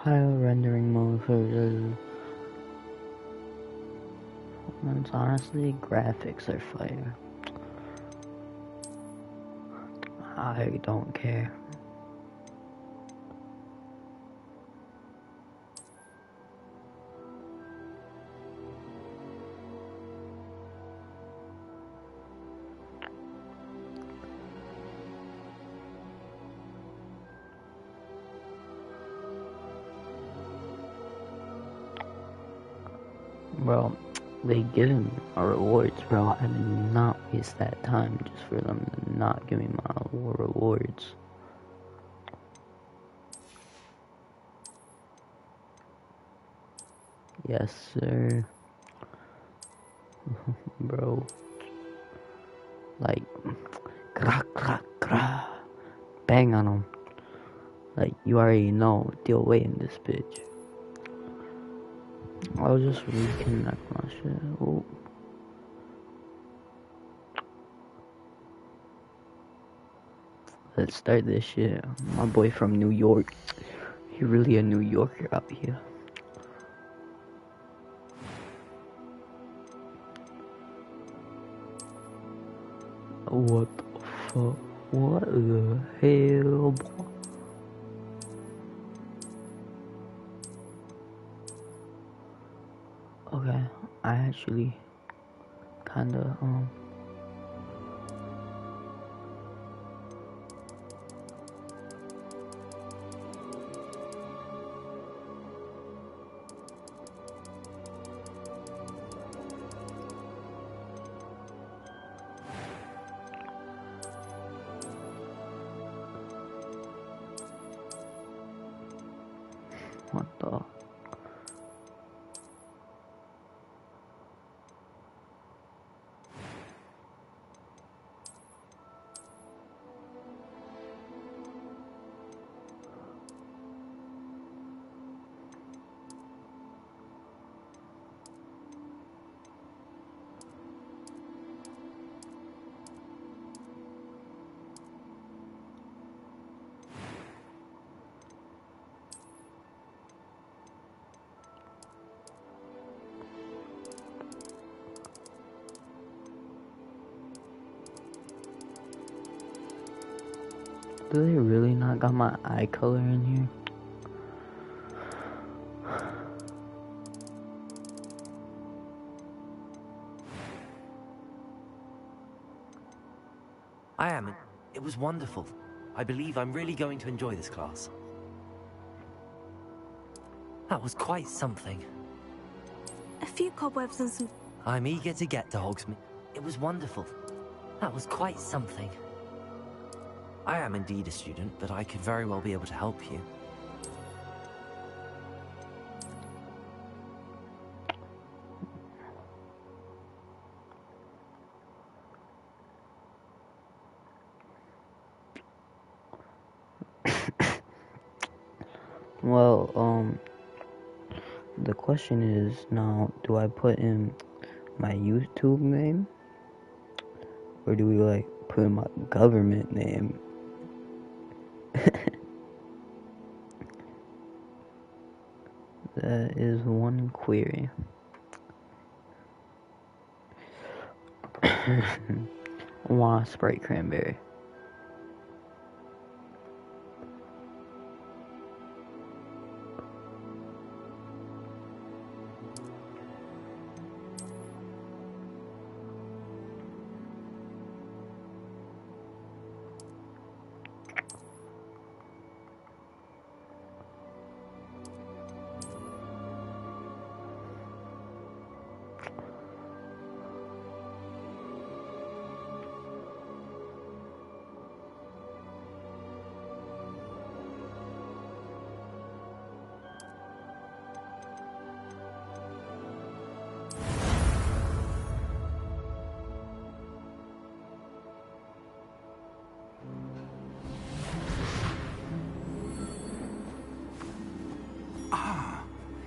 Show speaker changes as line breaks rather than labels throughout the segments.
Higher rendering mode for the... Honestly, graphics are fire. I don't care. Bro, they give me my rewards, bro. I did not waste that time just for them to not give me my rewards. Yes, sir. Bro. Like, gra gra gra. Bang on them. Like, you already know, deal weight in this bitch. I'll just reconnect my shit. Ooh. Let's start this shit. My boy from New York. He really a New Yorker out here. What the fuck? What the hell, boy? Okay, I actually kinda, what the? Do they really not got my eye color in here?
I am. It was wonderful. I believe I'm really going to enjoy this class. That was quite something.
A few cobwebs and some...
I'm eager to get to Hogsmeade. It was wonderful. That was quite something. I am indeed a student, but I could very well be able to help you.
Well, the question is now, do I put in my YouTube name? Or do we, like, put in my government name? That is one query. I want a Sprite cranberry.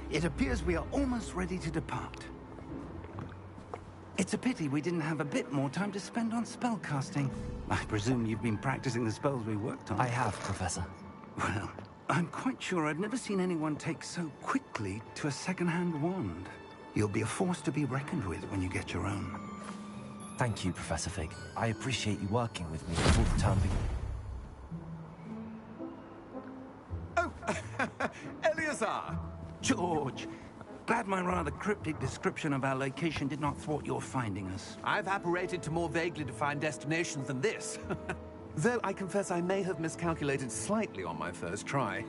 It appears we are almost ready to depart. It's a pity we didn't have a bit more time to spend on spellcasting. I presume you've been practicing the spells we worked on.
I have, Professor.
Well, I'm quite sure I've never seen anyone take so quickly to a second-hand wand. You'll be a force to be reckoned with when you get your own.
Thank you, Professor Fig. I appreciate you working with me before the term begins.
Oh, Eleazar! George! Glad my rather cryptic description of our location did not thwart your finding us.
I've apparated to more vaguely defined destinations than this. Though I confess I may have miscalculated slightly on my first try.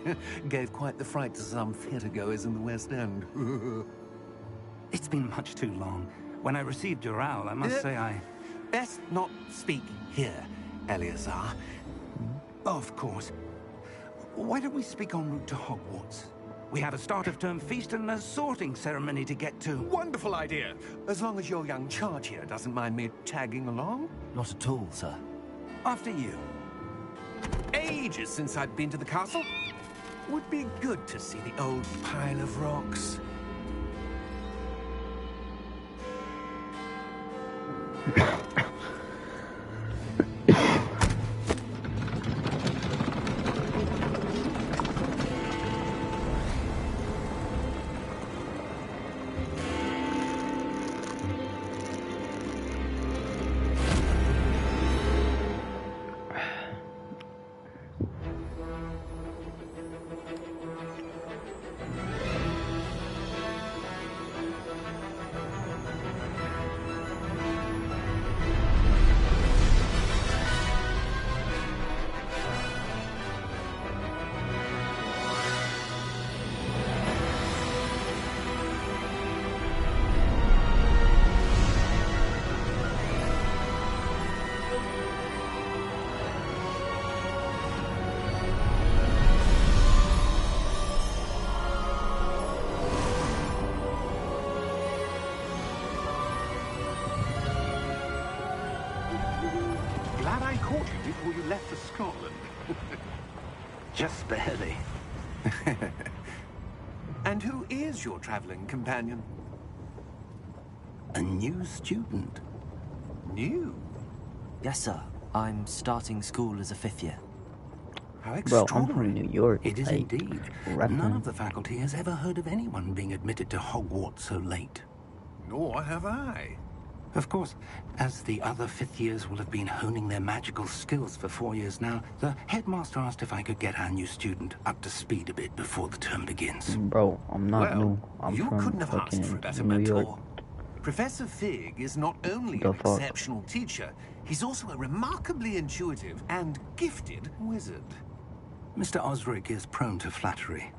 Gave quite the fright to some theatre-goers in the West End.
It's been much too long. When I received your owl, I must say I...
Best not speak here, Eleazar.
Of course. Why don't we speak en route to Hogwarts? We have a start-of-term feast and a sorting ceremony to get to.
Wonderful idea! As long as your young charge here doesn't mind me tagging along.
Not at all, sir.
After you.
Ages since I've been to the castle. Would be good to see the old pile of rocks. Glad I caught you before you left for Scotland.
Just barely.
And who is your traveling companion?
A new student.
New?
Yes, sir. I'm starting school as a 5th year.
How
Bro, I'm
extraordinary.
from New York.
It is
like,
indeed.
reppin'.
None of the faculty has ever heard of anyone being admitted to Hogwarts so late.
Nor have I.
Of course, as the other 5th years will have been honing their magical skills for 4 years now, the headmaster asked if I could get our new student up to speed a bit before the term begins.
Bro, I'm not
Well,
new. I'm
you
from
couldn't have asked
fucking
for a better
New
mentor.
York.
Professor Fig is not only
The
an
fuck?
exceptional teacher, he's also a remarkably intuitive and gifted wizard.
Mr. Osric is prone to flattery.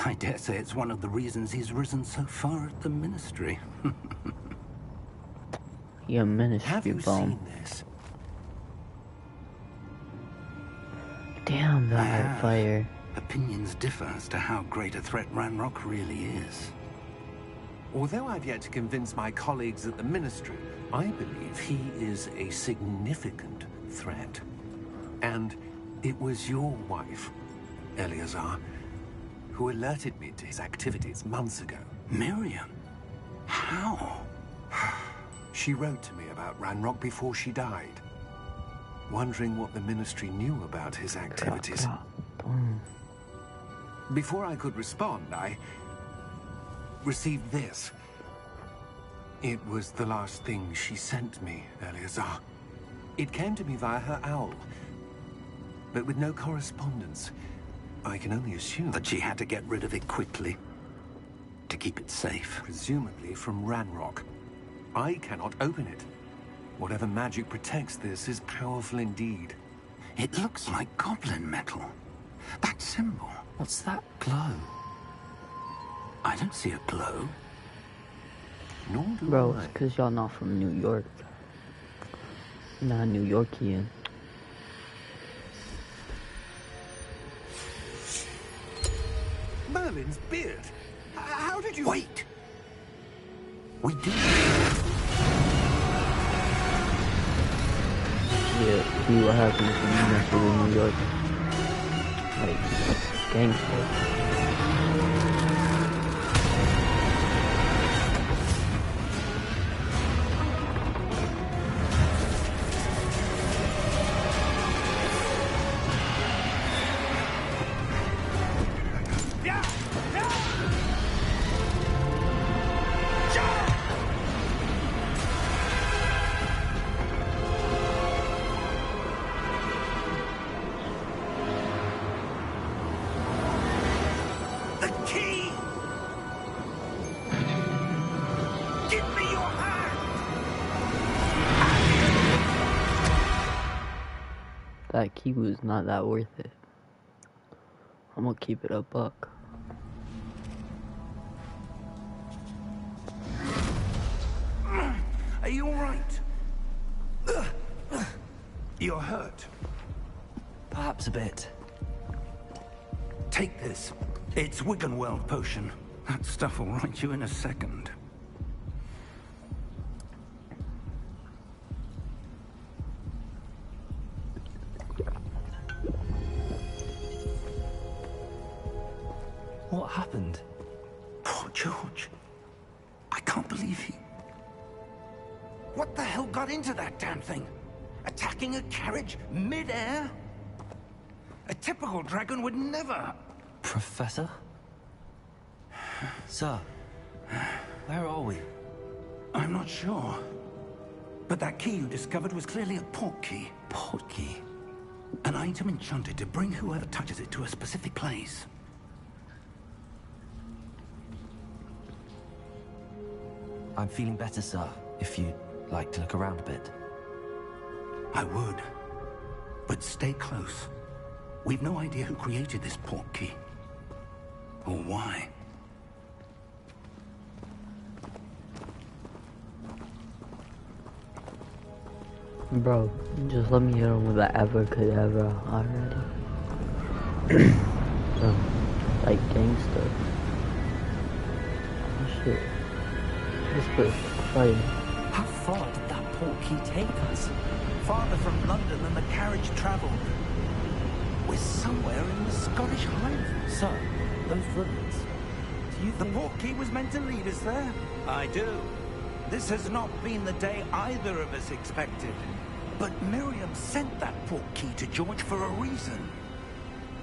I dare say it's one of the reasons he's risen so far at the ministry.
You're a
Have
ministry
you
bum.
seen this?
Damn,
I
that
have.
fire.
Opinions differ as to how great a threat Ranrock really is.
Although I've yet to convince my colleagues at the ministry, I believe he is a significant threat. And it was your wife, Eleazar, who alerted me to his activities months ago.
Miriam? How?
She wrote to me about Ranrock before she died, wondering what the ministry knew about his activities.
Boom.
Before I could respond, I received this. It was the last thing she sent me, Eleazar. It came to me via her owl, but with no correspondence. I can only assume
That she had to get rid of it quickly to keep it safe.
presumably from Ranrock. I cannot open it. Whatever magic protects this is powerful indeed.
It looks like goblin metal. That symbol.
What's that glow?
I don't see a glow.
Nor do
Bro,
I.
it's because y'all not from New York. Not New Yorkian.
Merlin's beard. How did you...
Wait! We do.
Yeah, see what happens when you mess with New York. Like, gangster. my key was not that worth it. I'm gonna keep it a buck.
Are you alright? You're hurt.
Perhaps a bit.
Take this. It's Wiggenweld potion. That stuff will right you in a second.
What happened?
Poor George. I can't believe he... What the hell got into that damn thing? Attacking a carriage mid-air? A typical dragon would never...
Professor? Sir, where are we?
I'm not sure. But that key you discovered was clearly a port key.
Port key?
An item enchanted to bring whoever touches it to a specific place.
I'm feeling better, sir, if you'd like to look around a bit.
I would. But stay close. We've no idea who created this port key. Or why.
Bro, just let me hit him with that abracadabra already. Like gangster. Oh shit. This place fighting.
How far did that port key take us?
Farther from London than the carriage travelled. We're somewhere in the Scottish Highlands.
Sir, those ruins. Do you
The
think...
port key was meant to lead us there? I do. This has not been the day either of us expected. But Miriam sent that port key to George for a reason.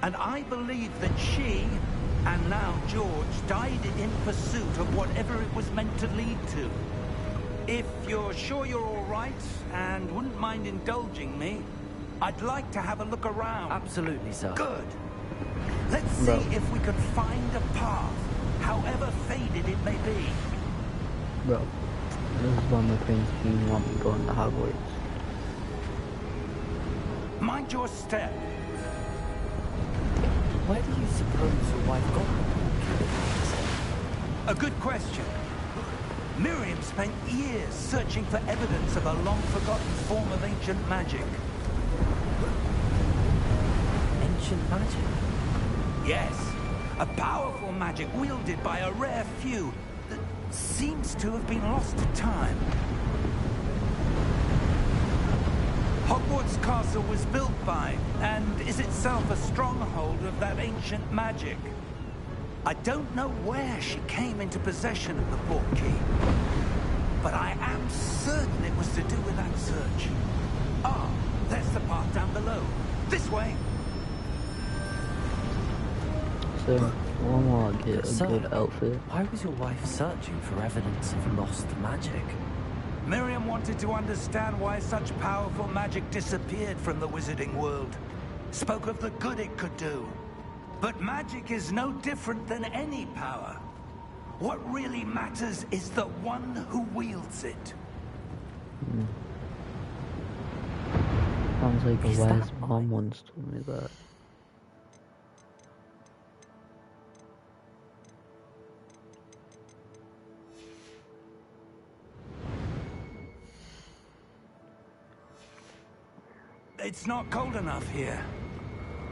And I believe that she, and now George, died in pursuit of whatever it was meant to lead to. If you're sure you're all right, and wouldn't mind indulging me, I'd like to have a look around.
Absolutely, sir.
Good. Let's see if we can find a path, however faded it may be.
Bro, this is why my friends didn't want me going to Hogwarts.
Mind your step.
Where do you suppose your wife got the
A good question. Miriam spent years searching for evidence of a long-forgotten form of ancient magic.
ancient magic?
Yes, a powerful magic wielded by a rare few that seems to have been lost to time. Hogwart's castle was built by, and is itself a stronghold of that ancient magic. I don't know where she came into possession of the port key, but I am certain it was to do with that search. Ah, there's the path down below. This way.
So, one more get a
Sir,
good outfit.
why was your wife searching for evidence of lost magic?
Miriam wanted to understand why such powerful magic disappeared from the wizarding world. Spoke of the good it could do. But magic is no different than any power. What really matters is the one who wields it.
Sounds like a
Is
wise
that
mom once told me that.
It's not cold enough here.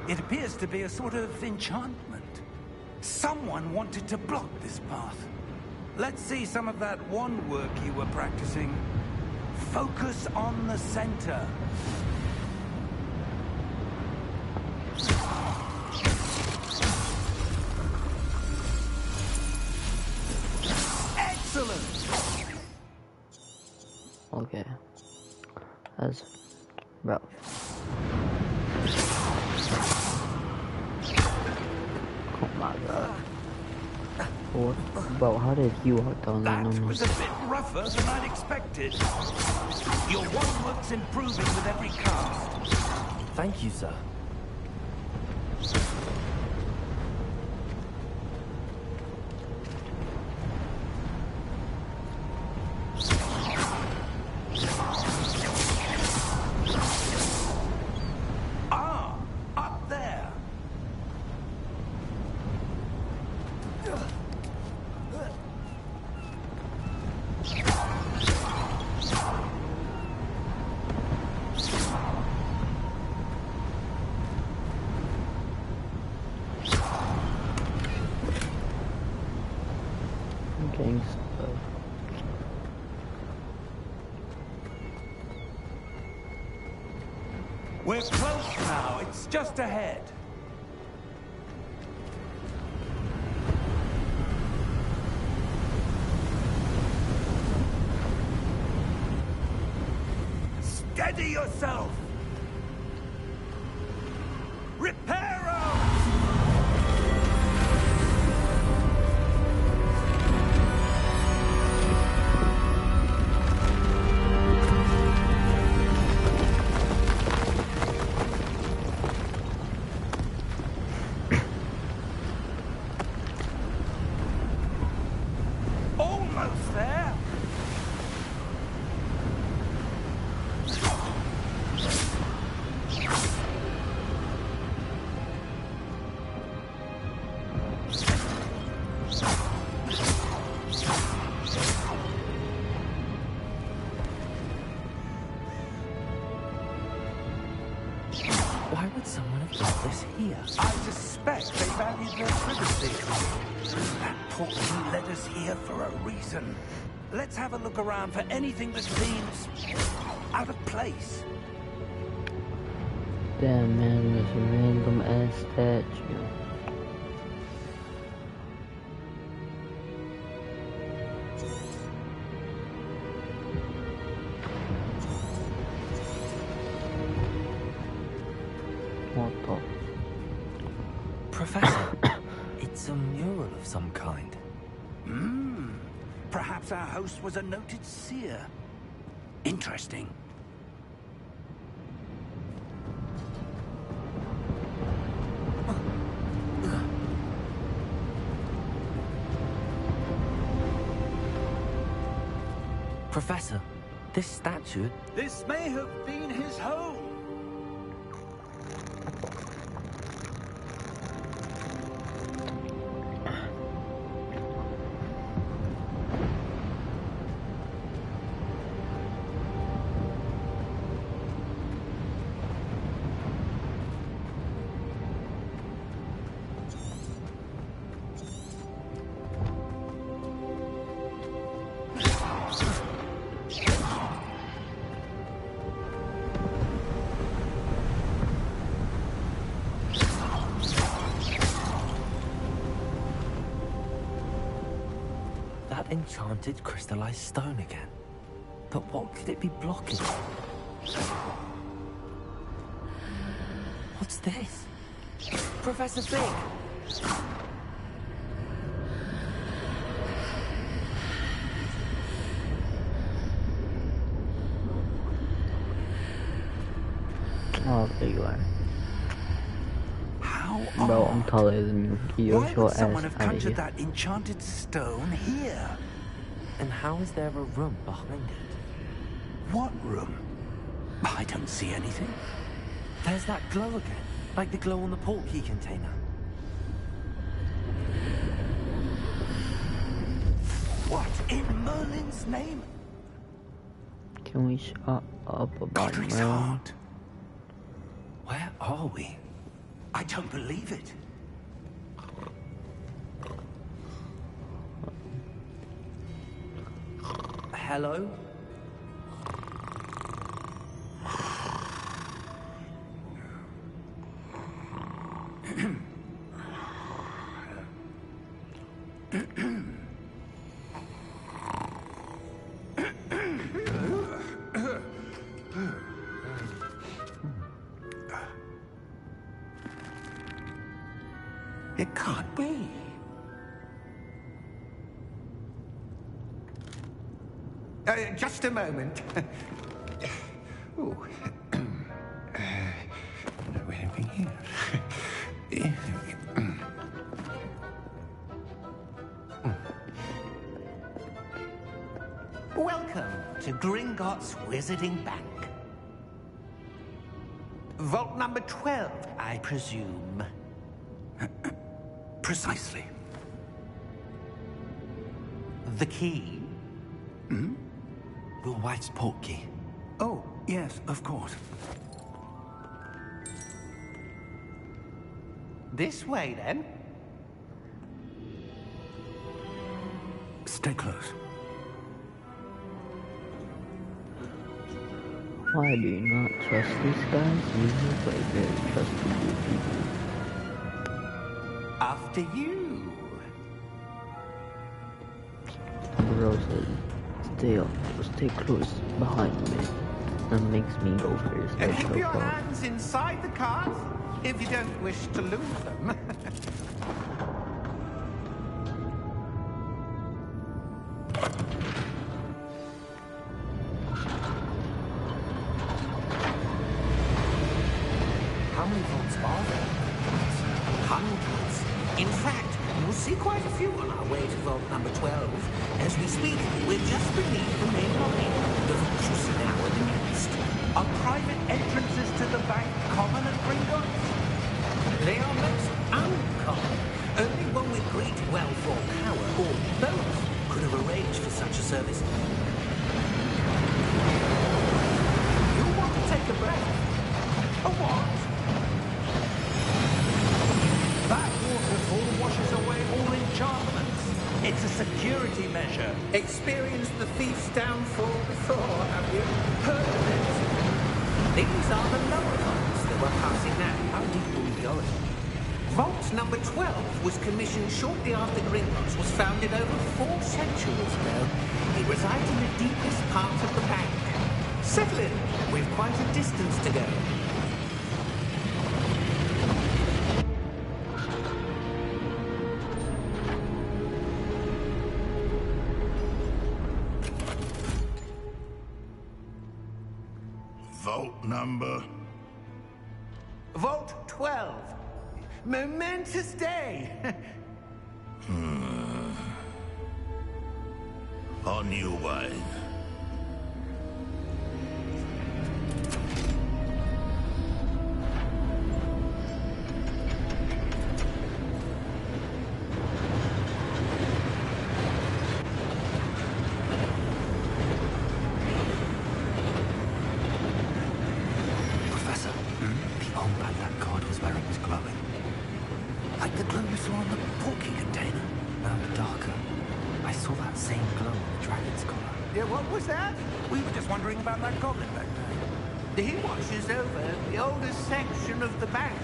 It appears to be a sort of enchantment. Someone wanted to block this path. Let's see some of that wand work you were practicing. Focus on the center. Excellent!
Okay. That's... Bro. Oh my god. What? Bro, how did he walk down that?
That was a bit rougher than I'd expected. Your wand work's improving with every cast.
Thank you, sir.
Ah!
Gang stuff.
We're close now. It's just ahead. Steady yourself! Reparo! Almost there!
Why would someone have left this here?
I suspect they valued their privacy. That portkey led us here for a reason. Let's have a look around for anything that seems out of place.
Damn, man, this random ass statue. What the?
Professor, it's a mural of some kind.
Perhaps our host was a noted seer. Interesting.
Professor, this statue...
This may have been his home.
That enchanted crystallized stone again. But what could it be blocking? What's this? Professor Fig!
Oh, there you are.
How
Bro,
odd.
I'm taller than you. Get
Why
your
would
ass
someone have
out of
conjured
here.
that enchanted stone here?
And how is there a room behind it?
What room? I don't see anything.
There's that glow again, like the glow on the portkey container.
What in Merlin's name?
Can we shut up about
Godric's
Merlin?
heart.
Where are we?
I don't believe it.
Hello?
It can't be. Just a moment. Ooh. No anything here. Welcome to Gringotts Wizarding Bank. Vault number 12, I presume. Precisely. The key?
Will White's portkey.
Oh, yes, of course.
This way, then.
Stay close.
Why do you not trust these guys? These look like very trustable people.
After you.
Bro said, stay close behind me. That makes me go first.
And
Like,
keep
so
your
far.
hands inside the cart if you don't wish to lose them.
How many vaults are there?
Hundreds. In fact, we'll see quite a few on our way to vault number 12. As we speak, we're just beneath the main lobby. The vaults you see now are the next.
Are private entrances to the bank common at Gringotts?
They are most uncommon. Only one with great wealth or power, or both, could have arranged for such a service.
You want to take a breath? A what? That waterfall washes away all enchantments. It's a security measure.
Experienced the thief's downfall before, have you? Heard of it? These are the lower vaults that we're passing now.
How deep are we going?
Vault number 12 was commissioned shortly after Gringotts was founded over 4 centuries ago. It resides in the deepest part of the bank. Settle in. We've quite a distance to go.
Vault number?
Vault 12. Momentous day.
On your way.
Professor, the armband that guard was wearing was glowing. Like the glow you saw on the porky container. No, darker. I saw that same glow on the dragon's collar.
Yeah, what was that? We were just wondering about that goblin back there. He watches over the oldest section of the bank.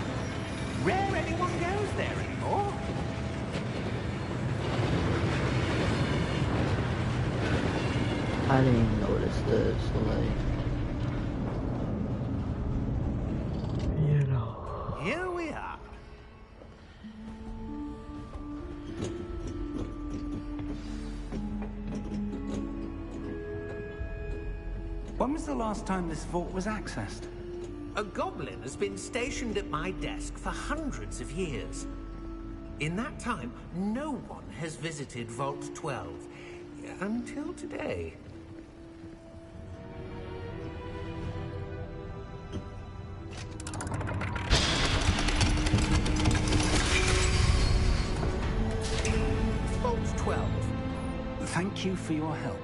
Rare anyone goes there anymore.
I didn't even notice this, so like, you know.
Here we are. When was the last time this vault was accessed?
A goblin has been stationed at my desk for hundreds of years. In that time, no one has visited Vault 12. Until today. Vault 12.
Thank you for your help.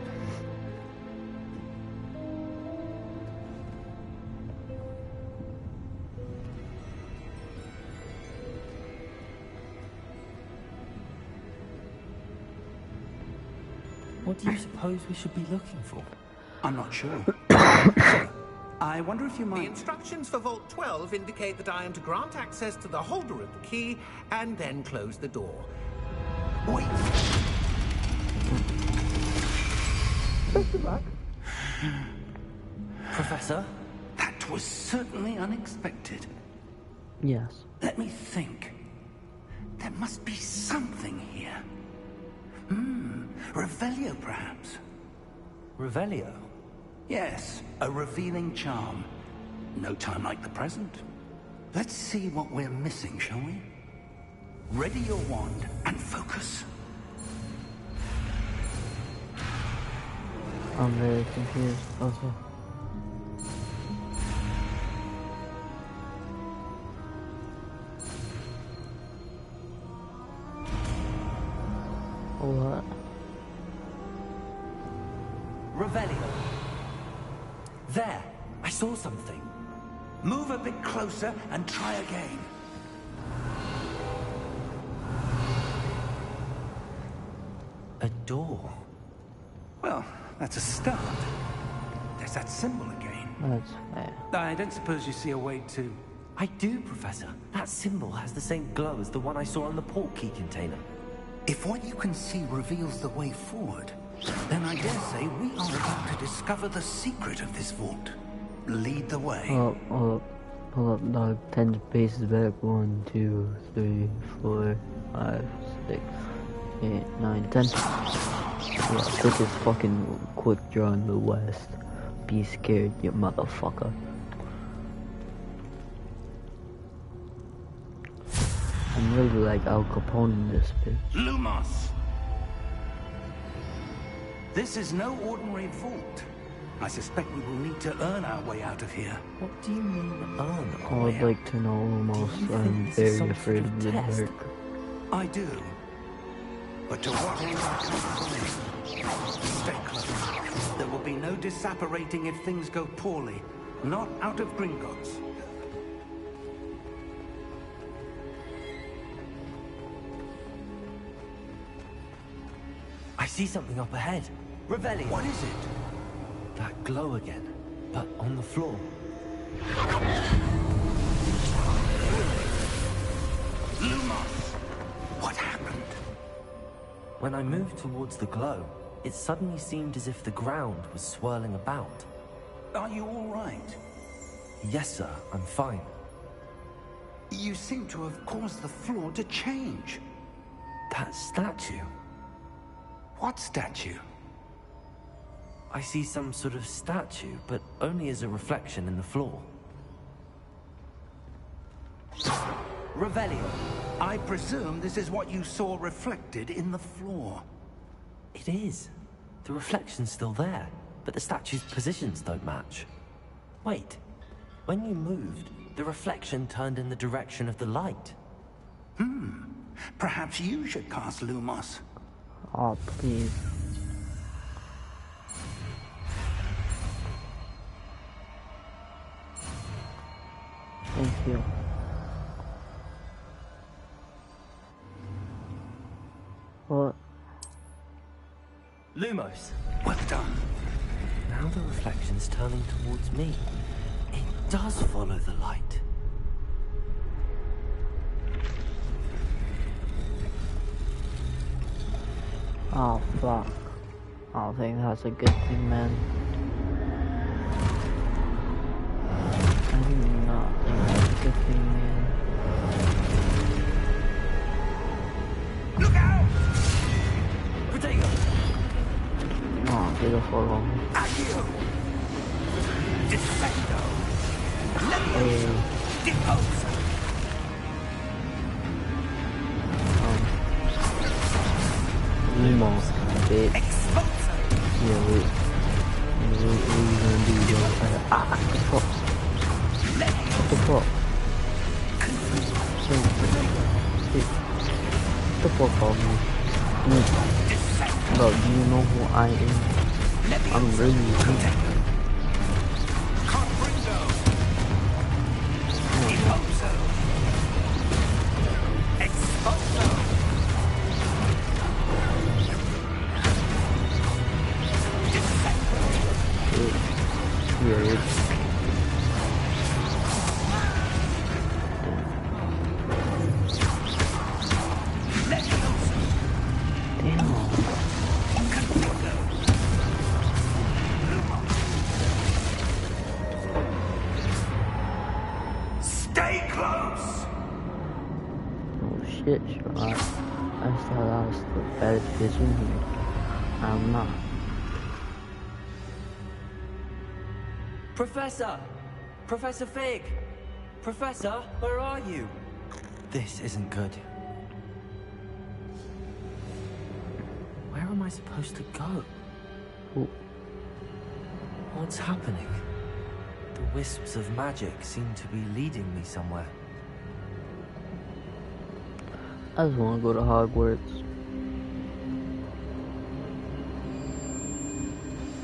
What do you suppose we should be looking for?
I'm not sure. So, I wonder if you
The
might...
instructions for Vault 12 indicate that I am to grant access to the holder of the key and then close the door.
Wait. Best of luck.
Professor?
That was certainly unexpected.
Yes.
Let me think. There must be something here. Revelio, perhaps?
Revelio?
Yes, a revealing charm. No time like the present. Let's see what we're missing, shall we? Ready your wand and focus.
I'm very confused. Okay. What?
Revelio. There! I saw something.
Move a bit closer and try again.
A door.
Well, that's a start. There's that symbol again.
That's fair.
I don't suppose you see a way to...
I do, Professor. That symbol has the same glow as the one I saw on the port key container.
If what you can see reveals the way forward, then I dare say we are about to discover the secret of this vault. Lead the way.
Hold up, dog. 10 paces back. 1, 2, 3, 4, 5, 6, 8, 9, 10. Yeah, quickest fucking quick draw in the West. Be scared, you motherfucker. I'm really like Al Capone in this bitch.
Lumos! This is no ordinary vault. I suspect we will need to earn our way out of here.
What do you mean, earn
I would like to know almost. I'm very afraid of the dark.
I do. But to what end I come from? Stay close. There will be no disapparating if things go poorly. Not out of Gringotts.
I see something up ahead. Revelio.
What is it?
That glow again, but on the floor.
Lumos! What happened?
When I moved towards the glow, it suddenly seemed as if the ground was swirling about.
Are you all right?
Yes, sir, I'm fine.
You seem to have caused the floor to change.
That statue.
What statue?
I see some sort of statue, but only as a reflection in the floor. Revelio.
I presume this is what you saw reflected in the floor.
It is. The reflection's still there, but the statue's positions don't match. Wait. When you moved, the reflection turned in the direction of the light.
Perhaps you should cast Lumos.
Oh, please. Thank you. What?
Lumos.
Well done.
Now the reflection's turning towards me. It does follow the light.
Oh, fuck. I don't think that's a good thing, man. I do not think that's a good thing, man.
Look out!
Potato!
Oh, get the fuck off.
Accio! Defecto!
Hey.
Deposer!
Nemo, bitch.
Exposer!
Yeah, wait. What are you gonna do, yo? What the fuck? What the fuck? What the fuck, homie? Bro, do you know who I am? I'm really weak.
Confringo! Deposer! Exposer!
Weird.
Stay close!
Oh shit, Sherlock. I thought I was the baddest bitch in here. I'm not.
Professor! Professor Fig! Professor, where are you? This isn't good. Where am I supposed to go?
Oh.
What's happening? The wisps of magic seem to be leading me somewhere.
I just want to go to Hogwarts.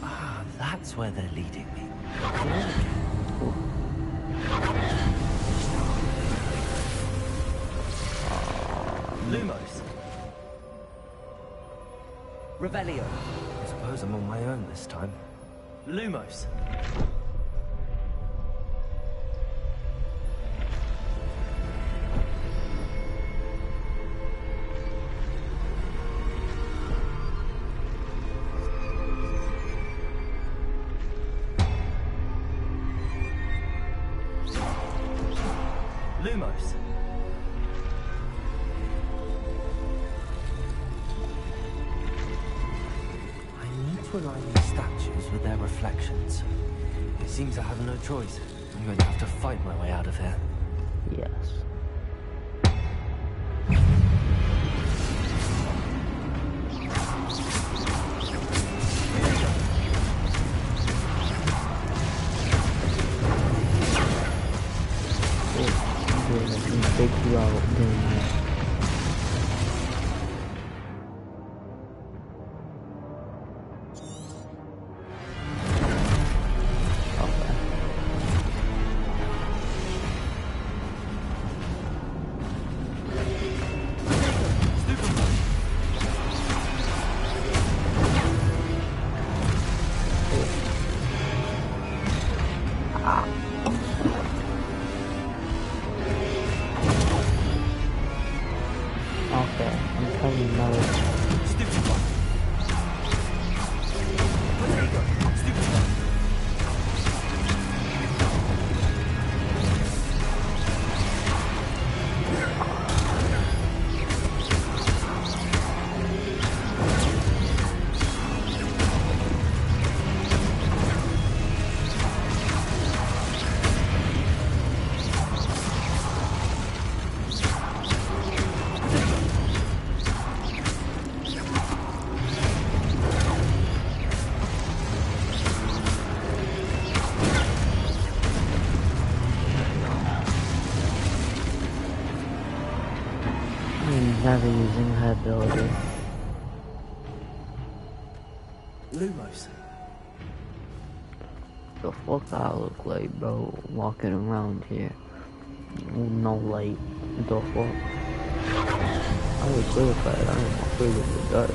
Ah, that's where they're leading me. Lumos. Revelio. suppose I'm on my own this time. Lumos! Lumos! To align these statues with their reflections. It seems I have no choice. I'm going to have to fight my way out of here.
Yes. Oh, take you out then. Okay, I'm coming now.
Stupid one! Where you go? Stupid one!
Never using her ability.
Lumos.
The fuck I look like, bro, walking around here. No light. The fuck? I was terrified. I am afraid of the dark.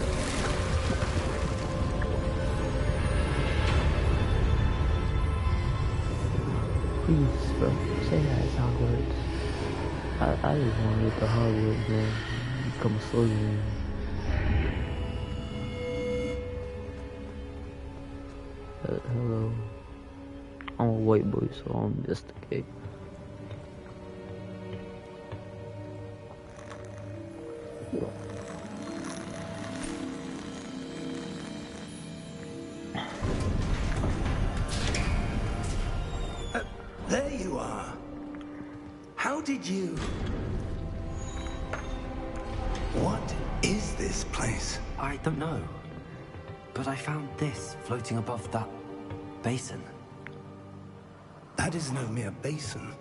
Please, bro, say that it's Hogwarts. I just want to get to Hogwarts, man. Become a Slytherin. Hello. I'm a white boy, so I'm just a gay.
There you are. How did you... What is this place?
I don't know. But I found this floating above that basin.
That is no mere basin.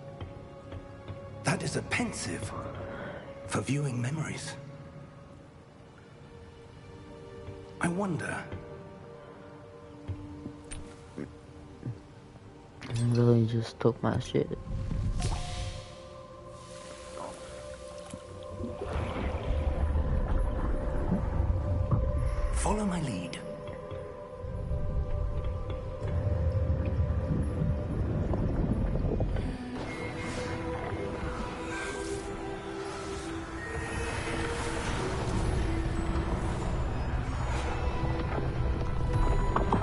That is a pensive for viewing memories. I wonder...
Really just took my shit.
Follow my lead.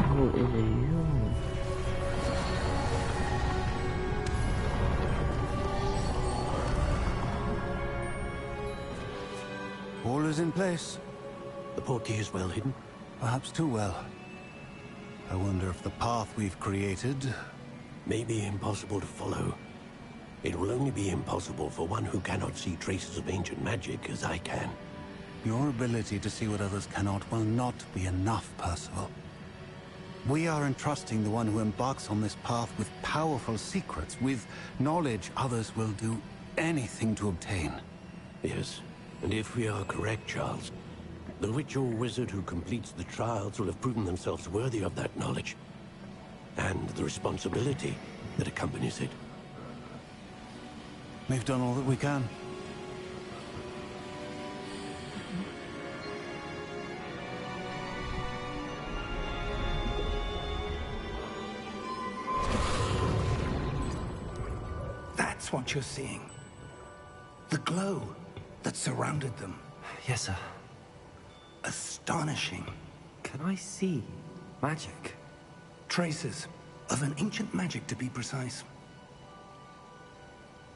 Who is you?
All is in place.
The portkey is well hidden.
Perhaps too well. I wonder if the path we've created...
May be impossible to follow. It will only be impossible for one who cannot see traces of ancient magic as I can.
Your ability to see what others cannot will not be enough, Percival. We are entrusting the one who embarks on this path with powerful secrets, with knowledge others will do anything to obtain.
Yes, and if we are correct, Charles, the witch or wizard who completes the trials will have proven themselves worthy of that knowledge, and the responsibility that accompanies it.
We've done all that we can.
That's what you're seeing. The glow that surrounded them.
Yes, sir.
Astonishing.
Can I see magic?
Traces of an ancient magic, to be precise.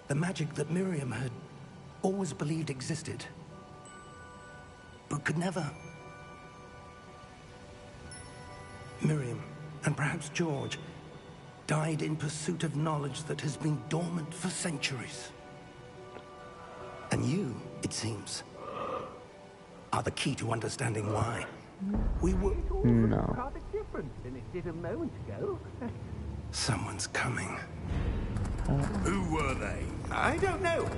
The magic that Miriam had always believed existed, but could never. Miriam, and perhaps George, died in pursuit of knowledge that has been dormant for centuries. And you, it seems, are the key to understanding why. We were...
No.
Rather different than it did a moment ago.
Someone's coming.
Who were they?
I don't know.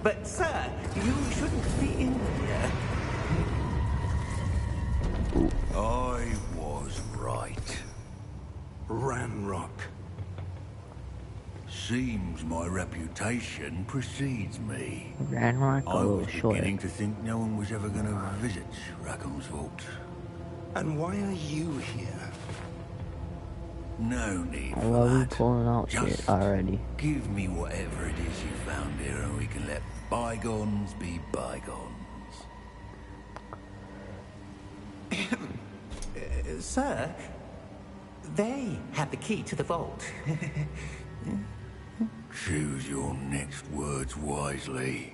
But, sir, you shouldn't be in here.
I was right.
Ranrock.
Seems my reputation precedes me.
Ranrock a
I
little
was
short.
beginning to think no one was ever going to visit Rackham's vault.
And why are you here?
No need for
Why are we
that.
pulling out shit
Just
already?
give me whatever it is you found here and we can let bygones be bygones.
Sir, they had the key to the vault.
Choose your next words wisely.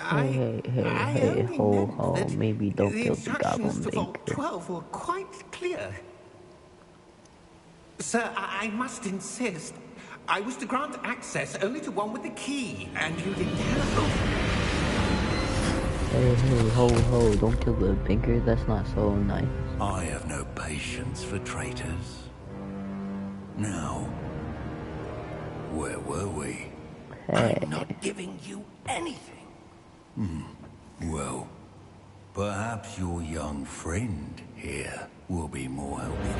Hey,
only
ho,
meant
ho,
that
maybe don't
the
kill the
instructions
goblin
to Vault
baker.
12 were quite clear. Sir, I must insist. I was to grant access only to one with the key, and you didn't have...
Hey, ho, don't kill the banker, that's not so nice.
I have no patience for traitors. Now, where were we?
Hey,
I'm not giving you anything.
Well, perhaps your young friend here will be more helpful.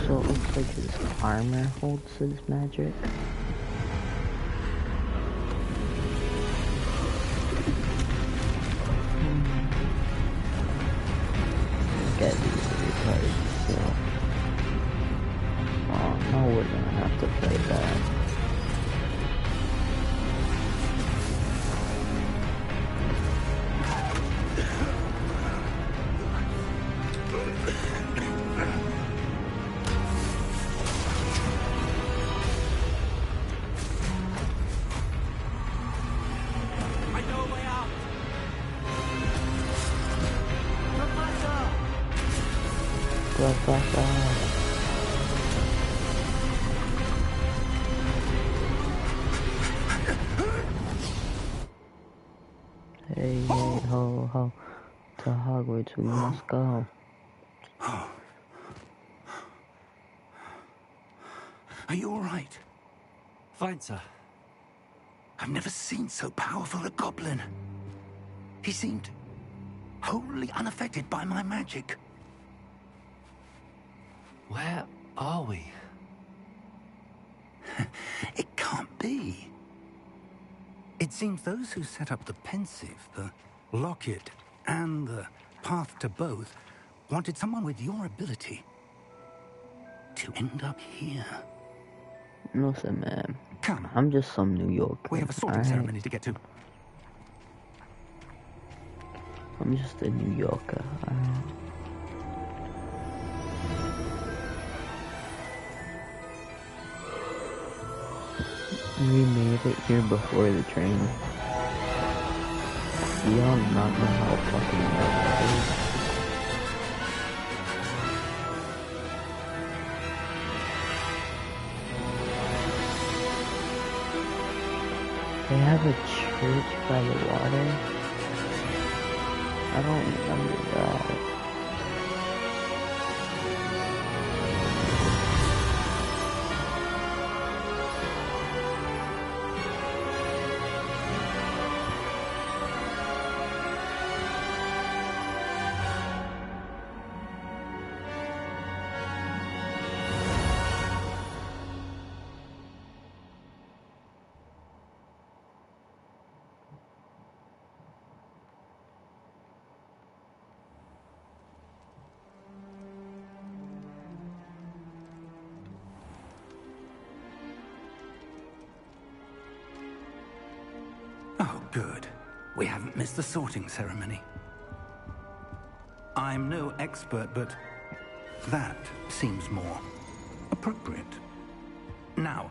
so it looks like his armor holds his magic. Get these retards still. Oh no, we're gonna have to fight that.
I know a way out.
Professor! Hey, ho, to Hogwarts, we must go.
Are you all right?
Fine, sir.
I've never seen so powerful a goblin. He seemed wholly unaffected by my magic.
Where are we?
It can't be. It seems those who set up the pensive, the locket, and the path to both wanted someone with your ability to end up here.
Listen, man.
Come.
I'm just some New Yorker.
We have a sorting
alright?
ceremony to get to.
I'm just a New Yorker, alright? We made it here before the train. Do y'all not know how fucking late that is? They have a church by the water? I don't remember that.
Oh, good. We haven't missed the sorting ceremony. I'm no expert, but that seems more appropriate. Now,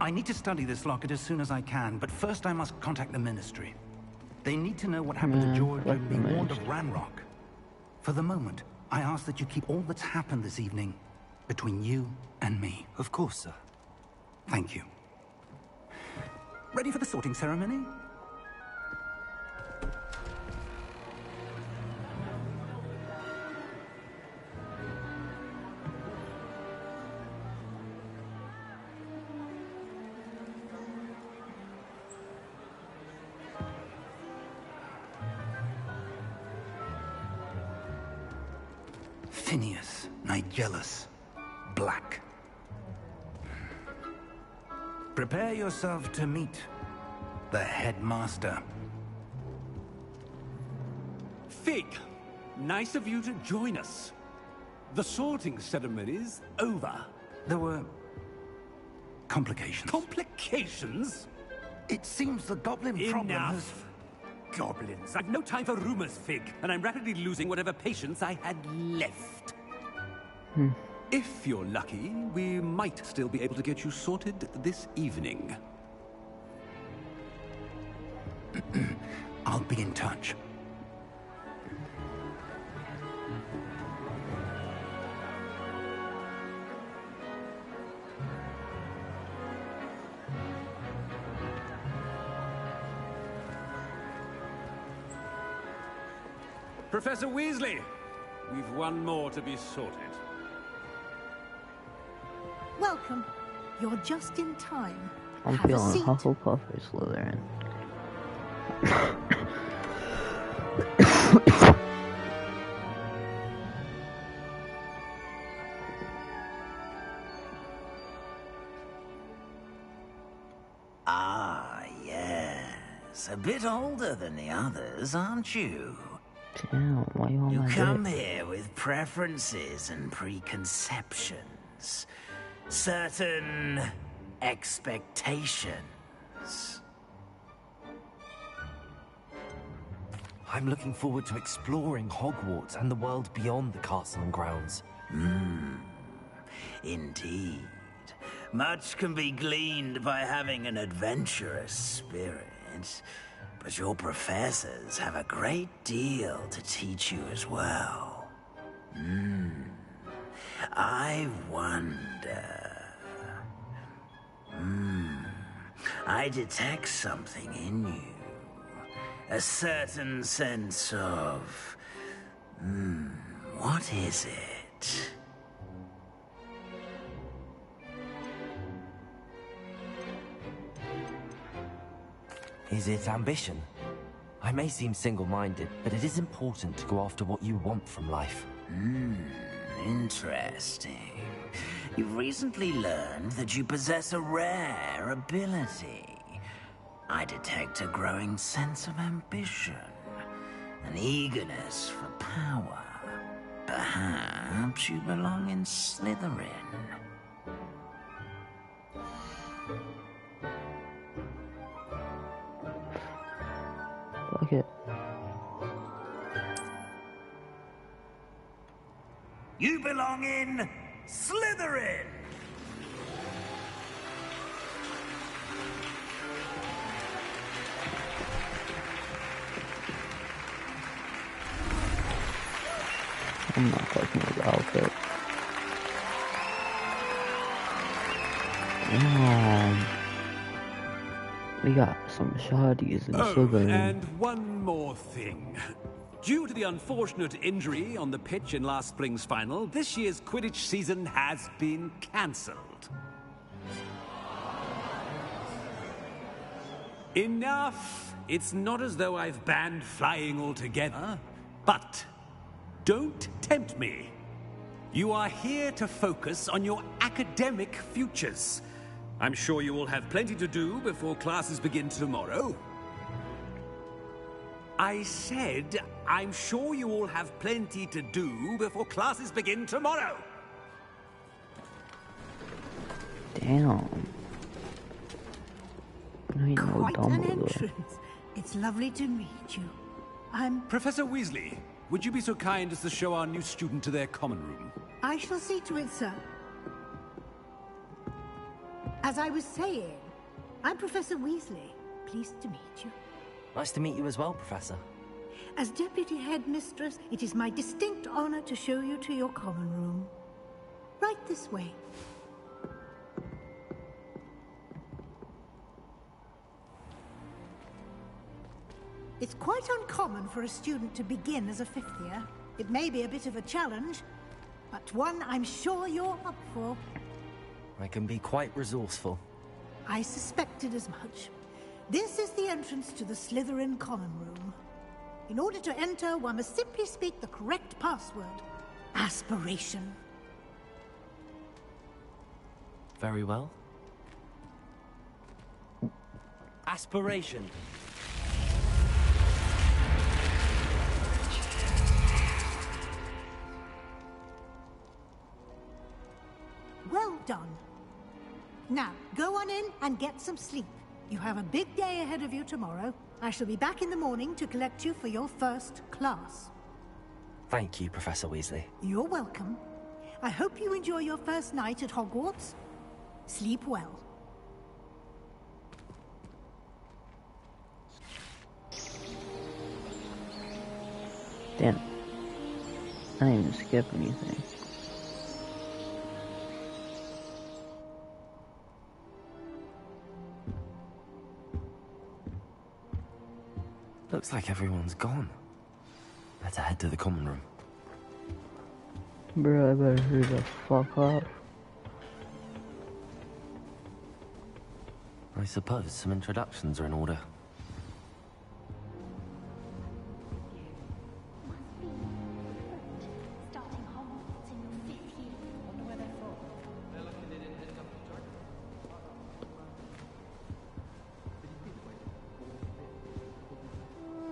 I need to study this locket as soon as I can, but first I must contact the Ministry. They need to know what happened to George and be warned of Ranrock. For the moment, I ask that you keep all that's happened this evening between you and me.
Of course, sir.
Thank you. Ready for the sorting ceremony? Phineas, Nigellus, Black. Prepare yourself to meet the headmaster.
Fig, nice of you to join us. The sorting ceremony's over.
There were complications.
Complications?
It seems the goblin problem has...
Enough. Goblins. I've no time for rumors, Fig, and I'm rapidly losing whatever patience I had left. If you're lucky, we might still be able to get you sorted this evening.
I'll be in touch.
Professor Weasley, we've one more to be sorted.
Welcome. You're just in time.
I'm
Have a
feeling
seat.
Hufflepuff or Slytherin.
Ah, yes. A bit older than the others, aren't you?
Damn, why you on
You
my
come
dick?
here with preferences and preconceptions. Certain expectations.
I'm looking forward to exploring Hogwarts and the world beyond the castle and grounds.
Indeed. Much can be gleaned by having an adventurous spirit, but your professors have a great deal to teach you as well. I wonder... I detect something in you. A certain sense of... what is it?
Is it ambition? I may seem single-minded, but it is important to go after what you want from life.
Interesting. You've recently learned that you possess a rare ability. I detect a growing sense of ambition, an eagerness for power. Perhaps you belong in Slytherin.
Fuck it.
You belong in Slytherin!
I'm not fucking with the outfit. We got some shoddies in Slytherin.
And one more thing. Due to the unfortunate injury on the pitch in last spring's final, this year's Quidditch season has been cancelled. Enough! It's not as though I've banned flying altogether, but don't tempt me. You are here to focus on your academic futures. I'm sure you will have plenty to do before classes begin tomorrow. I said, I'm sure you all have plenty to do before classes begin tomorrow.
Damn. No, you know
Quite an
Dumbledore.
entrance. It's lovely to meet you. I'm...
Professor Weasley, would you be so kind as to show our new student to their common room?
I shall see to it, sir. As I was saying, I'm Professor Weasley. Pleased to meet you.
Nice to meet you as well, Professor.
As Deputy Headmistress, it is my distinct honor to show you to your common room. Right this way. It's quite uncommon for a student to begin as a fifth year. It may be a bit of a challenge, but one I'm sure you're up for.
I can be quite resourceful.
I suspected as much. This is the entrance to the Slytherin common room. In order to enter, one must simply speak the correct password. Aspiration.
Very well. Aspiration.
Well done. Now, go on in and get some sleep. You have a big day ahead of you tomorrow. I shall be back in the morning to collect you for your first class.
Thank you, Professor Weasley.
You're welcome. I hope you enjoy your first night at Hogwarts. Sleep well.
Damn. I didn't even skip anything.
Looks like everyone's gone. Better head to the common room.
Bro, I better hurry the fuck up.
I suppose some introductions are in order.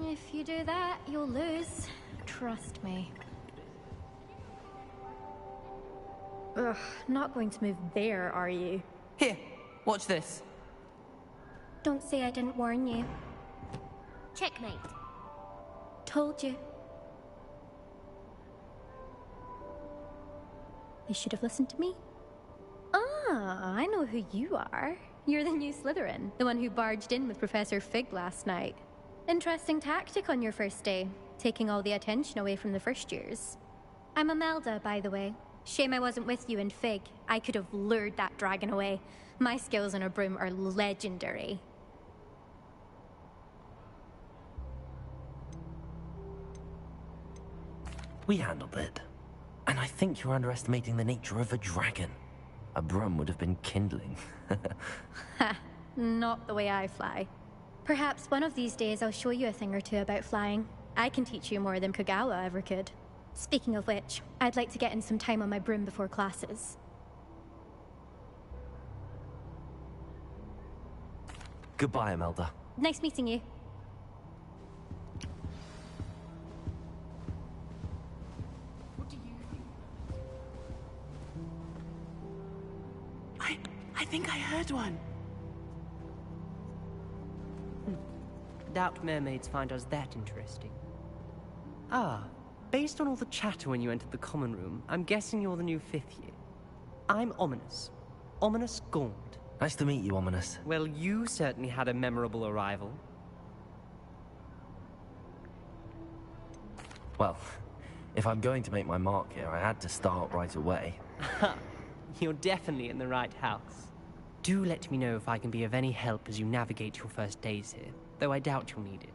If you do that, you'll lose. Trust me. Ugh, not going to move there, are you?
Here, watch this.
Don't say I didn't warn you.
Checkmate.
Told you. You should have listened to me. Ah, I know who you are. You're the new Slytherin, the one who barged in with Professor Fig last night. Interesting tactic on your first day, taking all the attention away from the first years. I'm Imelda, by the way. Shame I wasn't with you in Fig. I could have lured that dragon away. My skills on a broom are legendary.
We handled it. And I think you're underestimating the nature of a dragon. A broom would have been kindling.
Ha, not the way I fly. Perhaps one of these days I'll show you a thing or two about flying. I can teach you more than Kogawa ever could. Speaking of which, I'd like to get in some time on my broom before classes.
Goodbye, Imelda.
Nice meeting you.
I think I heard one. Doubt mermaids find us that interesting. Ah, based on all the chatter when you entered the common room, I'm guessing you're the new fifth year. I'm Ominous. Ominous Gaunt.
Nice to meet you, Ominous.
Well, you certainly had a memorable arrival.
Well, if I'm going to make my mark here, I had to start right away.
You're definitely in the right house. Do let me know if I can be of any help as you navigate your first days here, though I doubt you'll need it.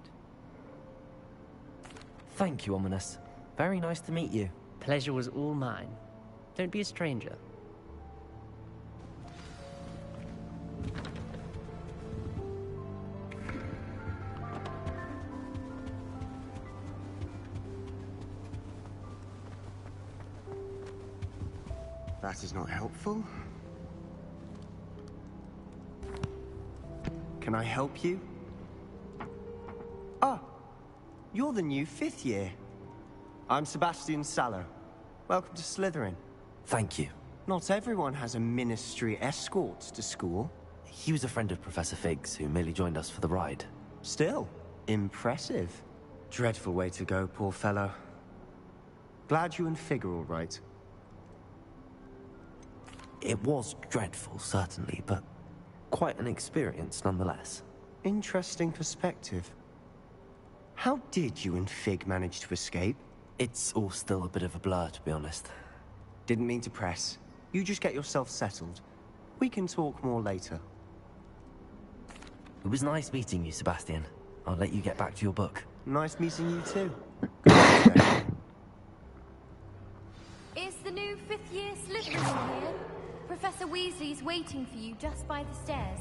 Thank you, Ominous. Very nice to meet you.
Pleasure was all mine. Don't be a stranger.
That is not helpful. Can I help you? Ah, you're the new fifth year. I'm Sebastian Sallow. Welcome to Slytherin.
Thank you.
Not everyone has a ministry escort to school.
He was a friend of Professor Fig's who merely joined us for the ride.
Still, impressive. Dreadful way to go, poor fellow. Glad you and Fig are all right.
It was dreadful, certainly, but quite an experience nonetheless.
Interesting perspective. How did you and Fig manage to escape?
It's all still a bit of a blur, to be honest.
Didn't mean to press. You just get yourself settled. We can talk more later.
It was nice meeting you, Sebastian. I'll let you get back to your book.
Nice meeting you too.
Is the new fifth-year Slytherin here? Professor Weasley's waiting for you just by the stairs.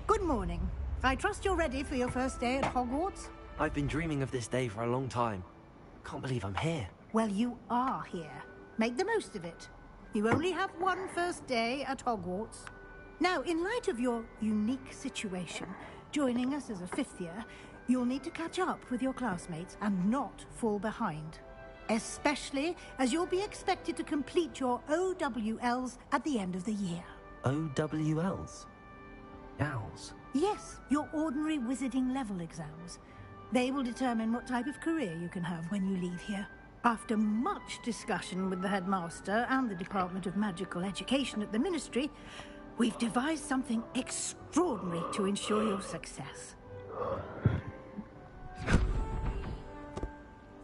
Good morning. I trust you're ready for your first day at Hogwarts?
I've been dreaming of this day for a long time. Can't believe I'm here.
Well, you are here. Make the most of it. You only have one first day at Hogwarts. Now, in light of your unique situation, joining us as a fifth year, you'll need to catch up with your classmates and not fall behind. Especially as you'll be expected to complete your OWLs at the end of the year.
OWLs? Owls?
Yes, your ordinary wizarding level exams. They will determine what type of career you can have when you leave here. After much discussion with the headmaster and the Department of Magical Education at the Ministry, we've devised something extraordinary to ensure your success.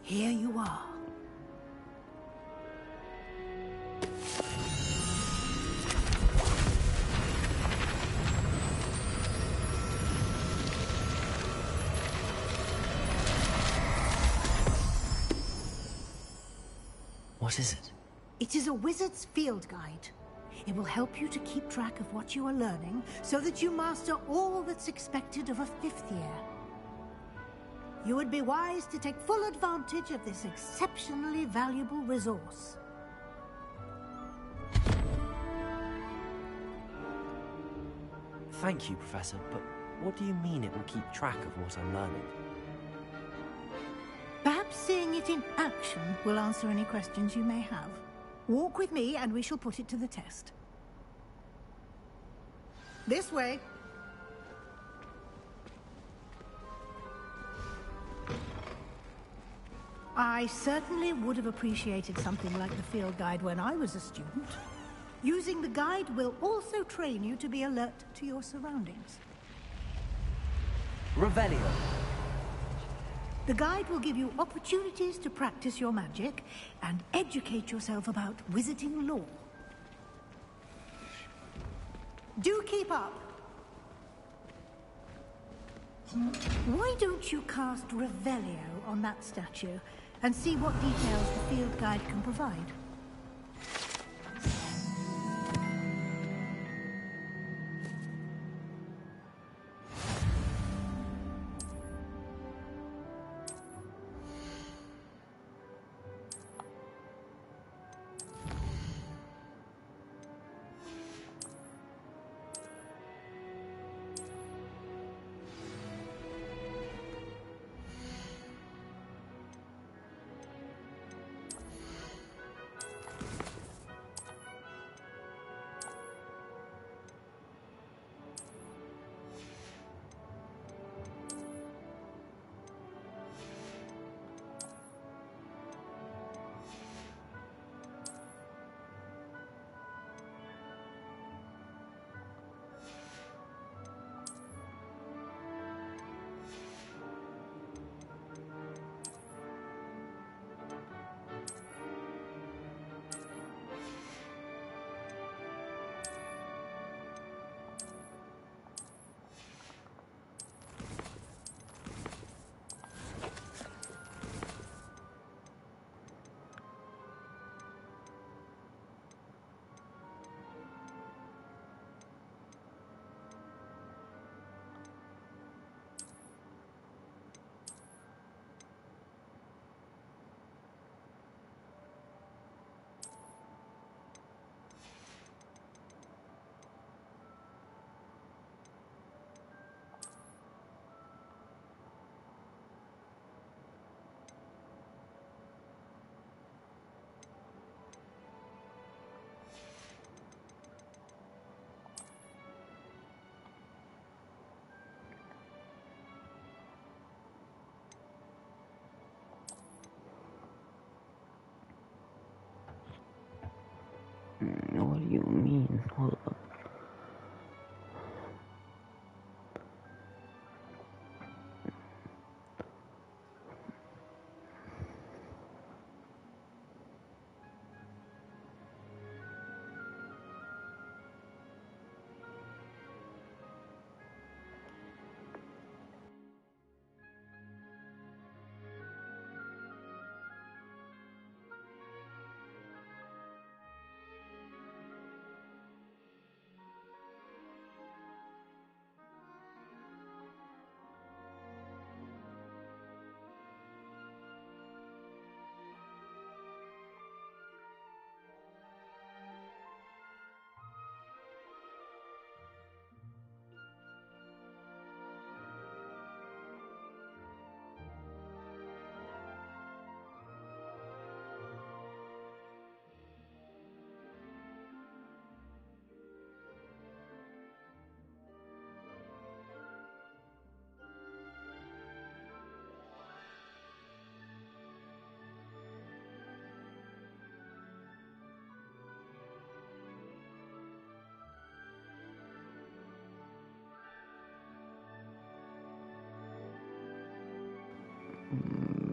Here you are.
What is it?
It is a wizard's field guide. It will help you to keep track of what you are learning so that you master all that's expected of a fifth year. You would be wise to take full advantage of this exceptionally valuable resource.
Thank you, Professor, but what do you mean it will keep track of what I'm learning?
Perhaps seeing it in action will answer any questions you may have. Walk with me and we shall put it to the test. This way. I certainly would have appreciated something like the field guide when I was a student. Using the guide will also train you to be alert to your surroundings.
Revelio.
The guide will give you opportunities to practice your magic and educate yourself about wizarding lore. Do keep up. Why don't you cast Revelio on that statue and see what details the field guide can provide?
do you mean? Hold up.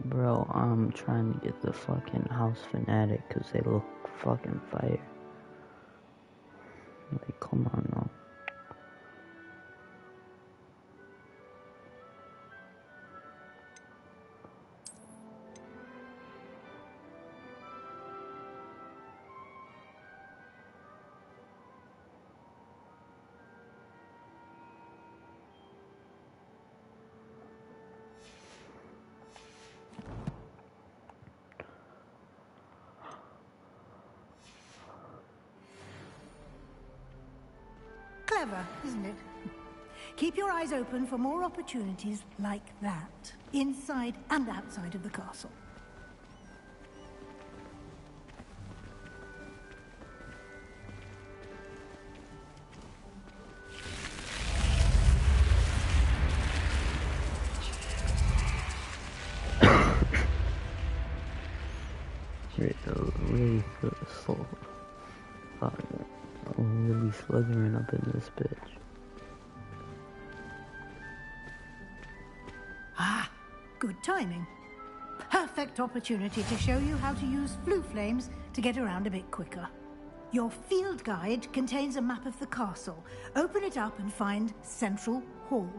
Bro, I'm trying to get the fucking house fanatic because they look fucking fire. Like, come on now.
Clever, isn't it? Keep your eyes open for more opportunities like that, inside and outside of the castle.
Really slithering up in this bitch.
Ah, good timing. Perfect opportunity to show you how to use flue flames to get around a bit quicker. Your field guide contains a map of the castle. Open it up and find Central Hall.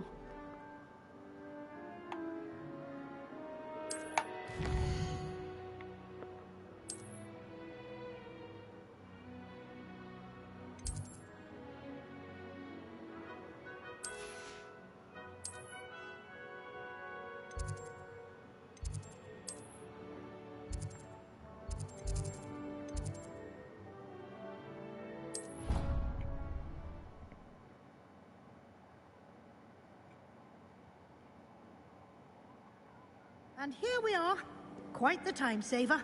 And here we are. Quite the time saver.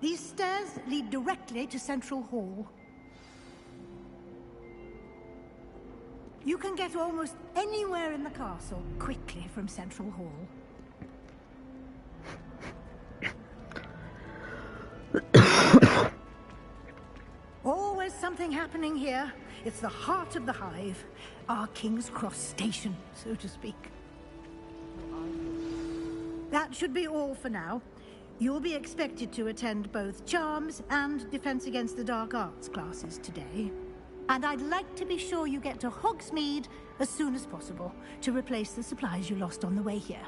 These stairs lead directly to Central Hall. You can get almost anywhere in the castle quickly from Central Hall. Always something happening here. It's the heart of the hive. Our King's Cross station, so to speak. That should be all for now. You'll be expected to attend both Charms and Defense Against the Dark Arts classes today. And I'd like to be sure you get to Hogsmeade as soon as possible to replace the supplies you lost on the way here.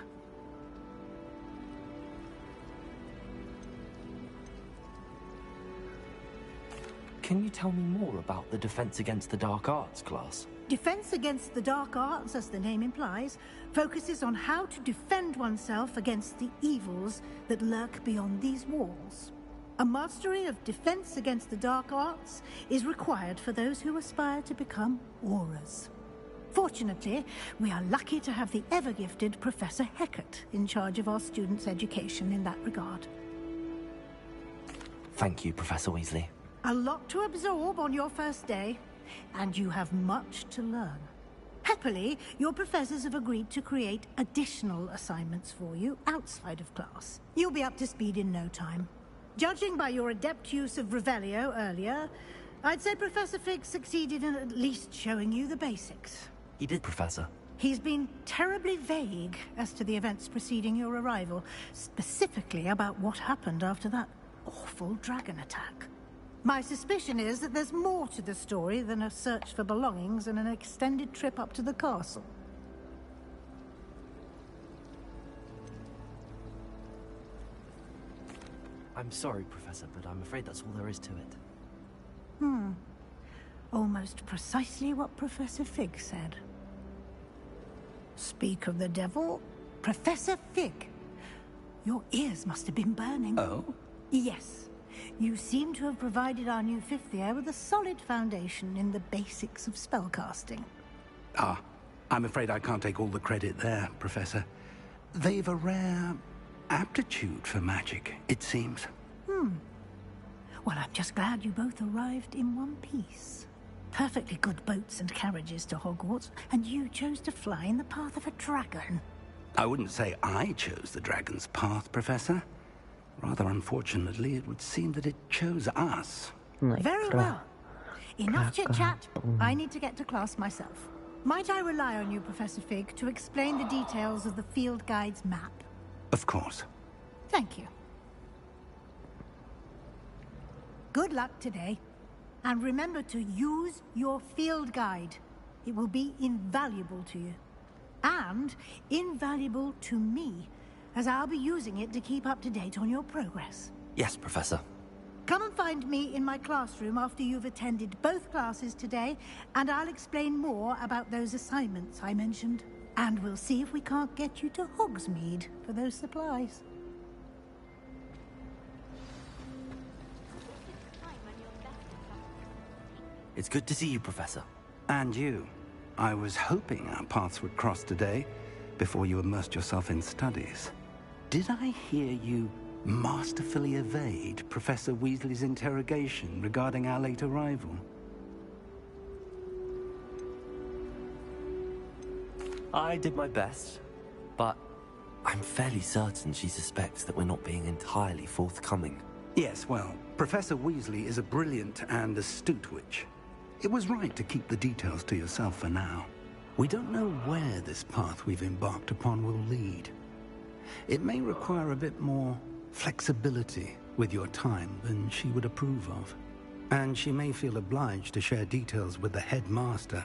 Can you tell me more about the Defense Against the Dark Arts class?
Defense Against the Dark Arts, as the name implies, focuses on how to defend oneself against the evils that lurk beyond these walls. A mastery of Defense Against the Dark Arts is required for those who aspire to become Aurors. Fortunately, we are lucky to have the ever-gifted Professor Hecat in charge of our students' education in that regard.
Thank you, Professor Weasley.
A lot to absorb on your first day, and you have much to learn. Happily, your professors have agreed to create additional assignments for you outside of class. You'll be up to speed in no time. Judging by your adept use of Revelio earlier, I'd say Professor Fig succeeded in at least showing you the basics.
He did, Professor.
He's been terribly vague as to the events preceding your arrival, specifically about what happened after that awful dragon attack. My suspicion is that there's more to the story than a search for belongings and an extended trip up to the castle.
I'm sorry, Professor, but I'm afraid that's all there is to it.
Almost precisely what Professor Fig said. Speak of the devil, Professor Fig. Your ears must have been burning.
Oh?
Yes. You seem to have provided our new fifth year with a solid foundation in the basics of spellcasting.
Ah, I'm afraid I can't take all the credit there, Professor. They've a rare aptitude for magic, it seems.
Well, I'm just glad you both arrived in one piece. Perfectly good boats and carriages to Hogwarts, and you chose to fly in the path of a dragon.
I wouldn't say I chose the dragon's path, Professor. Rather unfortunately, it would seem that it chose us.
Very well. Enough chit-chat. I need to get to class myself. Might I rely on you, Professor Fig, to explain the details of the field guide's map?
Of course.
Thank you. Good luck today. And remember to use your field guide. It will be invaluable to you. And invaluable to me, as I'll be using it to keep up to date on your progress.
Yes, Professor.
Come and find me in my classroom after you've attended both classes today, and I'll explain more about those assignments I mentioned. And we'll see if we can't get you to Hogsmeade for those supplies.
It's good to see you, Professor.
And you. I was hoping our paths would cross today, before you immersed yourself in studies. Did I hear you masterfully evade Professor Weasley's interrogation regarding our late arrival?
I did my best, but I'm fairly certain she suspects that we're not being entirely forthcoming.
Yes, well, Professor Weasley is a brilliant and astute witch. It was right to keep the details to yourself for now. We don't know where this path we've embarked upon will lead. It may require a bit more flexibility with your time than she would approve of. And she may feel obliged to share details with the headmaster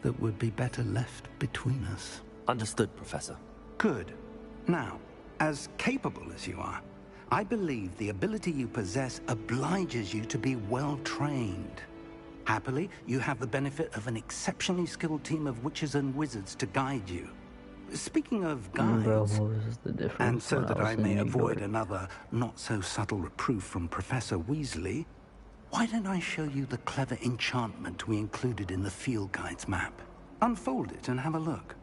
that would be better left between us.
Understood, Professor.
Good. Now, as capable as you are, I believe the ability you possess obliges you to be well-trained. Happily, you have the benefit of an exceptionally skilled team of witches and wizards to guide you. Speaking of guides,
Bro, what was the difference
and so
when
that
was
I
in
may
New
avoid
York?
another not-so-subtle reproof from Professor Weasley, why don't I show you the clever enchantment we included in the field guide's map? Unfold it and have a look.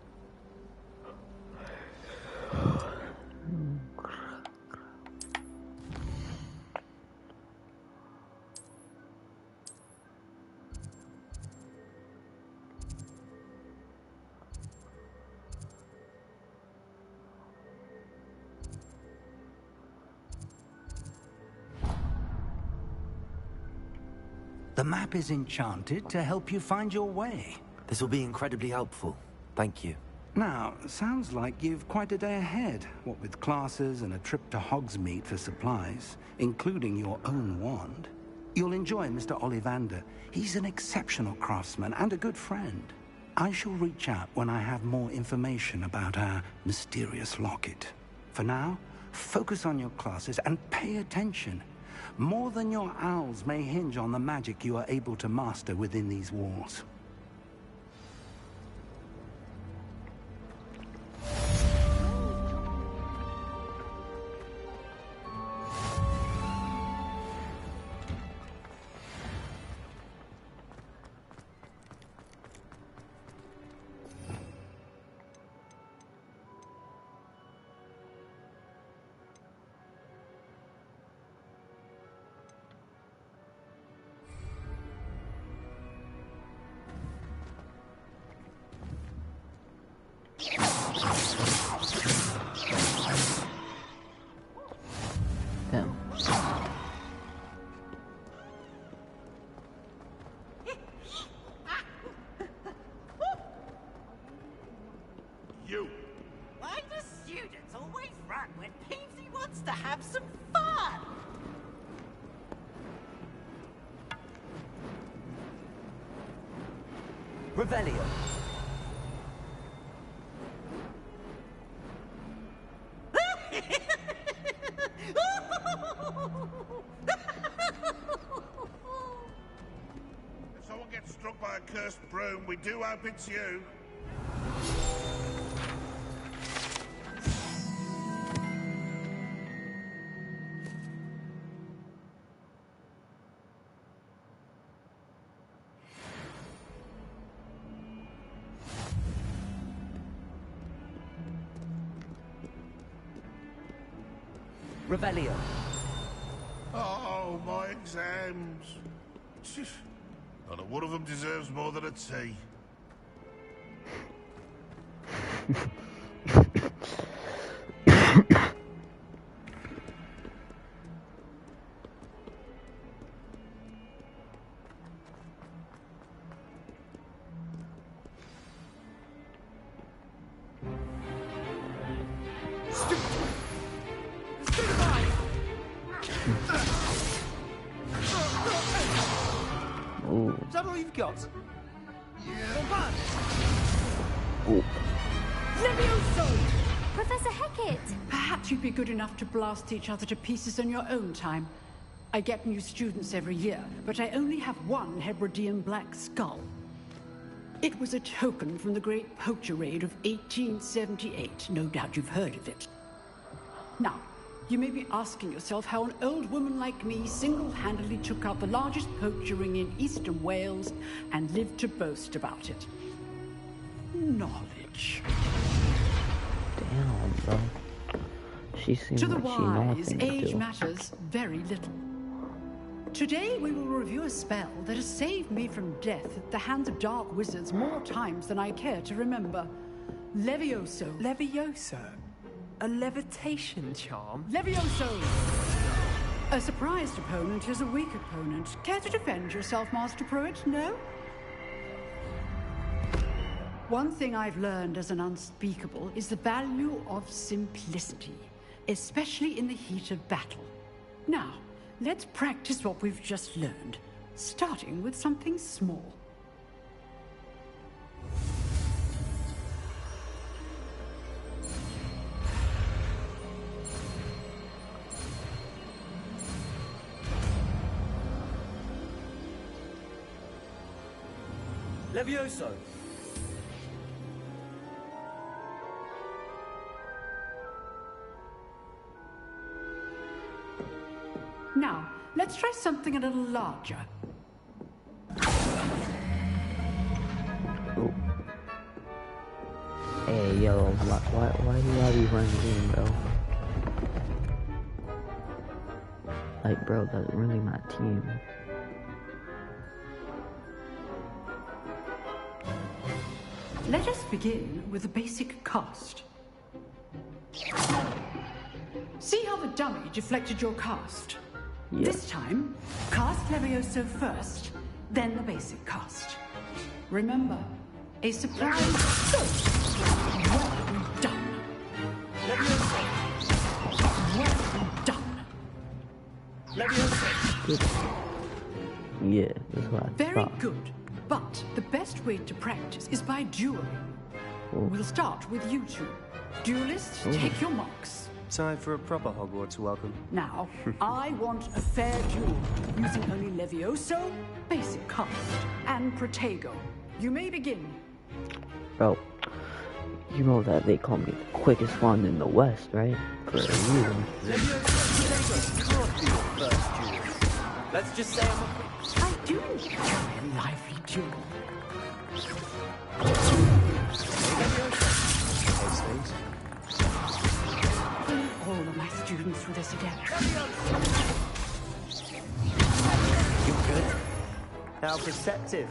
The map is enchanted to help you find your way.
This will be incredibly helpful. Thank you.
Now, sounds like you've quite a day ahead, what with classes and a trip to Hogsmeade for supplies, including your own wand. You'll enjoy Mr. Ollivander. He's an exceptional craftsman and a good friend. I shall reach out when I have more information about our mysterious locket. For now, focus on your classes and pay attention. More than your owls may hinge on the magic you are able to master within these walls.
have some fun!
Revelio.
If someone gets struck by a cursed broom, we do hope it's you.
Revelio.
Oh, my exams. Not a one of them deserves more than a tea.
Is that all you've got?
Levioso!
Professor Hecat!
Perhaps you'd be good enough to blast each other to pieces on your own time. I get new students every year, but I only have one Hebridean black skull. It was a token from the Great Poacher Raid of 1878. No doubt you've heard of it. Now, you may be asking yourself how an old woman like me single-handedly took out the largest poacher ring in eastern Wales and lived to boast about it. Knowledge.
Damn, bro. She seems
To the
like she
wise,
nothing
age
to do.
matters very little. Today we will review a spell that has saved me from death at the hands of dark wizards more times than I care to remember. Levioso.
Levioso? A levitation charm?
Levioso! A surprised opponent is a weak opponent. Care to defend yourself, Master Pruitt? No? One thing I've learned as an unspeakable is the value of simplicity, especially in the heat of battle. Now, let's practice what we've just learned, starting with something small.
Levioso.
Now, let's try something a little larger.
Oh. Hey, yo, why do I be running in, bro? Like, bro, that's really my team.
Let us begin with the basic cast. See how the dummy deflected your cast?
Yeah.
This time, cast Levioso first, then the basic cast. Remember, a surprise. Well done.
Levioso.
Well done.
Levioso.
Yeah, that's what I
Very
thought.
good. But the best way to practice is by dueling.
Oh.
We'll start with you two. Duelists,
Oh.
take your marks.
Time for a proper Hogwarts welcome.
Now, I want a fair duel, using only Levioso, basic cast, and Protego. You may begin.
Bro, you know that they call me the quickest one in the West, right? For a reason.
Let's just say
I do enjoy a lively duel. All of my students through this again.
you're good. How perceptive.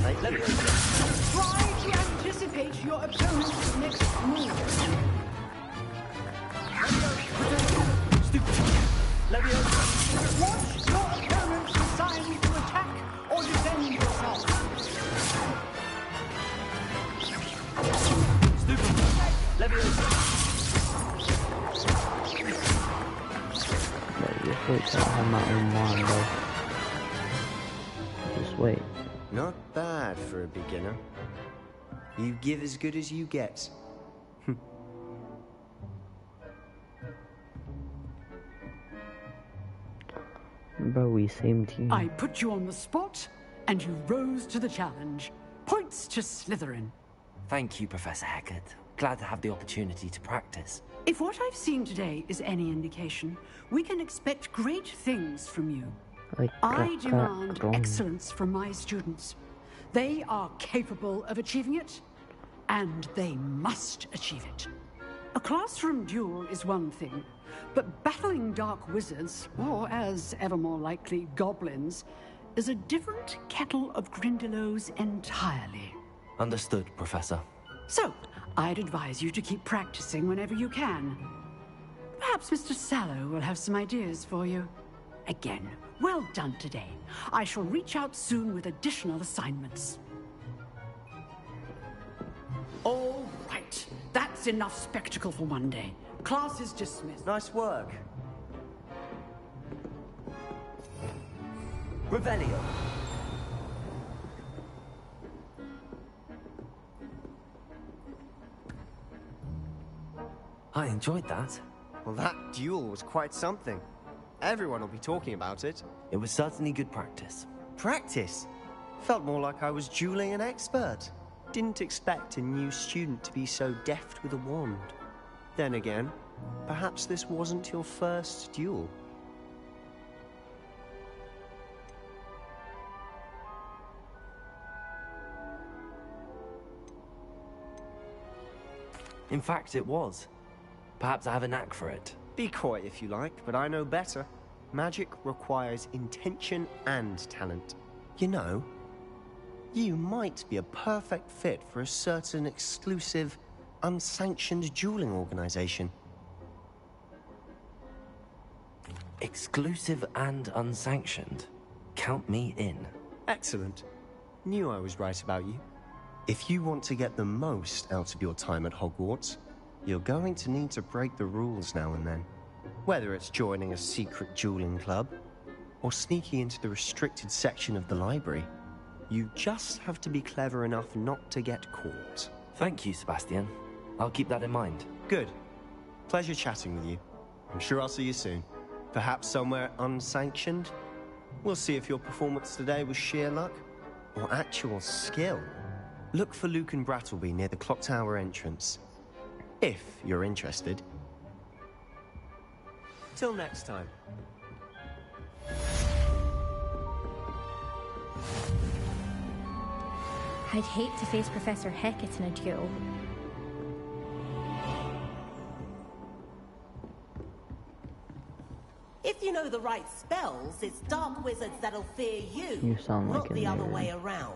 Like Levioso.
Try to anticipate your opponent's next move.
Levioso.
Watch your opponent decide to attack or defend yourself.
Levioso.
Just wait till I have my own wand, though. Just wait.
Not bad for a beginner. You give as good as you get.
Bro, we same team.
I put you on the spot, and you rose to the challenge. Points to Slytherin.
Thank you, Professor Hecat. Glad to have the opportunity to practice.
If what I've seen today is any indication, we can expect great things from you. I demand excellence from my students. They are capable of achieving it, and they must achieve it. A classroom duel is one thing, but battling dark wizards, or as ever more likely, goblins, is a different kettle of Grindylows entirely.
Understood, Professor.
So, I'd advise you to keep practicing whenever you can. Perhaps Mr. Sallow will have some ideas for you. Again, well done today. I shall reach out soon with additional assignments. All right. That's enough spectacle for one day. Class is dismissed.
Nice work. Revelio.
I enjoyed that.
Well, that duel was quite something. Everyone will be talking about it.
It was certainly good practice.
Practice? Felt more like I was dueling an expert. Didn't expect a new student to be so deft with a wand. Then again, perhaps this wasn't your first duel.
In fact, it was. Perhaps I have a knack for it.
Be coy if you like, but I know better. Magic requires intention and talent. You know, you might be a perfect fit for a certain exclusive, unsanctioned dueling organization.
Exclusive and unsanctioned. Count me in.
Excellent. Knew I was right about you. If you want to get the most out of your time at Hogwarts, you're going to need to break the rules now and then. Whether it's joining a secret dueling club, or sneaking into the restricted section of the library, you just have to be clever enough not to get caught.
Thank you, Sebastian. I'll keep that in mind.
Good. Pleasure chatting with you. I'm sure I'll see you soon. Perhaps somewhere unsanctioned? We'll see if your performance today was sheer luck, or actual skill. Look for Luke and Brattleby near the clock tower entrance. If you're interested. Till next time.
I'd hate to face Professor Hecat in a duel.
If you know the right spells, it's dark wizards that'll fear you,
You sound like
not
a
the other
nerd.
way around.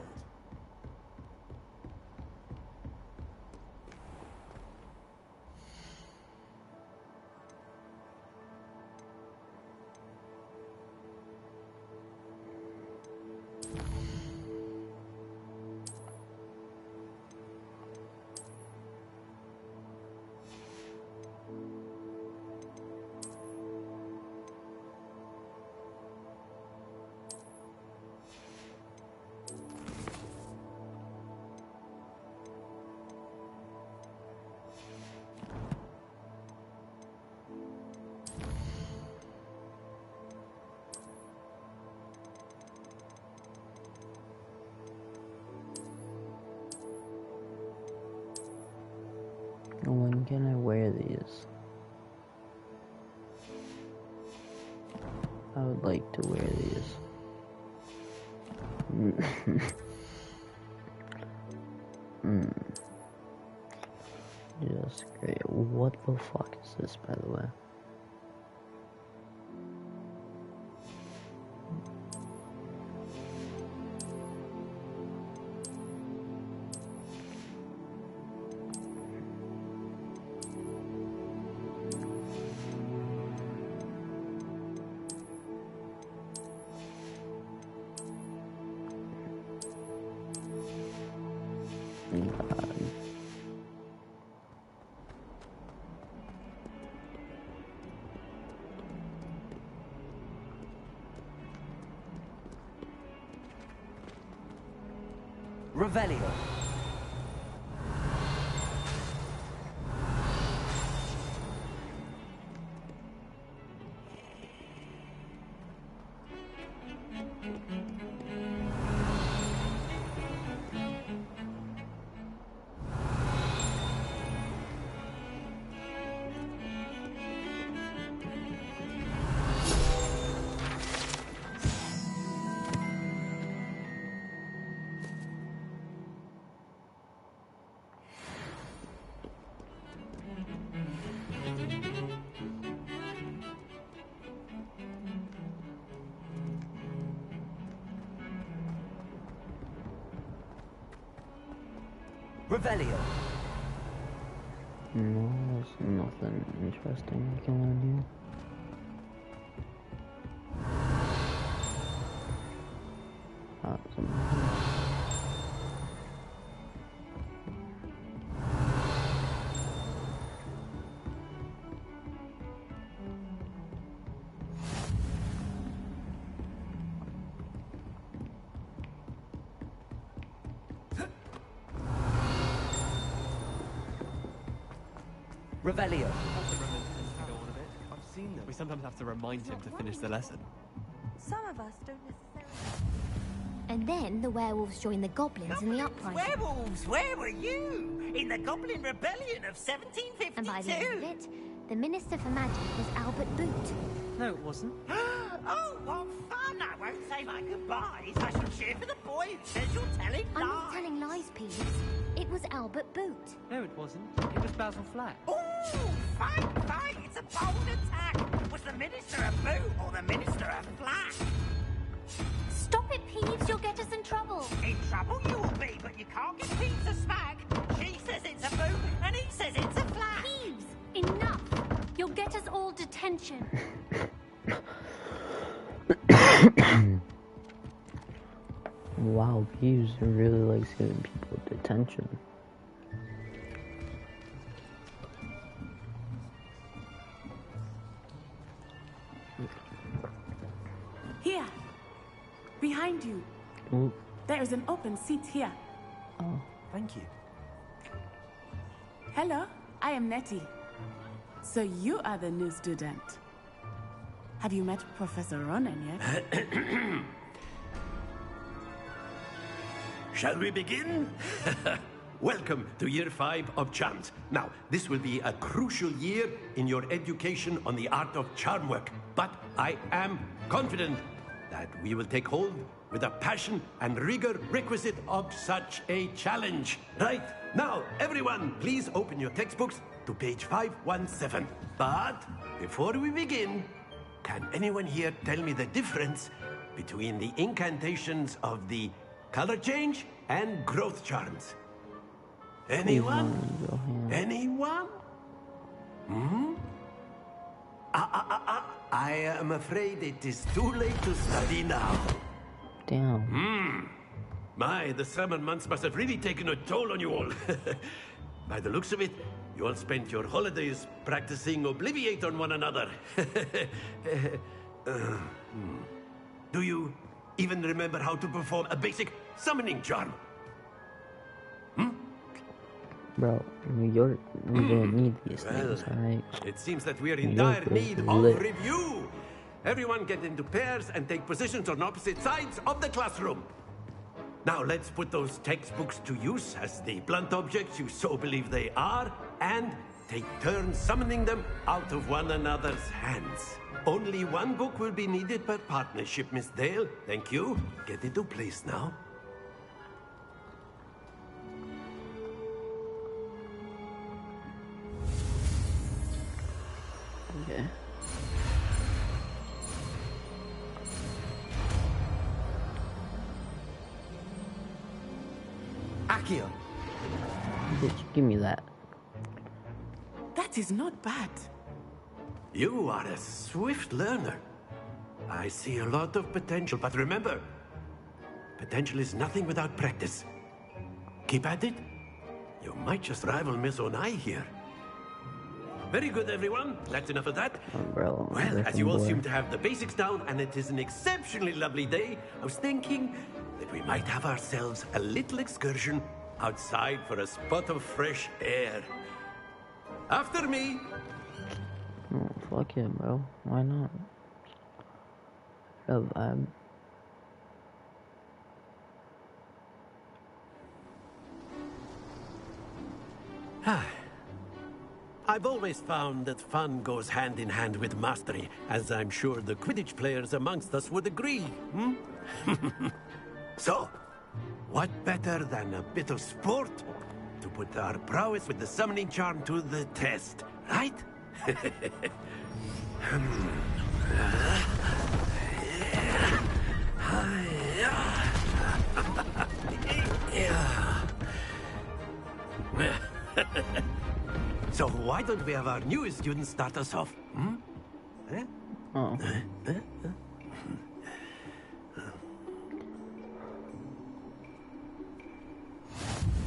When can I wear these? I would like to wear these. Just great. What the fuck is this, by the way?
Revelio. Revelio.
No, there's nothing interesting going on here.
Revelio.
I've seen them. We sometimes have to remind him to finish the lesson.
Some of us don't necessarily...
And then the werewolves joined the goblins in the uprising.
Werewolves, where were you? In the Goblin Rebellion of 1752?
And by the end of it, the Minister for Magic was Albert Boot.
No, it wasn't.
Oh, what fun! I won't say my goodbyes. I shall cheer for the boy who says you're telling lies.
I'm not telling lies, Peeves. It was Albert Boot.
No, it wasn't. It was Basil Flat.
Oh, fight! It's a bold attack. Was the Minister a boot or the Minister a flat?
Stop it, Peeves. You'll get us in trouble.
In trouble you will be, but you can't get Peeves a smack. She says it's a boot and he says it's a flat.
Peeves, enough. You'll get us all detention.
Wow, Peeves really likes giving people detention.
Here, behind you.
Ooh.
There is an open seat here.
Oh,
thank you.
Hello, I am Nettie. So you are the new student. Have you met Professor Ronan yet?
Shall we begin? Welcome to Year 5 of Charms. Now, this will be a crucial year in your education on the art of charm work. But I am confident that we will take hold with the passion and rigor requisite of such a challenge. Right, now, everyone, please open your textbooks to page 517. But before we begin, can anyone here tell me the difference between the incantations of the color change and growth charms? Anyone? Anyone? Hmm? I am afraid it is too late to study now.
Damn.
The summer months must have really taken a toll on you all. By the looks of it, you all spent your holidays practicing Obliviate on one another. Do you even remember how to perform a basic summoning charm?
Bro, we don't need these things, alright?
It seems that we are in dire need of review. Everyone get into pairs and take positions on opposite sides of the classroom. Now let's put those textbooks to use as the blunt objects you so believe they are, and take turns summoning them out of one another's hands. Only one book will be needed per partnership, Miss Dale. Thank you. Get into place now.
Okay.
Accio.
Bitch, give me that.
That is not bad.
You are a swift learner. I see a lot of potential, but remember, potential is nothing without practice. Keep at it. You might just rival Miss Onai here. Very good, everyone. That's enough of that.
Umbrella,
well, as you all seem to have the basics down, and it is an exceptionally lovely day, I was thinking that we might have ourselves a little excursion outside for a spot of fresh air. After me!
Oh, fuck it, bro. Why not? A vibe.
I've always found that fun goes hand in hand with mastery, as I'm sure the Quidditch players amongst us would agree, hmm? So, what better than a bit of sport to put our prowess with the summoning charm to the test, right? So why don't we have our newest student start us off? Hmm? Eh?
Oh.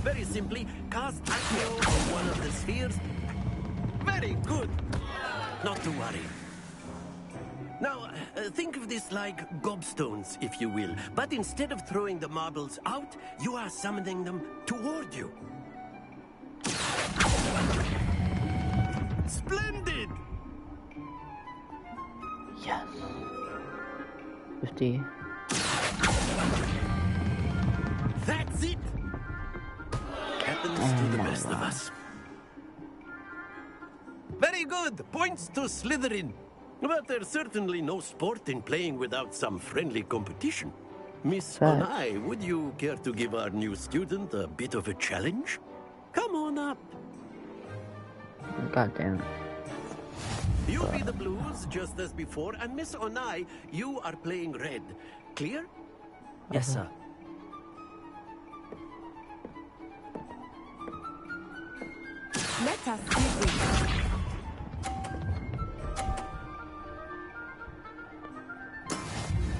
Very simply, cast Accio on one of the spheres. Very good. Not to worry. Now, think of this like gobstones, if you will. But instead of throwing the marbles out, you are summoning them toward you. Splendid!
Yes. 50.
That's it! Happens to the best of us. Very good! Points to Slytherin. But there's certainly no sport in playing without some friendly competition. Miss Onai, would you care to give our new student a bit of a challenge? Come on up.
God damn it.
You be the blues, just as before, and Miss Onai, you are playing red. Clear?
Yes, sir.
Let us see this.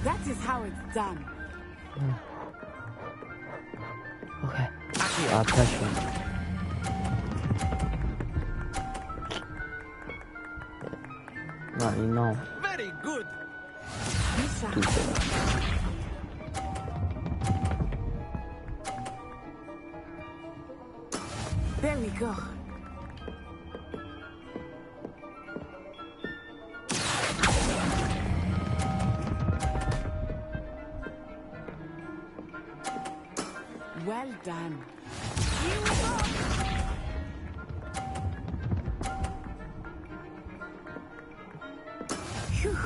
That is how it's done.
Okay. Pressure. Not enough.
Very good.
There we go. Well done. Here we go. Phew.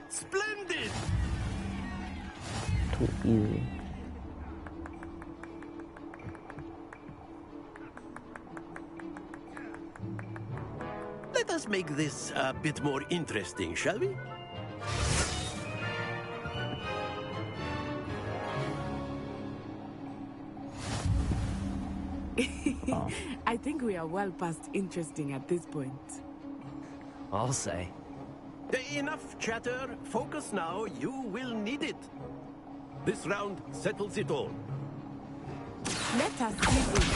Splendid!
Too easy.
Let us make this a bit more interesting, shall we?
I think we are well past interesting at this point.
I'll say.
Enough chatter. Focus now. You will need it. This round settles it all.
Let us see this.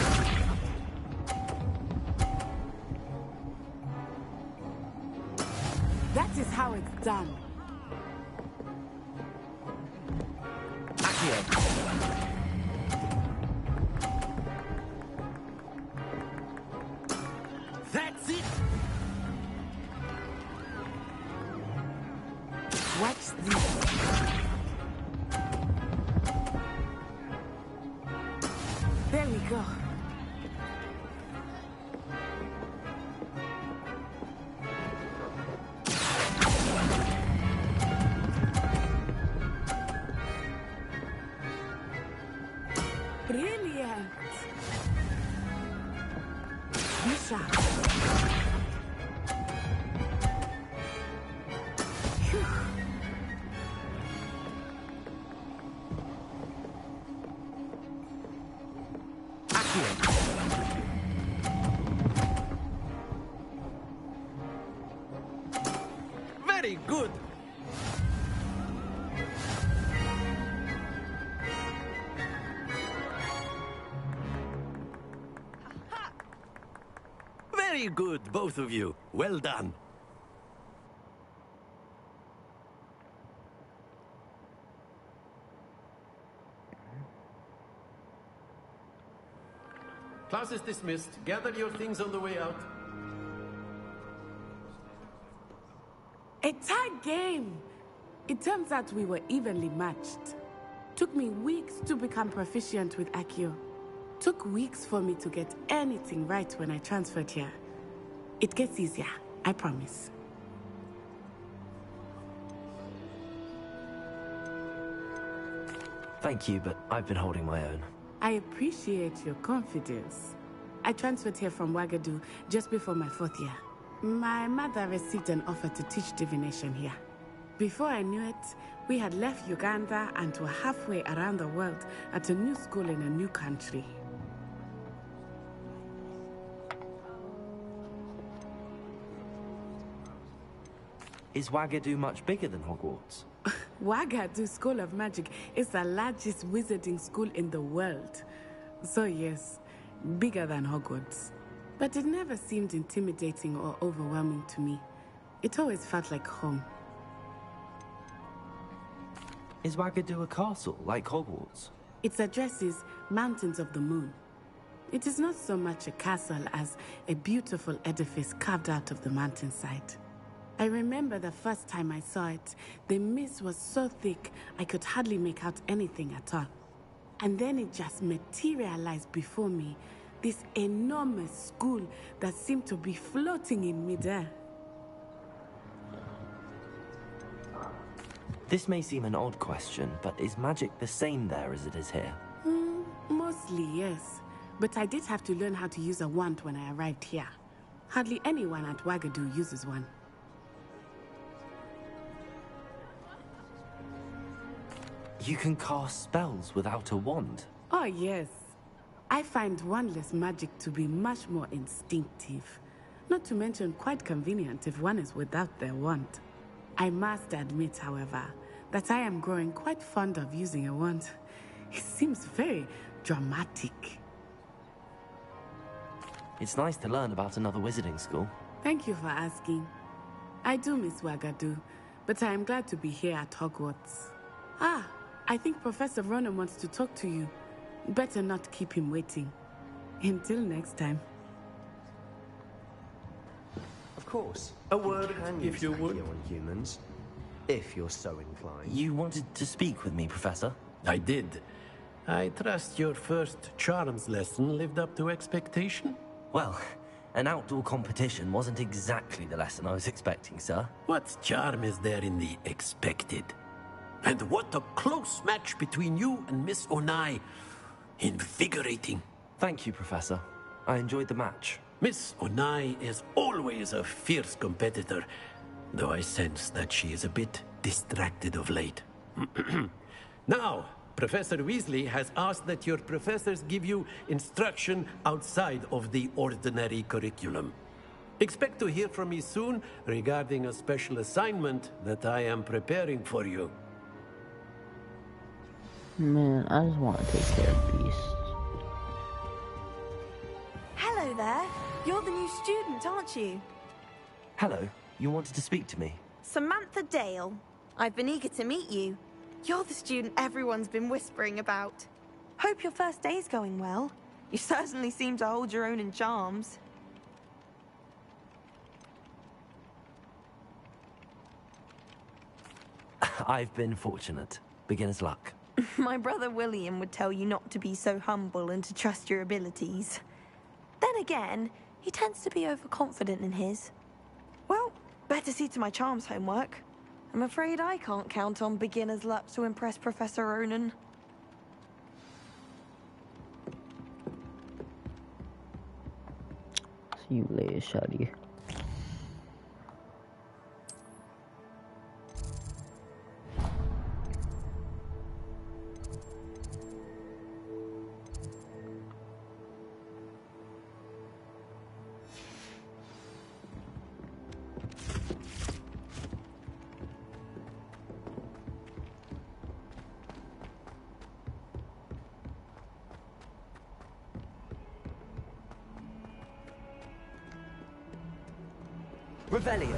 That is how it's done.
That's it!
Watch this. There we go. Brilliant. Misha.
Very good. Very good, both of you. Well done.
Class is dismissed. Gather your things on the way out.
A tight game! It turns out we were evenly matched. Took me weeks to become proficient with Accio. Took weeks for me to get anything right when I transferred here. It gets easier, I promise.
Thank you, but I've been holding my own.
I appreciate your confidence. I transferred here from Wagadu just before my 4th year. My mother received an offer to teach divination here. Before I knew it, we had left Uganda and were halfway around the world at a new school in a new country.
Is Wagadu much bigger than Hogwarts?
Wagadu School of Magic is the largest wizarding school in the world. So yes, bigger than Hogwarts. But it never seemed intimidating or overwhelming to me. It always felt like home.
Is Wagadu a castle, like Hogwarts?
Its address is Mountains of the Moon. It is not so much a castle as a beautiful edifice carved out of the mountainside. I remember the first time I saw it, the mist was so thick I could hardly make out anything at all. And then it just materialized before me, this enormous school that seemed to be floating in midair.
This may seem an odd question, but is magic the same there as it is here?
Mostly, yes. But I did have to learn how to use a wand when I arrived here. Hardly anyone at Wagadu uses one.
You can cast spells without a wand?
Oh, yes. I find wandless magic to be much more instinctive. Not to mention quite convenient if one is without their wand. I must admit, however, that I am growing quite fond of using a wand. It seems very dramatic.
It's nice to learn about another wizarding school.
Thank you for asking. I do miss Wagadu, but I am glad to be here at Hogwarts. Ah, I think Professor Ronan wants to talk to you. Better not keep him waiting. Until next time.
Of course.
A word,
can
if you would.
on humans, if you're so inclined.
You wanted to speak with me, Professor?
I did. I trust your first charms lesson lived up to expectation?
Well, an outdoor competition wasn't exactly the lesson I was expecting, sir.
What charm is there in the expected? And what a close match between you and Miss Onai. Invigorating.
Thank you, Professor. I enjoyed the match.
Miss Onai is always a fierce competitor, though I sense that she is a bit distracted of late. Now, Professor Weasley has asked that your professors give you instruction outside of the ordinary curriculum. Expect to hear from me soon regarding a special assignment that I am preparing for you.
Man, I just want to take care of Beast.
Hello there. You're the new student, aren't you?
Hello. You wanted to speak to me?
Samantha Dale. I've been eager to meet you. You're the student everyone's been whispering about. Hope your first day's going well. You certainly seem to hold your own in charms.
I've been fortunate. Beginner's luck.
My brother William would tell you not to be so humble and to trust your abilities. Then again, he tends to be overconfident in his. Well, better see to my charms homework. I'm afraid I can't count on beginner's luck to impress Professor Ronan.
See you later, shawty.
Revelio.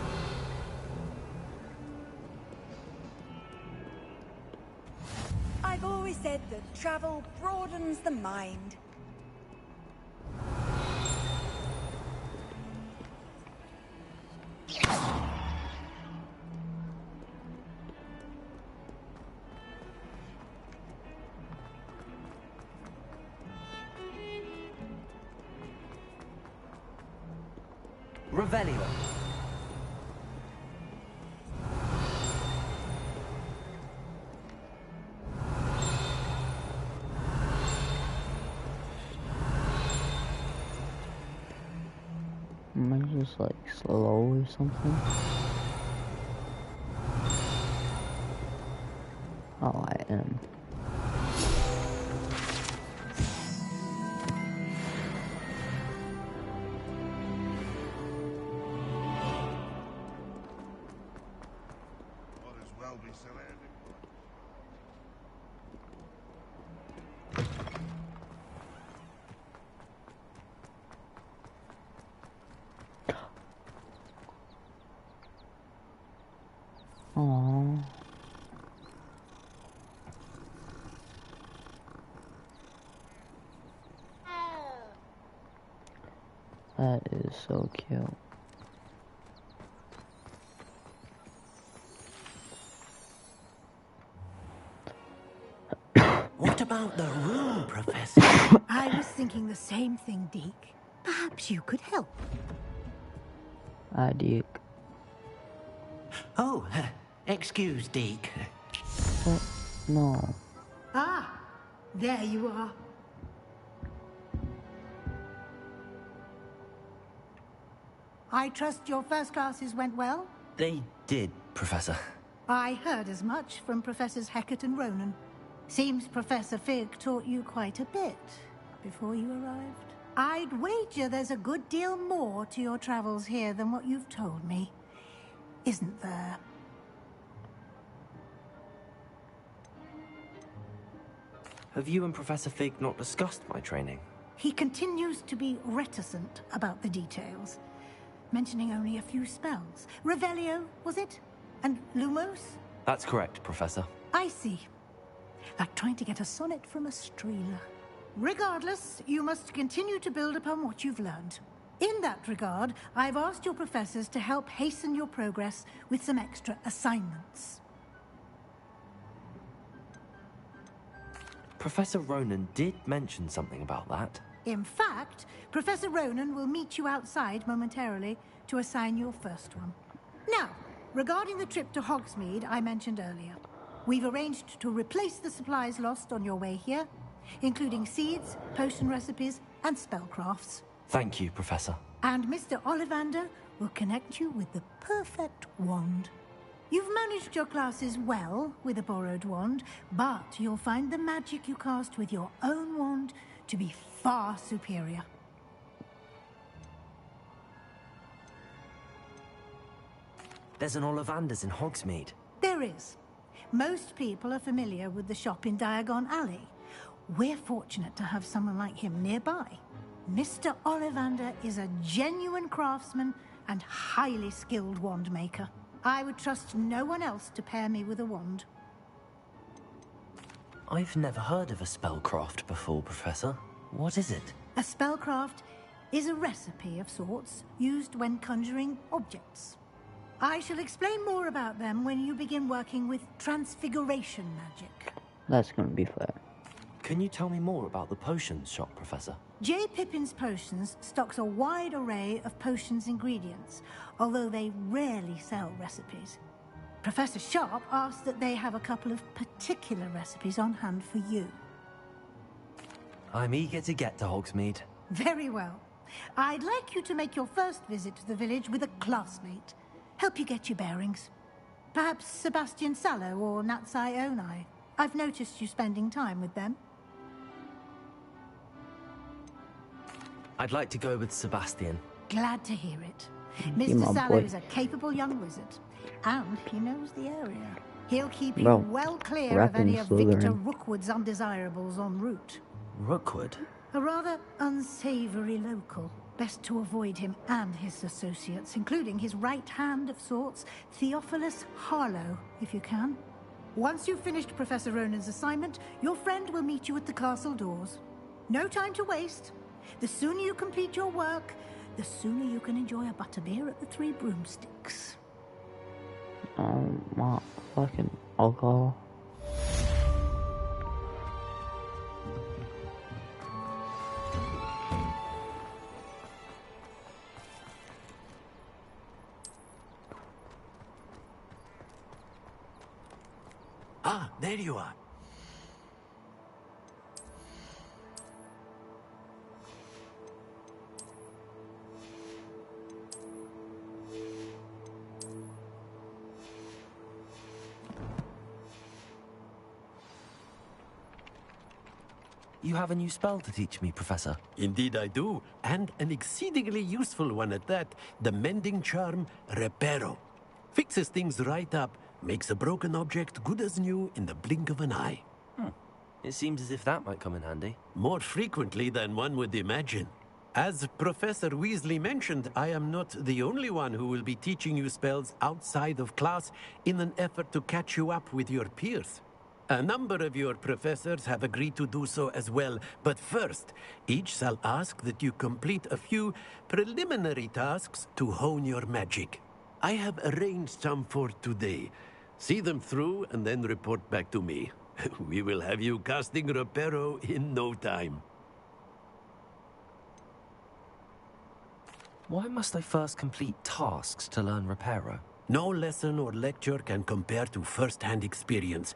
I've always said that travel broadens the mind.
Revelio.
Am I just like slow or something? Oh, I am.
Might as well be surrounded.
Aww. That is so cute.
What about the room, Professor?
I was thinking the same thing, Deke. Perhaps you could help.
I dig.
Oh, excuse, Deke.
What? No.
Ah, there you are. I trust your first classes went well?
They did, Professor.
I heard as much from Professors Hecat and Ronan. Seems Professor Fig taught you quite a bit before you arrived. I'd wager there's a good deal more to your travels here than what you've told me. Isn't there?
Have you and Professor Fig not discussed my training?
He continues to be reticent about the details, mentioning only a few spells. Revelio, was it? And Lumos?
That's correct, Professor.
I see. Like trying to get a sonnet from a streeler. Regardless, you must continue to build upon what you've learned. In that regard, I've asked your professors to help hasten your progress with some extra assignments.
Professor Ronan did mention something about that.
In fact, Professor Ronan will meet you outside momentarily to assign your first one. Now, regarding the trip to Hogsmeade I mentioned earlier, we've arranged to replace the supplies lost on your way here, including seeds, potion recipes, and spellcrafts.
Thank you, Professor.
And Mr. Ollivander will connect you with the perfect wand. You've managed your classes well with a borrowed wand, but you'll find the magic you cast with your own wand to be far superior.
There's an Ollivander's in Hogsmeade.
There is. Most people are familiar with the shop in Diagon Alley. We're fortunate to have someone like him nearby. Mr. Ollivander is a genuine craftsman and highly skilled wand maker. I would trust no one else to pair me with a wand.
I've never heard of a spellcraft before, Professor. What is it?
A spellcraft is a recipe of sorts used when conjuring objects. I shall explain more about them when you begin working with transfiguration magic.
That's gonna be fair.
Can you tell me more about the potions shop, Professor?
J. Pippin's Potions stocks a wide array of potions ingredients, although they rarely sell recipes. Professor Sharp asked that they have a couple of particular recipes on hand for you.
I'm eager to get to Hogsmeade.
Very well. I'd like you to make your first visit to the village with a classmate. Help you get your bearings. Perhaps Sebastian Sallow or Natsai Onai. I've noticed you spending time with them.
I'd like to go with Sebastian.
Glad to hear it.
Hey,
Mr.
my
Sallow
boy.
is a capable young wizard, and he knows the area. He'll keep you
Bro,
well clear of
rapping
any of Victor
Slytherin.
Rookwood's undesirables en route.
Rookwood?
A rather unsavory local. Best to avoid him and his associates, including his right hand of sorts, Theophilus Harlow, if you can. Once you've finished Professor Ronan's assignment, your friend will meet you at the castle doors. No time to waste. The sooner you complete your work, the sooner you can enjoy a butterbeer at the Three Broomsticks.
Oh my fucking alcohol.
Ah, there you are.
You have a new spell to teach me, Professor.
Indeed I do, and an exceedingly useful one at that. The mending charm, Reparo. Fixes things right up, makes a broken object good as new in the blink of an eye.
It seems as if that might come in handy.
More frequently than one would imagine. As Professor Weasley mentioned, I am not the only one who will be teaching you spells outside of class in an effort to catch you up with your peers. A number of your professors have agreed to do so as well, but first, each shall ask that you complete a few preliminary tasks to hone your magic. I have arranged some for today. See them through and then report back to me. We will have you casting Reparo in no time.
Why must I first complete tasks to learn Reparo?
No lesson or lecture can compare to first-hand experience,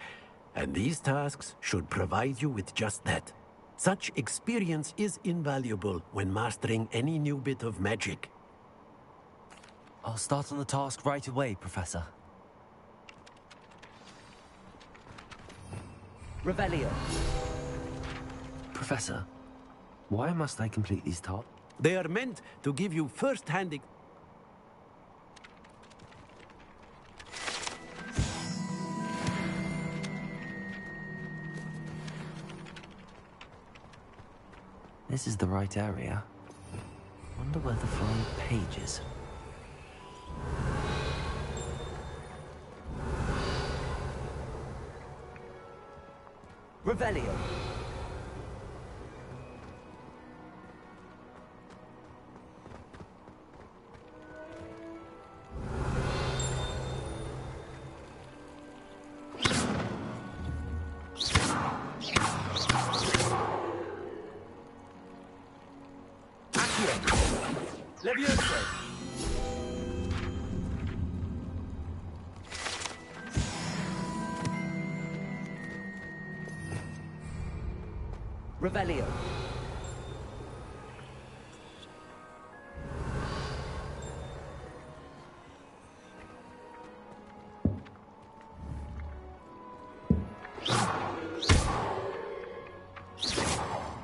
and these tasks should provide you with just that. Such experience is invaluable when mastering any new bit of magic.
I'll start on the task right away, Professor. Revelio. Professor, why must I complete these tasks?
They are meant to give you first-hand...
This is the right area. Wonder where the flying page is. Revelio. Levioso. Revelio.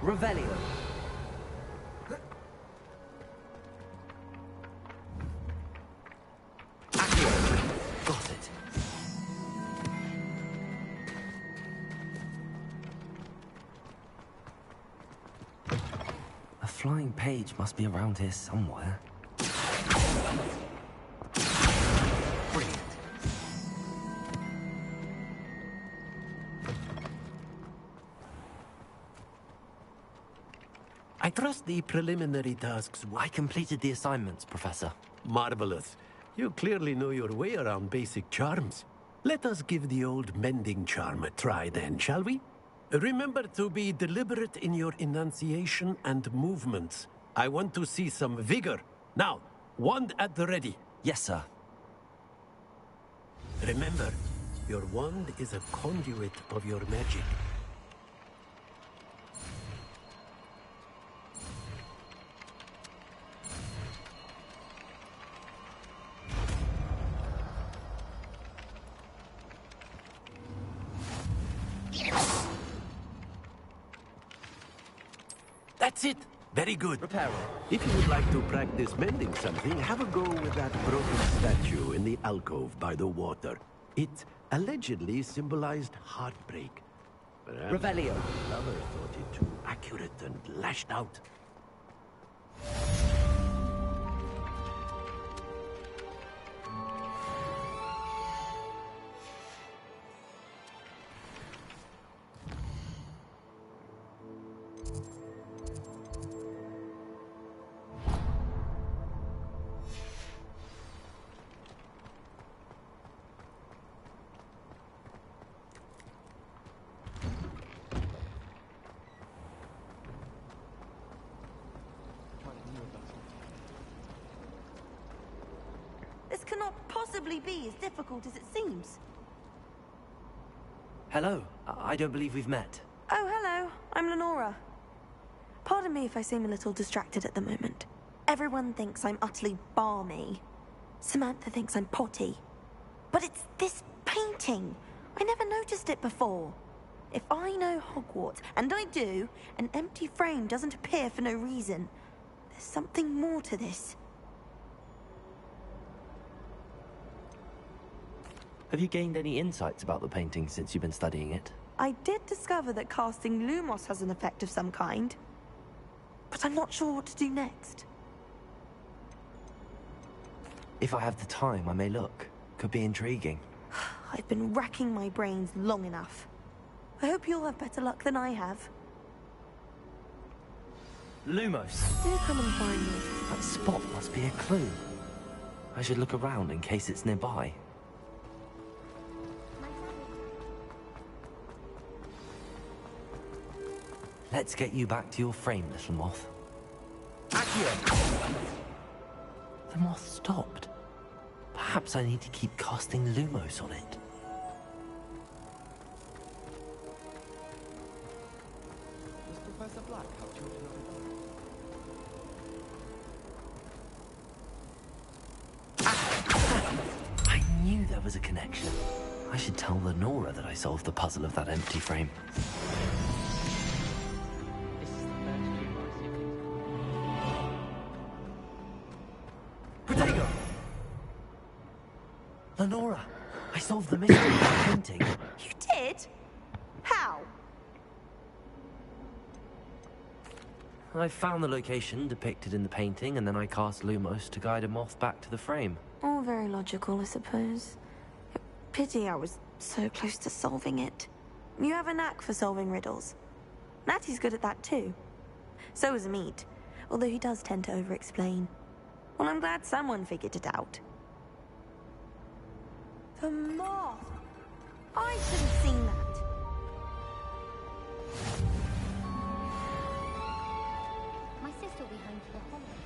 Revelio. Got it. A flying page must be around here somewhere. Brilliant.
I trust the preliminary tasks...
I completed the assignments, Professor.
Marvelous. You clearly know your way around basic charms. Let us give the old mending charm a try then, shall we? Remember to be deliberate in your enunciation and movements. I want to see some vigor. Now, wand at the ready.
Yes, sir.
Remember, your wand is a conduit of your magic. That's it. Very good.
Reparo.
If you would like to practice mending something, have a go with that broken statue in the alcove by the water. It allegedly symbolized heartbreak. Perhaps
Revelio.
the lover thought it too accurate and
smashed out.
This cannot possibly be as difficult as it seems.
Hello. I don't believe we've met.
Oh, hello. I'm Lenora. Pardon me if I seem a little distracted at the moment. Everyone thinks I'm utterly balmy. Samantha thinks I'm potty. But it's this painting. I never noticed it before. If I know Hogwarts, and I do, an empty frame doesn't appear for no reason. There's something more to this.
Have you gained any insights about the painting since you've been studying it?
I did discover that casting Lumos has an effect of some kind. But I'm not sure what to do next.
If I have the time, I may look. Could be intriguing.
I've been racking my brains long enough. I hope you'll have better luck than I have.
Lumos!
Do come and find me.
That spot must be a clue. I should look around in case it's nearby. Let's get you back to your frame, little moth. Accio! The moth stopped. Perhaps I need to keep casting Lumos on it.
Does Professor Black have children of his own?
I knew there was a connection. I should tell Lenora that I solved the puzzle of that empty frame. Lenora, I solved the mystery of that painting.
You did? How?
I found the location depicted in the painting, and then I cast Lumos to guide a moth back to the frame.
All very logical, I suppose. Pity I was so close to solving it. You have a knack for solving riddles. Natty's good at that too. So is Meat, although he does tend to over-explain. Well, I'm glad someone figured it out. The moth! I should have seen that.
My sister will be home for the holiday.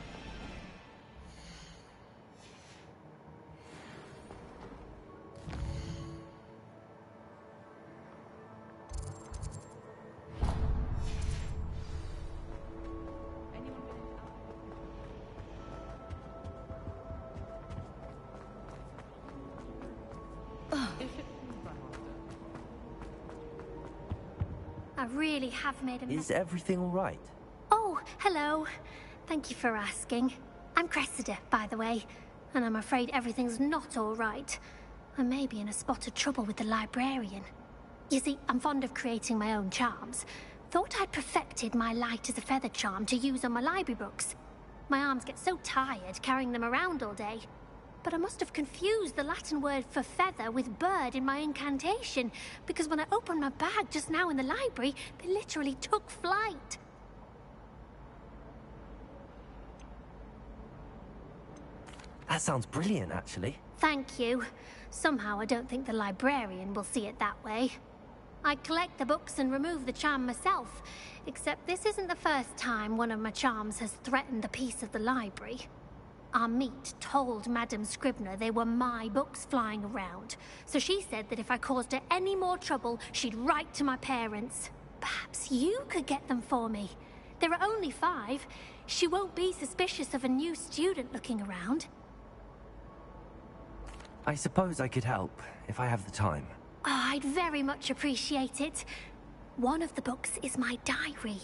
I really have made a mess.
Is everything all right?
Oh, hello. Thank you for asking. I'm Cressida, by the way, and I'm afraid everything's not all right. I may be in a spot of trouble with the librarian. You see, I'm fond of creating my own charms. Thought I'd perfected my light as a feather charm to use on my library books. My arms get so tired carrying them around all day. But I must have confused the Latin word for feather with bird in my incantation, because when I opened my bag just now in the library, they literally took flight.
That sounds brilliant, actually.
Thank you. Somehow I don't think the librarian will see it that way. I collect the books and remove the charm myself, except this isn't the first time one of my charms has threatened the peace of the library. Our Meat told Madame Scribner they were my books flying around, so she said that if I caused her any more trouble, she'd write to my parents. Perhaps you could get them for me. There are only 5. She won't be suspicious of a new student looking around.
I suppose I could help, if I have the time.
Oh, I'd very much appreciate it. One of the books is my diary.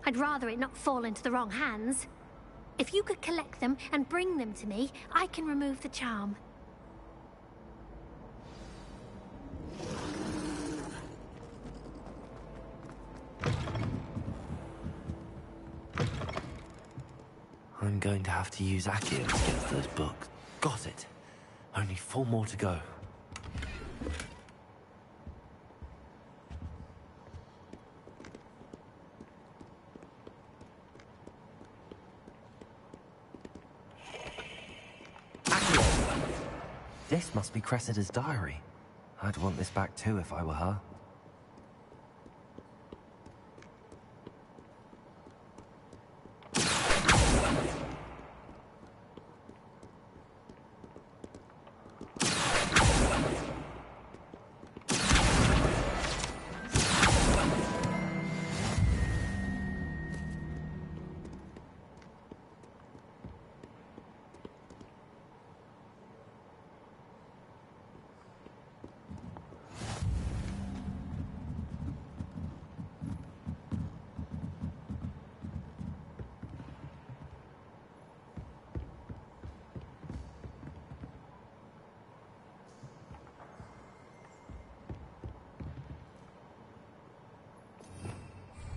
I'd rather it not fall into the wrong hands. If you could collect them and bring them to me, I can remove the charm.
I'm going to have to use Accio to get to those books. Got it. Only 4 more to go. Accio! This must be Cressida's diary. I'd want this back too if I were her.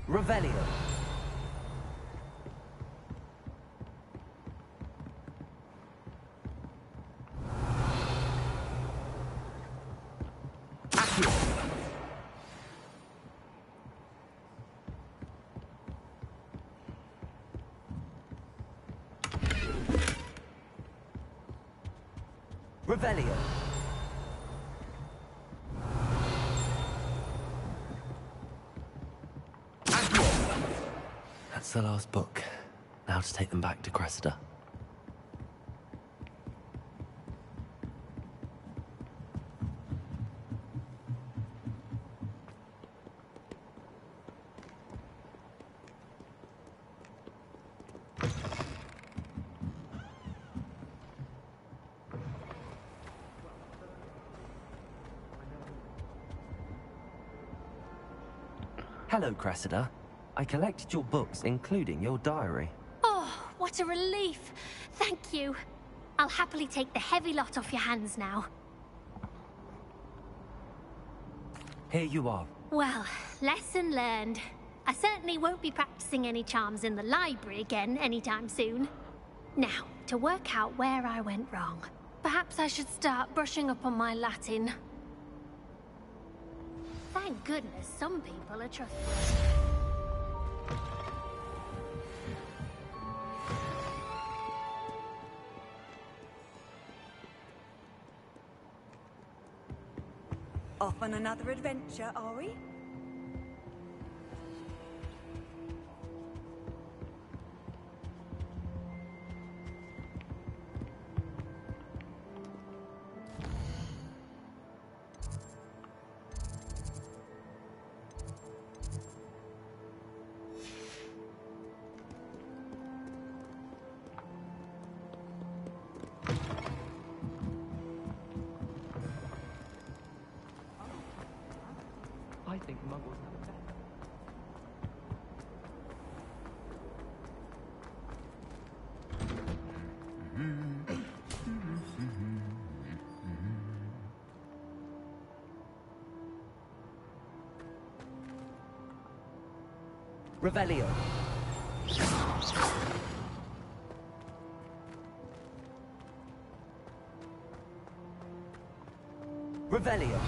Revelio. Accio. Revelio. That's the last book. Now to take them back to Cressida. Hello, Cressida. I collected your books, including your diary.
Oh, what a relief. Thank you. I'll happily take the heavy lot off your hands now.
Here you are.
Well, lesson learned. I certainly won't be practicing any charms in the library again anytime soon. Now, to work out where I went wrong. Perhaps I should start brushing up on my Latin. Thank goodness some people are trustworthy.
Off on another adventure, are we?
I think muggles have it better.
Revelio. Revelio.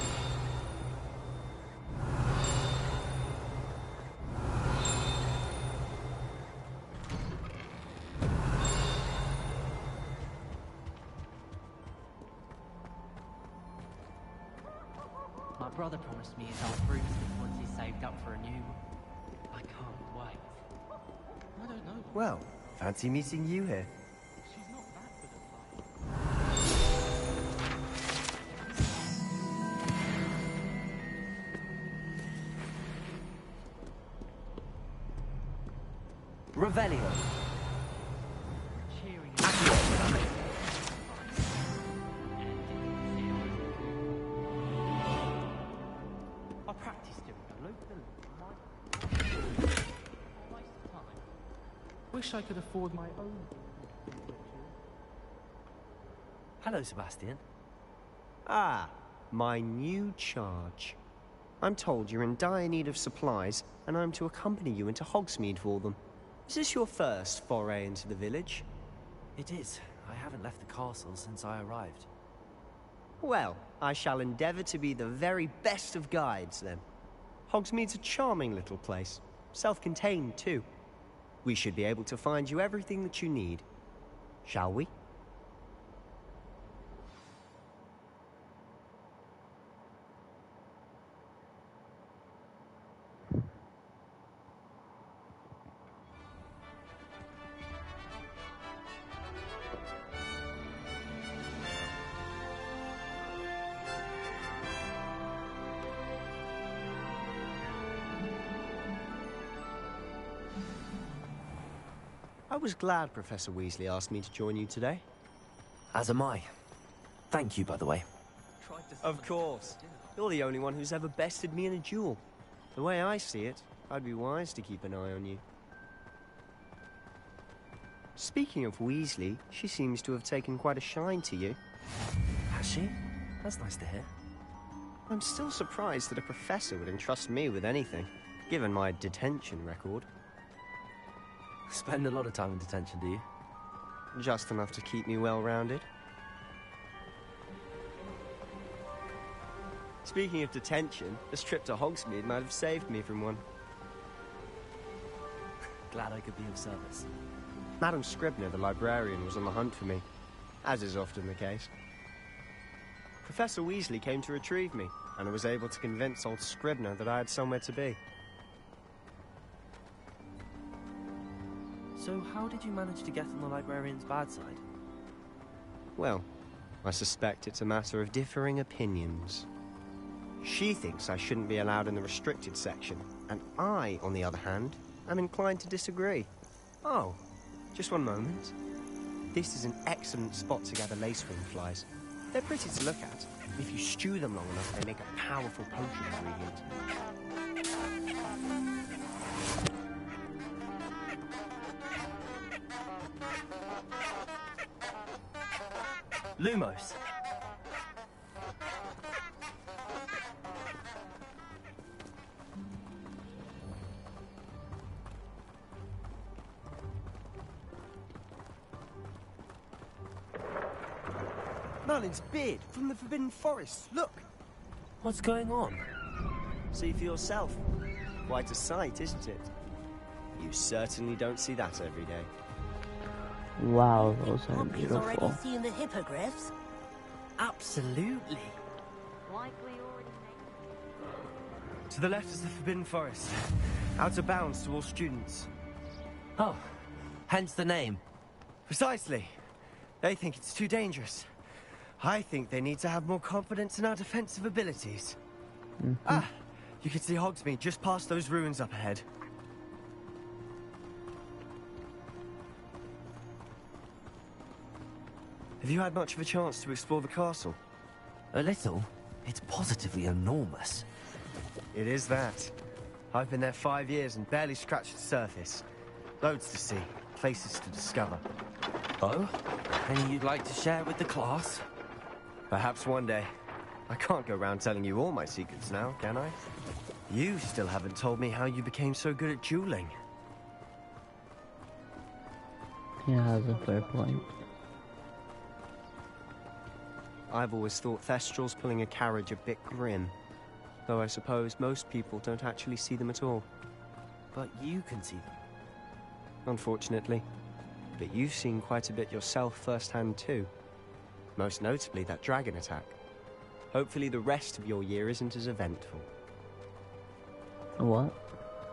My brother promised me his old broomstick once he's saved up for a new one. I can't wait. I don't know.
Well, fancy meeting you here.
She's not that good at flying.
Revelio.
Cheering. I practiced doing a loop the loop. Waste of time. Wish I could afford my own.
Hello, Sebastian.
Ah, my new charge. I'm told you're in dire need of supplies, and I'm to accompany you into Hogsmeade for them. Is this your first foray into the village?
It is. I haven't left the castle since I arrived.
Well, I shall endeavour to be the very best of guides, then. Hogsmeade's a charming little place. Self-contained, too. We should be able to find you everything that you need. Shall we? I was glad Professor Weasley asked me to join you today.
As am I. Thank you, by the way.
Of course. You're the only one who's ever bested me in a duel. The way I see it, I'd be wise to keep an eye on you. Speaking of Weasley, she seems to have taken quite a shine to you.
Has she? That's nice to hear.
I'm still surprised that a professor would entrust me with anything, given my detention record.
Spend a lot of time in detention, do you?
Just enough to keep me well-rounded. Speaking of detention, this trip to Hogsmeade might have saved me from one.
Glad I could be of service.
Madam Scribner, the librarian, was on the hunt for me, as is often the case. Professor Weasley came to retrieve me, and I was able to convince old Scribner that I had somewhere to be.
So how did you manage to get on the librarian's bad side?
Well, I suspect it's a matter of differing opinions. She thinks I shouldn't be allowed in the restricted section, and I, on the other hand, am inclined to disagree. Oh, just one moment. This is an excellent spot to gather lacewing flies. They're pretty to look at. If you stew them long enough, they make a powerful potion ingredient.
Lumos.
Merlin's beard from the Forbidden Forest. Look!
What's going on?
See for yourself. Quite a sight, isn't it? You certainly don't see that every day.
Wow, those are
Hope you've already
beautiful.
seen the hippogriffs.
Absolutely.
To the left is the Forbidden Forest. Out of bounds to all students.
Oh, hence the name.
Precisely. They think it's too dangerous. I think they need to have more confidence in our defensive abilities. Ah, you can see Hogsmeade just past those ruins up ahead. Have you had much of a chance to explore the castle?
A little. It's positively enormous.
It is that. I've been there 5 years and barely scratched the surface. Loads to see, places to discover.
Oh? Any you'd like to share with the class?
Perhaps one day. I can't go around telling you all my secrets now, can I? You still haven't told me how you became so good at dueling.
Yeah, that's a fair point.
I've always thought Thestrals pulling a carriage a bit grim. Though I suppose most people don't actually see them at all.
But you can see them.
Unfortunately. But you've seen quite a bit yourself firsthand too. Most notably that dragon attack. Hopefully the rest of your year isn't as eventful.
What?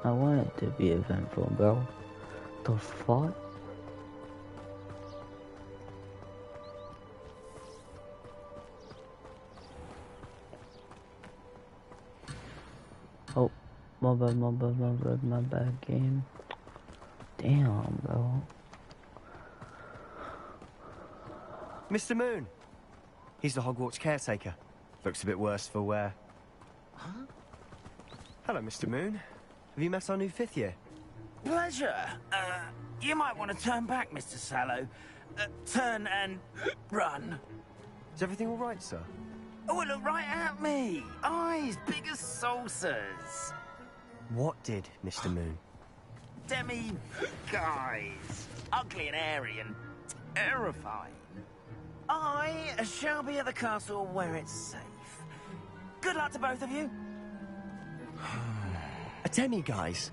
I want it to be eventful, bro. The fuck? Oh, my bad game. Damn, bro.
Mr. Moon! He's the Hogwarts caretaker. Looks a bit worse for wear.
Huh?
Hello, Mr. Moon. Have you met our new 5th year?
Pleasure. You might want to turn back, Mr. Sallow. Turn and run.
Is everything all right, sir?
Oh, look right at me. Eyes big as saucers.
What did, Mr. Moon?
Demi guys. Ugly and hairy and
terrifying. I shall be at the castle where it's safe. Good luck to both of you.
A demi, guys.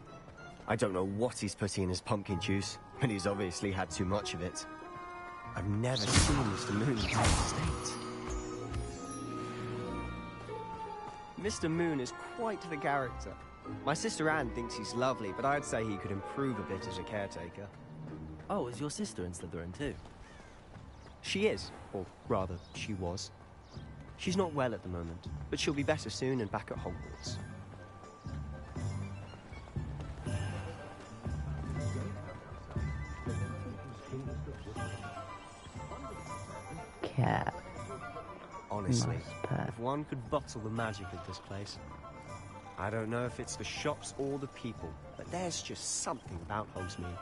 I don't know what he's putting in his pumpkin juice, but he's obviously had too much of it. I've never seen Mr. Moon in such a state. Mr. Moon is quite the character. My sister Anne thinks he's lovely, but I'd say he could improve a bit as a caretaker.
Oh, is your sister in Slytherin too?
She is, or rather, she was. She's not well at the moment, but she'll be better soon and back at Hogwarts.
Cat.
Honestly,
Nice pet.
if one could bottle the magic of this place. I don't know if it's the shops or the people, but there's just something about Hogsmeade.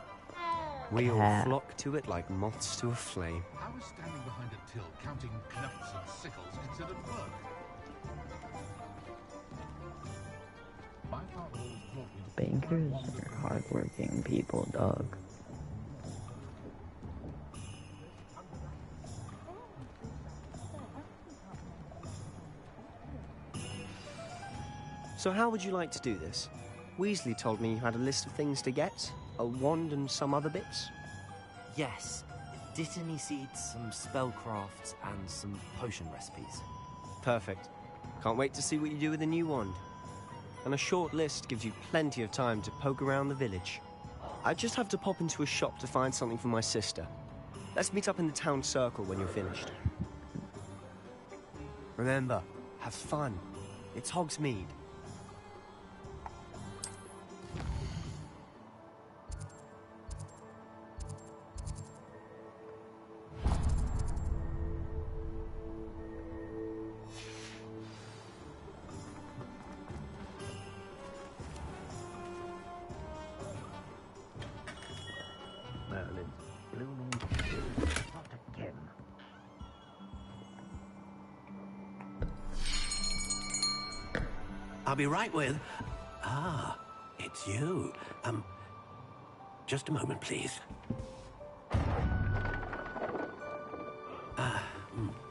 We all
Cat.
flock to it like moths to a flame.
How is standing behind a till counting knuffs and sickles considered work? My father always taught me to...
Bankers are hardworking people, dog.
So how would you like to do this? Weasley told me you had a list of things to get. A wand and some other bits.
Yes. Dittany seeds, some spellcrafts, and some potion recipes.
Perfect. Can't wait to see what you do with the new wand. And a short list gives you plenty of time to poke around the village. I just have to pop into a shop to find something for my sister. Let's meet up in the town circle when you're finished. Remember, have fun. It's Hogsmeade.
I'll be right with... Ah, it's you. Just a moment, please.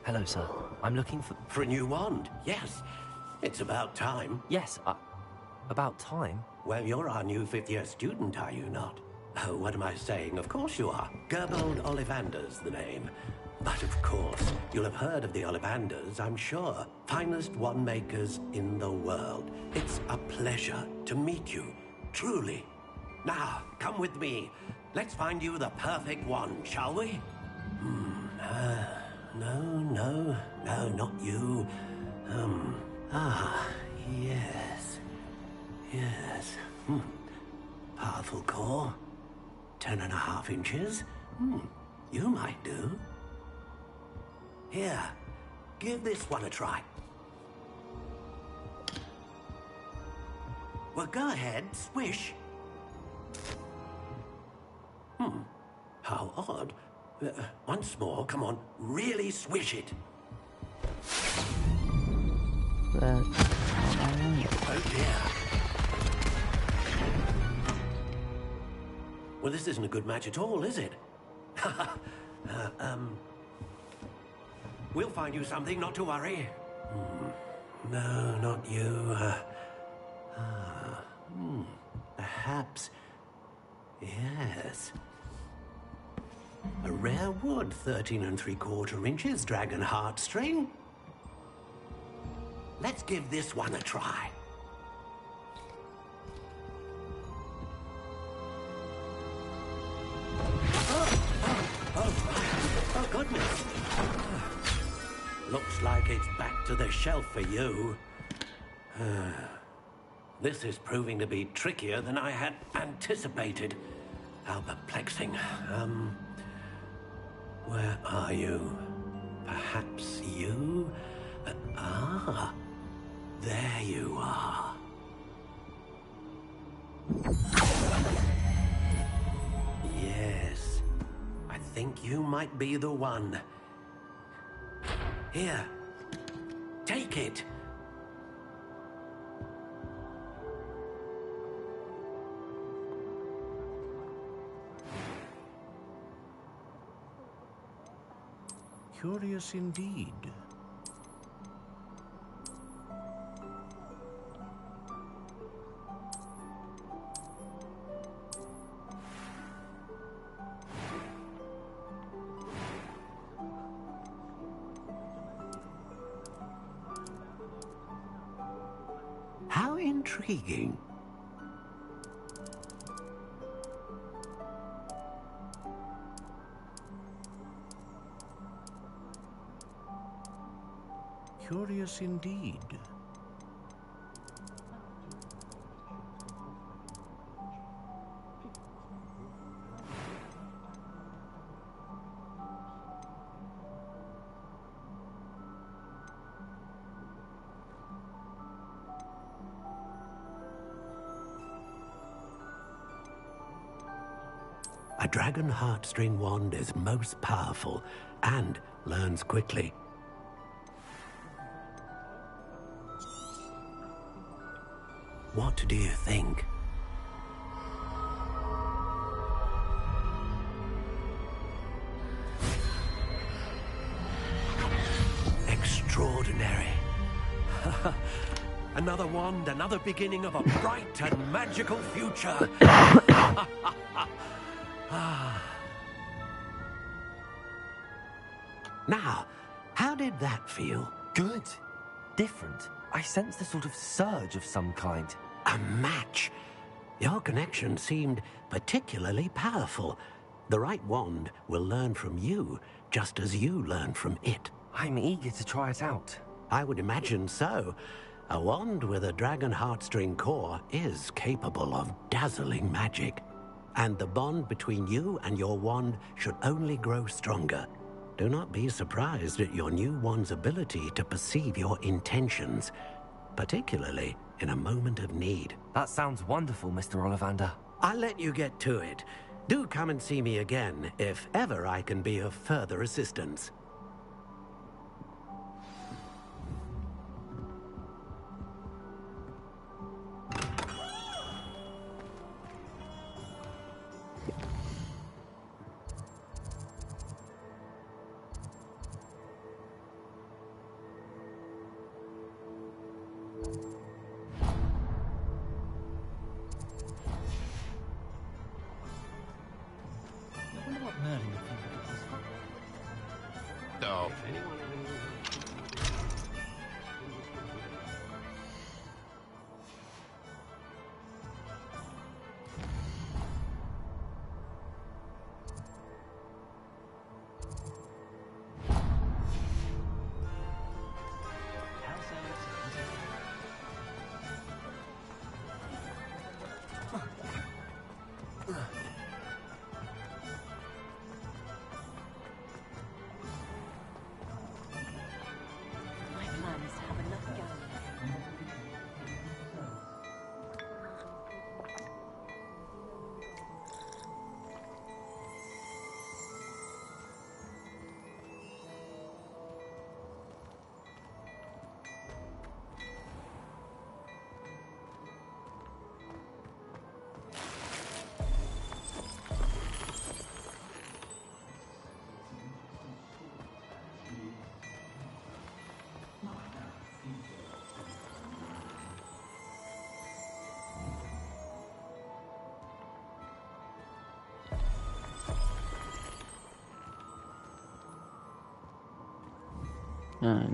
Hello, sir. I'm looking for...
For a new wand, yes. It's about time.
Yes, about time?
Well, you're our new fifth-year student, are you not? Oh, what am I saying? Of course you are. Gerbold Ollivander's the name. But of course, you'll have heard of the Ollivanders, I'm sure. Finest wand makers in the world. It's a pleasure to meet you, truly. Now, come with me. Let's find you the perfect wand, shall we? No, not you. Yes. Yes. Powerful core. 10.5 inches. You might do. Here, give this one a try. Well, go ahead, swish. How odd. Once more, come on, really swish it. Oh dear. Well, this isn't a good match at all, is it? We'll find you something, not to worry. No, not you. Perhaps... Yes. A rare wood, 13 3/4 inches, dragon heartstring. Let's give this one a try. Oh, goodness. Looks like it's back to the shelf for you. This is proving to be trickier than I had anticipated. How perplexing. Where are you? Perhaps you? There you are. Yes, I think you might be the one. Here, take it.
Curious indeed.
How intriguing.
Curious indeed.
A dragon heartstring wand is most powerful and learns quickly. What do you think? Extraordinary. Another wand, another beginning of a bright and magical future. Now, how did that feel?
Good. Different. I sensed a sort of surge of some kind.
A match. Your connection seemed particularly powerful. The right wand will learn from you, just as you learn from it.
I'm eager to try it out.
I would imagine so. A wand with a dragon heartstring core is capable of dazzling magic. And the bond between you and your wand should only grow stronger. Do not be surprised at your new wand's ability to perceive your intentions, particularly in a moment of need.
That sounds wonderful, Mr. Ollivander.
I'll let you get to it. Do come and see me again if ever I can be of further assistance.
No.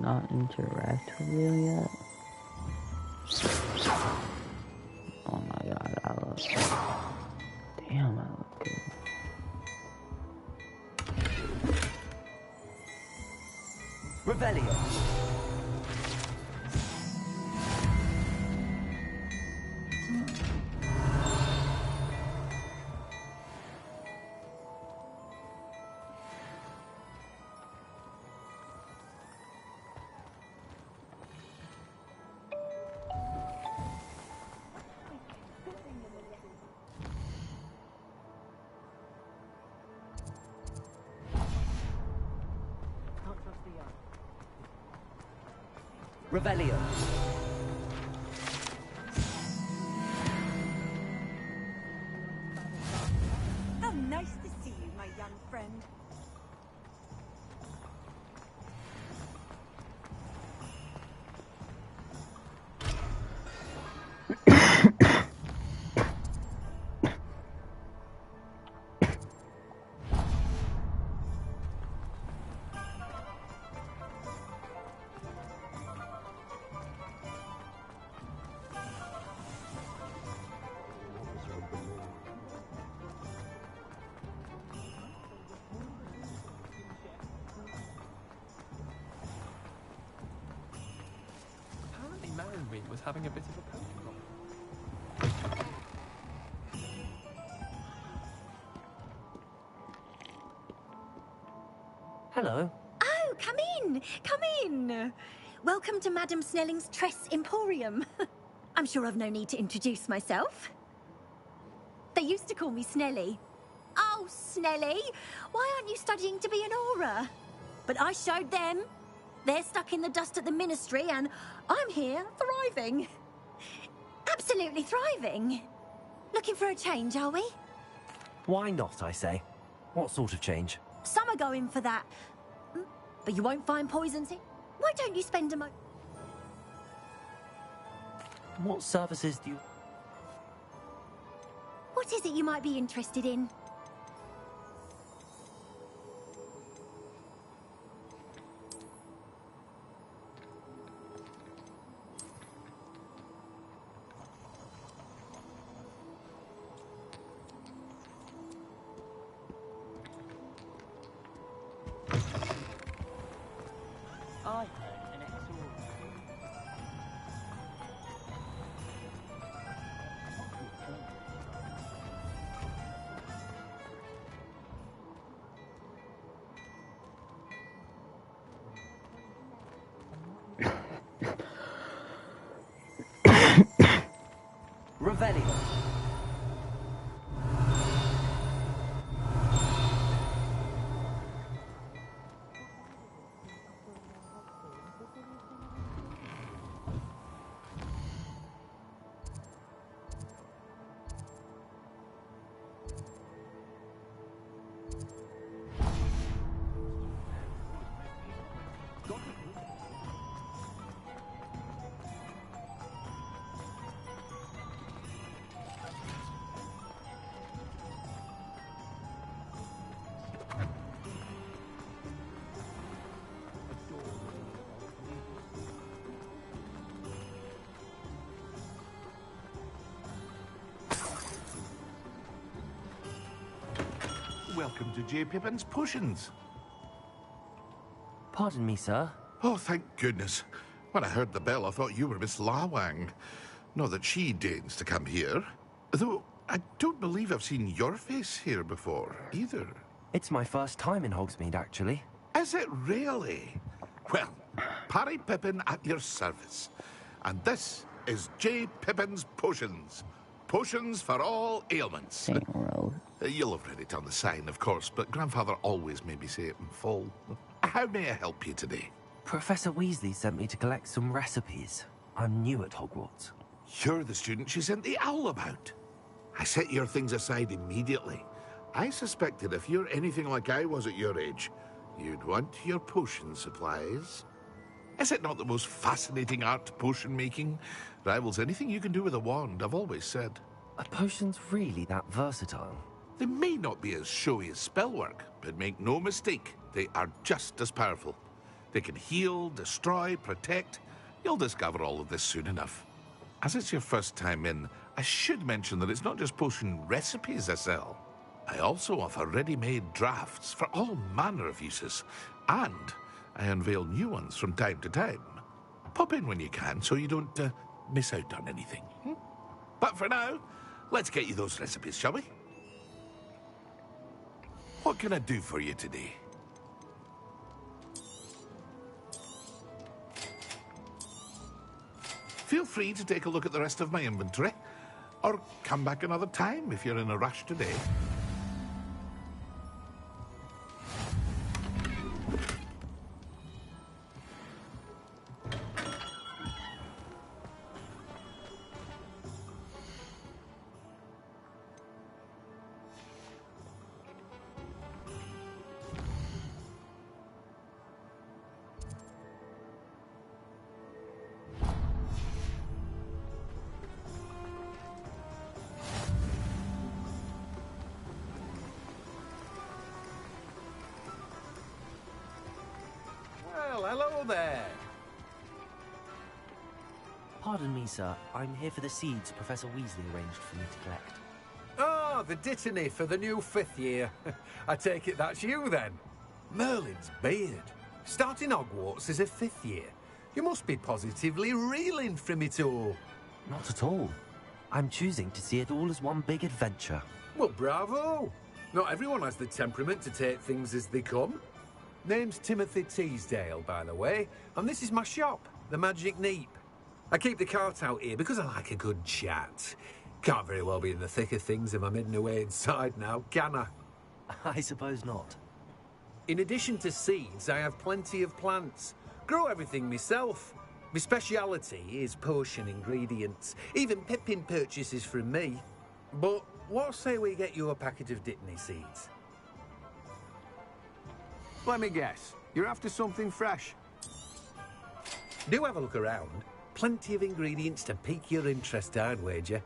Not interact with you yet? Oh my god, I look good. Damn, I look good.
Revelio. Revelio.
How nice to see you, my young friend.
kid was having a bit of a poke problem.
Hello.
Oh, come in! Come in! Welcome to Madame Snelling's Tress Emporium. I'm sure I've no need to introduce myself. They used to call me Snelly. Oh, Snelly! Why aren't you studying to be an aura? But I showed them. They're stuck in the dust at the Ministry, and I'm here, thriving. Absolutely thriving. Looking for a change, are we?
Why not, I say? What sort of change?
Some are going for that. But you won't find poisons here. Why don't you spend a mo...
What services do you...
What is it you might be interested in?
I heard an extraordinary.
Revelio.
Welcome to J. Pippin's Potions.
Pardon me, sir.
Oh, thank goodness. When I heard the bell, I thought you were Miss Lawang. Not that she deigns to come here. Though, I don't believe I've seen your face here before, either.
It's my first time in Hogsmeade, actually.
Is it really? Well, Parry Pippin at your service. And this is J. Pippin's Potions. Potions for all ailments. You'll have read it on the sign, of course, but Grandfather always made me say it in full. How may I help you today?
Professor Weasley sent me to collect some recipes. I'm new at Hogwarts.
You're the student she sent the owl about. I set your things aside immediately. I suspected if you're anything like I was at your age, you'd want your potion supplies. Is it not the most fascinating art, potion making? Rivals anything you can do with a wand, I've always said.
Are potions really that versatile?
They may not be as showy as spellwork, but make no mistake, they are just as powerful. They can heal, destroy, protect. You'll discover all of this soon enough. As it's your first time in, I should mention that it's not just potion recipes I sell. I also offer ready-made drafts for all manner of uses, and I unveil new ones from time to time. Pop in when you can so you don't miss out on anything. But for now, let's get you those recipes, shall we? What can I do for you today? Feel free to take a look at the rest of my inventory, or come back another time if you're in a rush today.
Well, hello there.
Pardon me, sir. I'm here for the seeds Professor Weasley arranged for me to collect.
Ah, the dittany for the new 5th year. I take it that's you, then. Merlin's beard. Starting Hogwarts as a 5th year.
You must be positively reeling from it all.
Not at all. I'm choosing to see it all as one big adventure.
Well, bravo! Not everyone has the temperament to take things as they come. Name's Timothy Teasdale, by the way, and this is my shop, the Magic Neep. I keep the cart out here because I like a good chat. Can't very well be in the thick of things if I'm hidden away inside now, can I?
I suppose not.
In addition to seeds, I have plenty of plants. Grow everything myself. My speciality is potion ingredients. Even Pippin purchases from me. But what say we get you a packet of Dittany seeds?
Let me guess. You're after something fresh.
Do have a look around. Plenty of ingredients to pique your interest, I'd wager.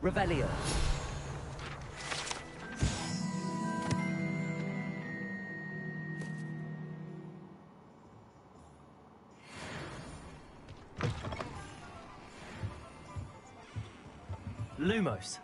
Revelio. Lumos.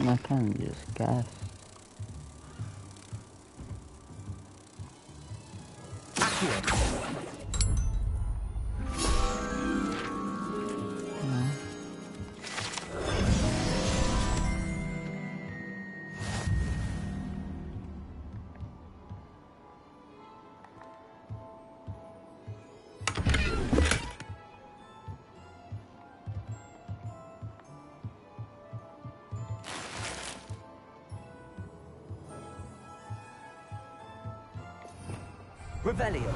I can just guess.
Revelio.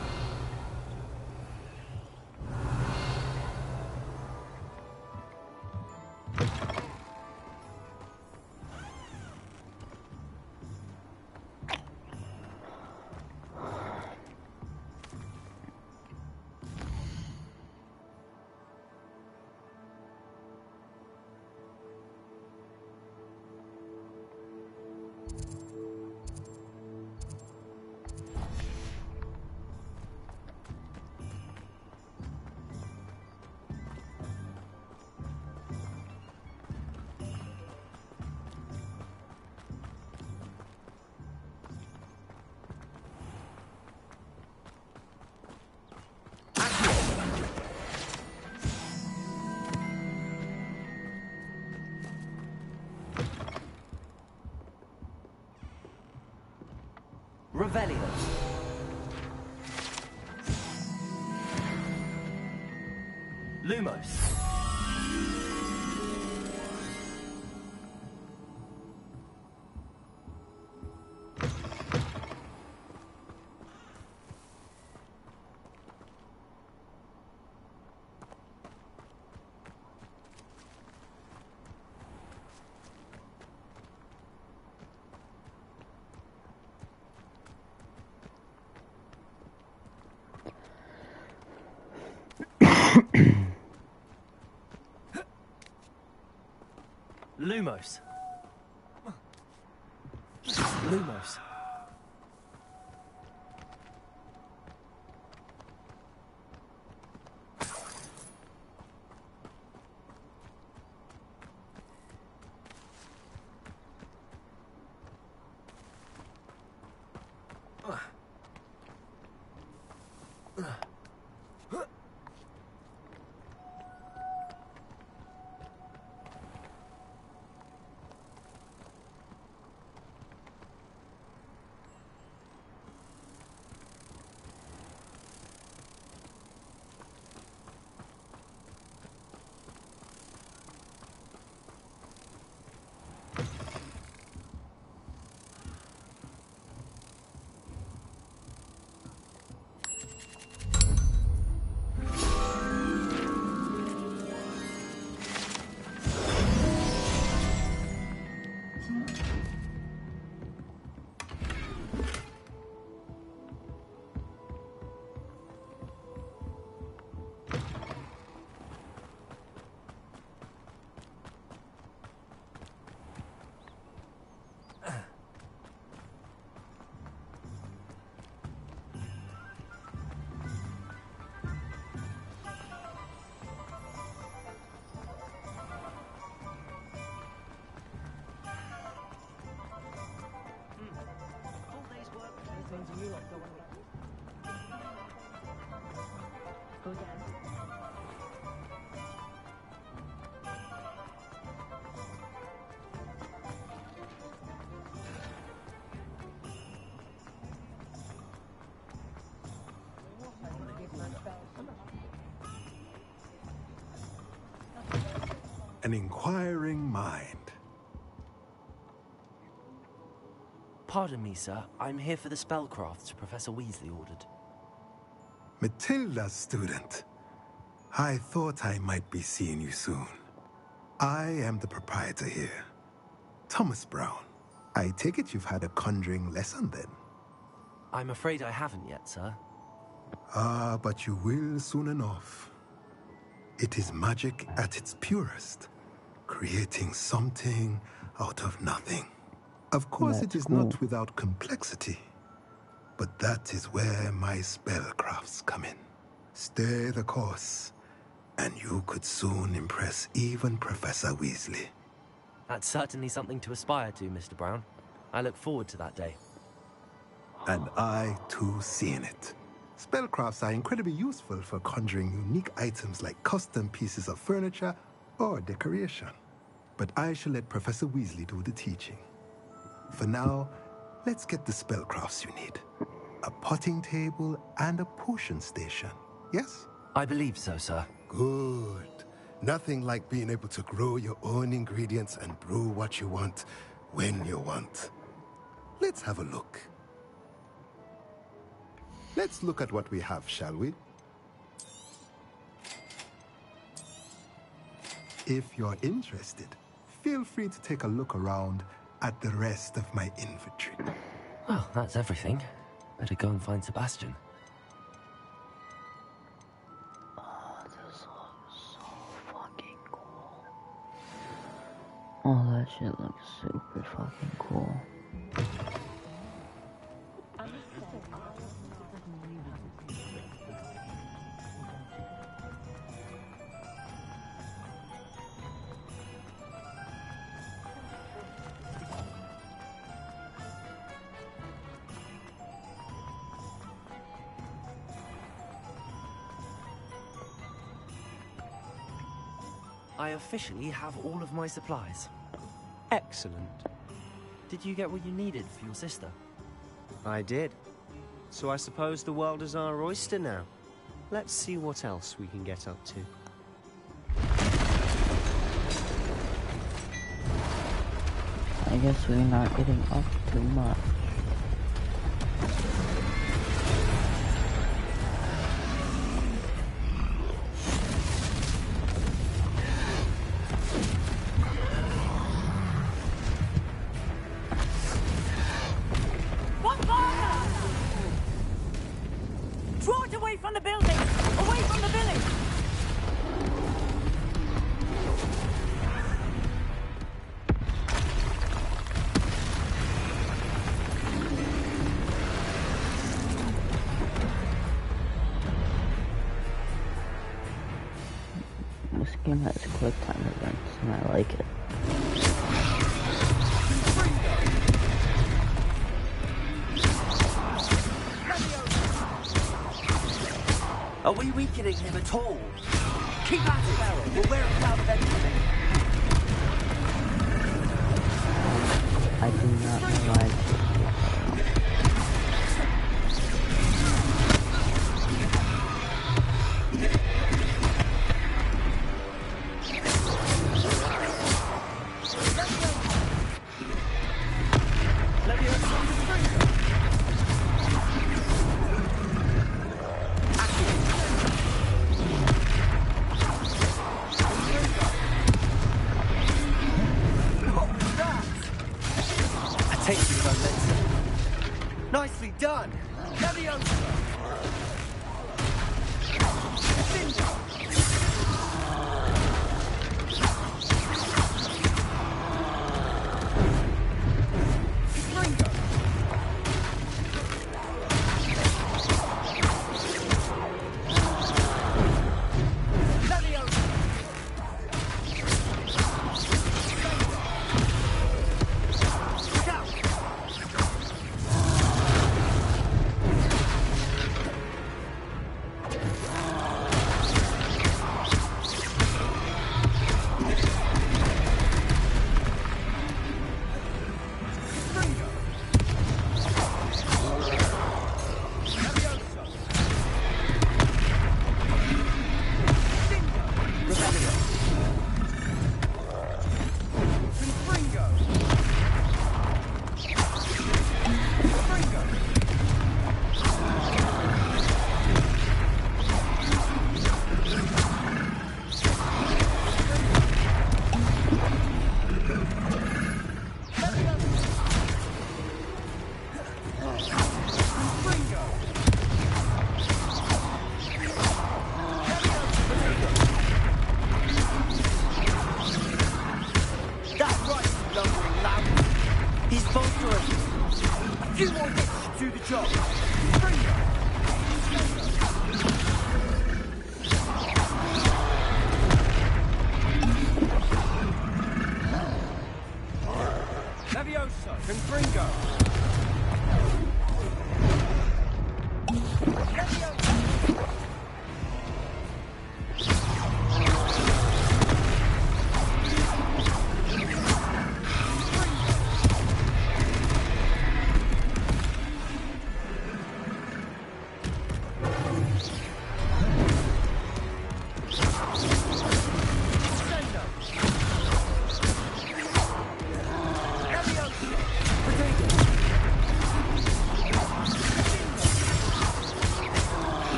Revelio. Lumos. Lumos. Lumos.
An inquiring mind.
Pardon me, sir. I'm here for the spellcrafts Professor Weasley ordered.
Matilda's student. I thought I might be seeing you soon. I am the proprietor here, Thomas Brown. I take it you've had a conjuring lesson then?
I'm afraid I haven't yet, sir.
Ah, but you will soon enough. It is magic at its purest, creating something out of nothing. Of course, it is not without complexity, but that is where my spellcrafts come in. Stay the course, and you could soon impress even Professor Weasley.
That's certainly something to aspire to, Mr. Brown. I look forward to that day.
And I, too, seeing it. Spellcrafts are incredibly useful for conjuring unique items like custom pieces of furniture or decoration. But I shall let Professor Weasley do the teaching. For now, let's get the spellcrafts you need. A potting table and a potion station, yes?
I believe so, sir.
Good. Nothing like being able to grow your own ingredients and brew what you want, when you want. Let's have a look. Let's look at what we have, shall we? If you're interested, feel free to take a look around at the rest of my inventory.
Well, that's everything. Better go and find Sebastian.
Oh, this looks so fucking cool. Oh, that shit looks super fucking cool.
I officially have all of my supplies.
Excellent.
Did you get what you needed for your sister?
I did. So I suppose the world is our oyster now. Let's see what else we can get up to.
I guess we're not getting up too much.
Draw it away from the building! Away from the village!
This game has quick time events, and I like it.
Are we weakening him at all? Keep at it, Barrel. We'll wear him down eventually.
I do not know why.
Takes you a moment.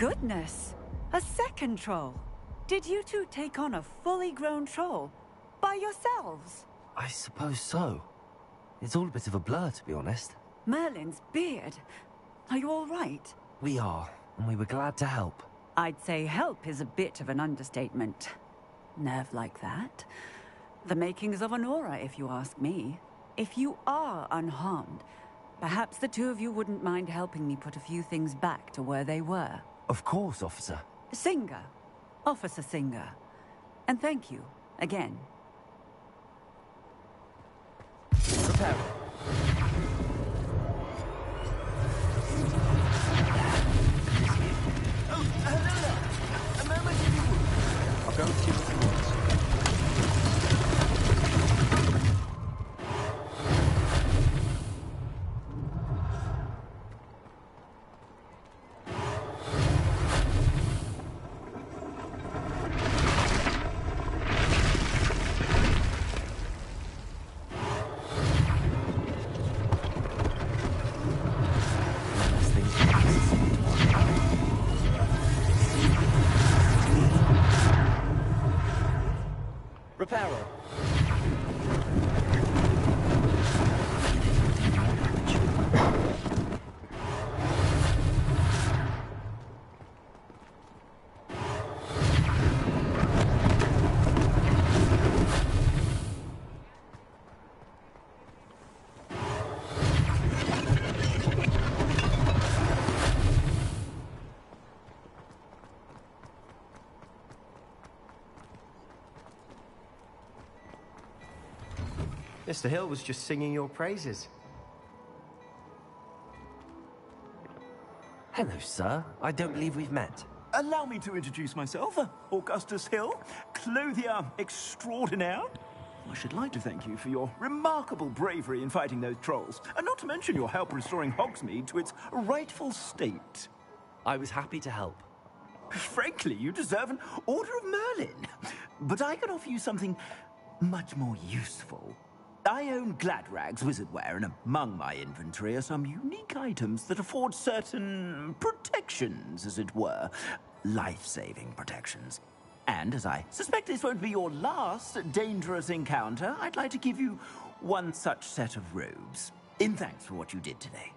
goodness! A second troll. Did you two take on a fully grown troll? By yourselves?
I suppose so. It's all a bit of a blur, to be honest.
Merlin's beard. Are you all right?
We are, and we were glad to help.
I'd say help is a bit of an understatement. Nerve like that. The makings of an aura, if you ask me. If you are unharmed, perhaps the two of you wouldn't mind helping me put a few things back to where they were.
Of course, officer.
Singer. Officer Singer. And thank you, again.
Prepare.
Oh, hello there. A moment if you would.
I'll go and see what he wants.
Reparo.
Mr. Hill was just singing your praises.
Hello, sir. I don't believe we've met.
Allow me to introduce myself, Augustus Hill, clothier extraordinaire. I should like to thank you for your remarkable bravery in fighting those trolls, and not to mention your help restoring Hogsmeade to its rightful state.
I was happy to help.
Frankly, you deserve an Order of Merlin. But I can offer you something much more useful. I own Gladrag's wizardware, and among my inventory are some unique items that afford certain protections, as it were. Life-saving protections. And as I suspect this won't be your last dangerous encounter, I'd like to give you one such set of robes, in thanks for what you did today.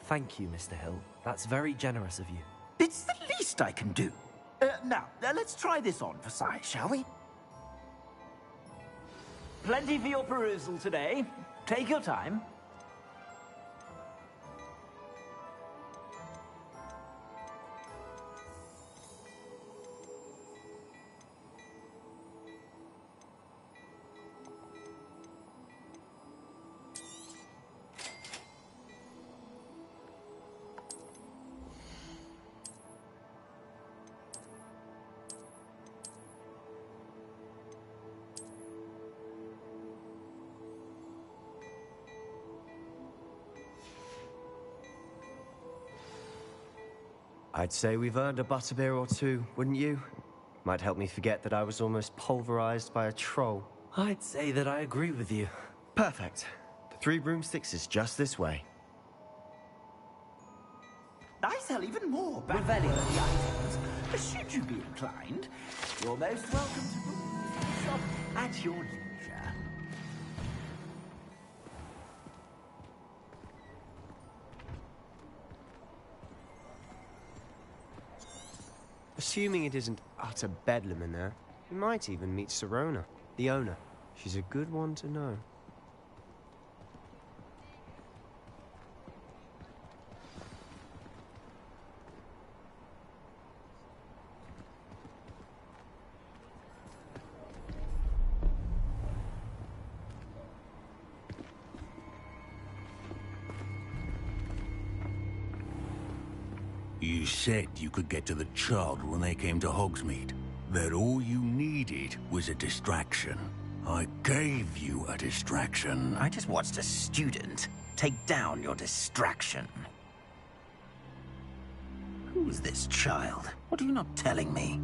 Thank you, Mr. Hill. That's very generous of you.
It's the least I can do. Now, let's try this on for size, shall we? Plenty for your perusal today. Take your time.
I'd say we've earned a butterbeer or two, wouldn't you? Might help me forget that I was almost pulverized by a troll.
I'd say that I agree with you.
Perfect. The 3 broomsticks is just this way.
I sell even more Revelio items. Should you be inclined, you're most welcome to shop at your leisure.
Assuming it isn't utter bedlam in there, we might even meet Sirona, the owner. She's a good one to know.
You said you could get to the child when they came to Hogsmeade. That all you needed was a distraction. I gave you a distraction.
I just watched a student take down your distraction. Who's this child? What are you not telling me?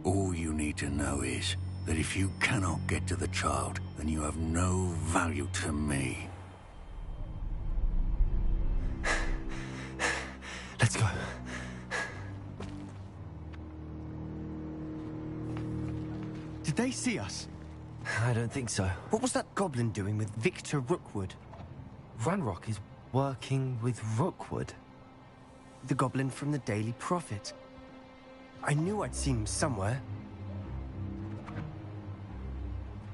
All you need to know is that if you cannot get to the child, then you have no value to me.
see us?
I don't think so.
What was that goblin doing with Victor Rookwood?
Ranrock is working with Rookwood.
The goblin from the Daily Prophet. I knew I'd seen him somewhere.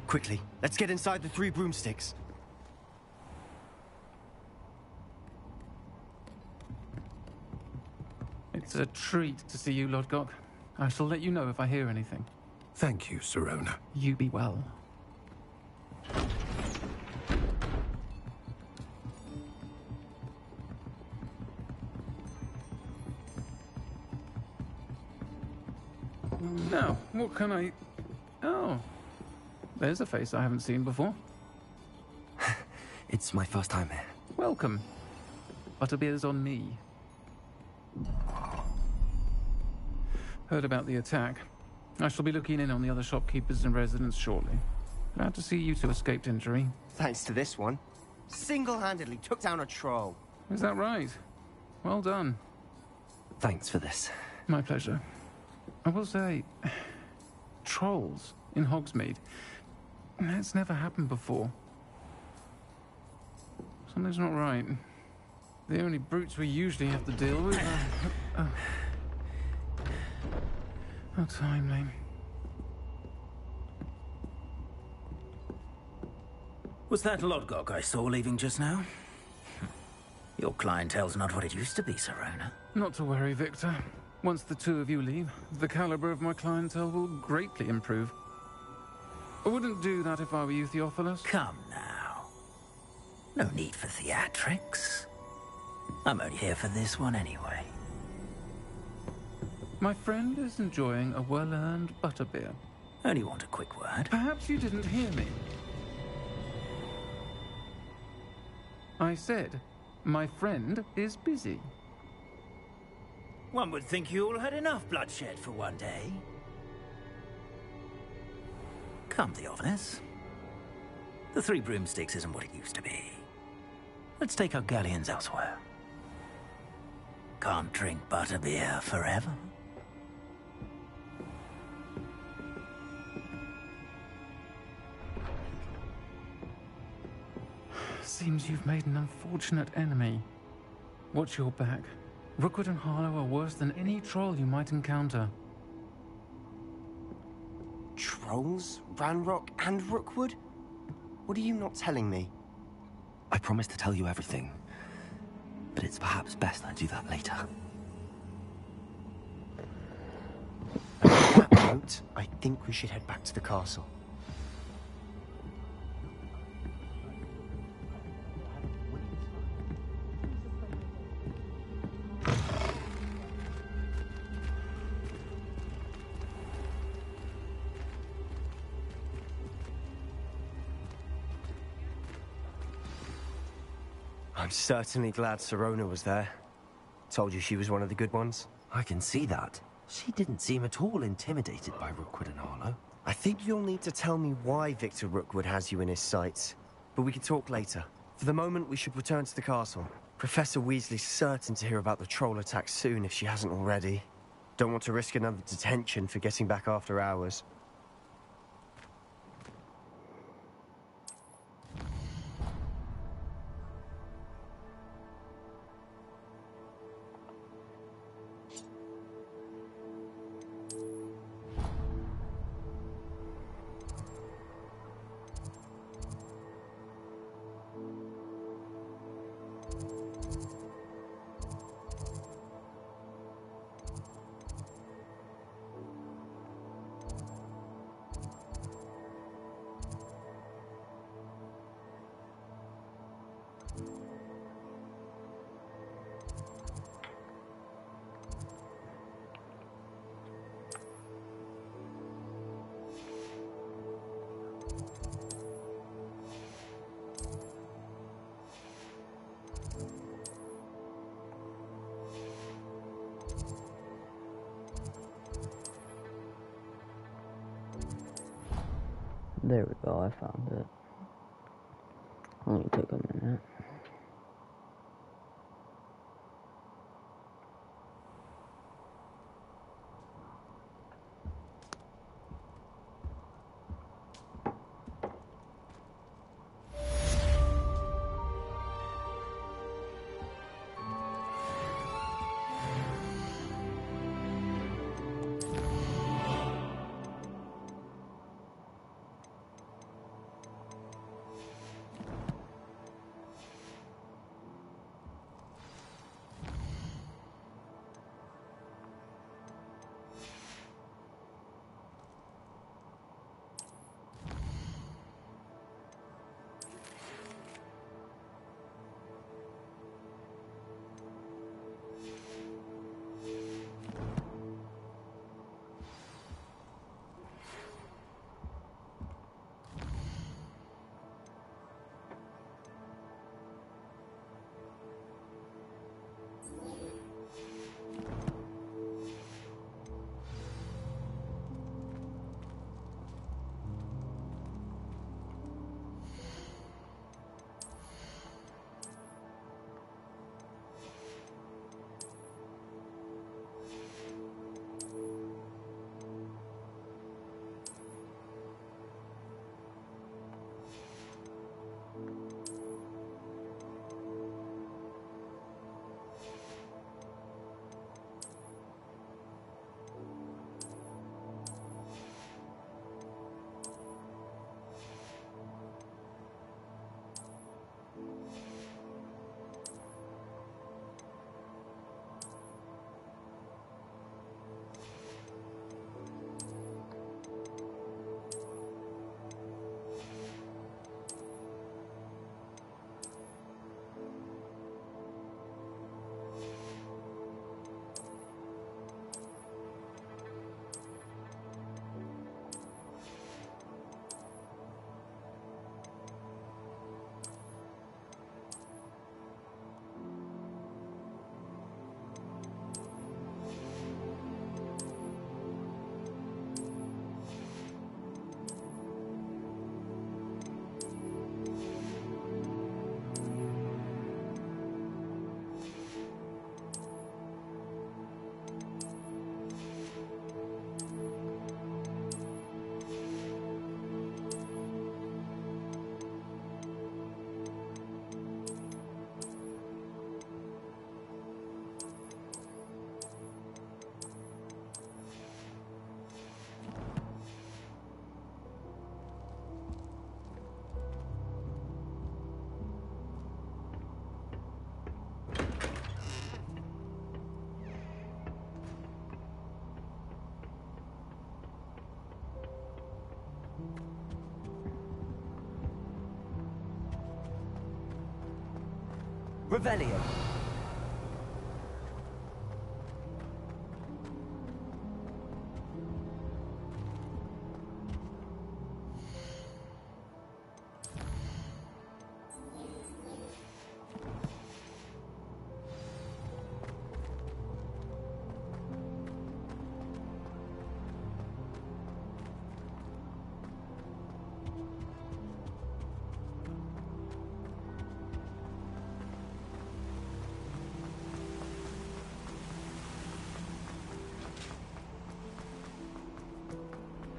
Quickly, let's get inside the 3 broomsticks.
It's a treat to see you, Lodgok. I shall let you know if I hear anything.
Thank you, Sirona.
You be well. Now, what can I... Oh, there's a face I haven't seen before.
It's my first time here.
Welcome. Butterbeer's on me. Heard about the attack. I shall be looking in on the other shopkeepers and residents shortly. Glad to see you two escaped injury.
Thanks to this one. Single-handedly took down a troll.
Is that right? Well done.
Thanks for this.
My pleasure. I will say, trolls in Hogsmeade. That's never happened before. Something's not right. The only brutes we usually have to deal with are... How timely.
Was that Lodgok I saw leaving just now? Your clientele's not what it used to be, Sirona.
Not to worry, Victor. Once the two of you leave, the caliber of my clientele will greatly improve. I wouldn't do that if I were you, Theophilus.
Come now. No need for theatrics. I'm only here for this one anyway.
My friend is enjoying a well-earned butterbeer.
Only want a quick word.
Perhaps you didn't hear me. I said, my friend is busy.
One would think you all had enough bloodshed for one day. Come, Theophilus. The 3 broomsticks isn't what it used to be. Let's take our galleons elsewhere. Can't drink butterbeer forever.
Seems you've made an unfortunate enemy. Watch your back. Rookwood and Harlow are worse than any troll you might encounter.
Trolls? Ranrock and Rookwood? What are you not telling me?
I promised to tell you everything, but it's perhaps best I do that later.
On that note, I think we should head back to the castle. I'm certainly glad Sirona was there. Told you she was one of the good ones.
I can see that. She didn't seem at all intimidated by Rookwood and Harlow.
I think you'll need to tell me why Victor Rookwood has you in his sights. But we can talk later. For the moment, we should return to the castle. Professor Weasley's certain to hear about the troll attack soon if she hasn't already. Don't want to risk another detention for getting back after hours.
There we go, I found it. Only took a minute.
Revelio.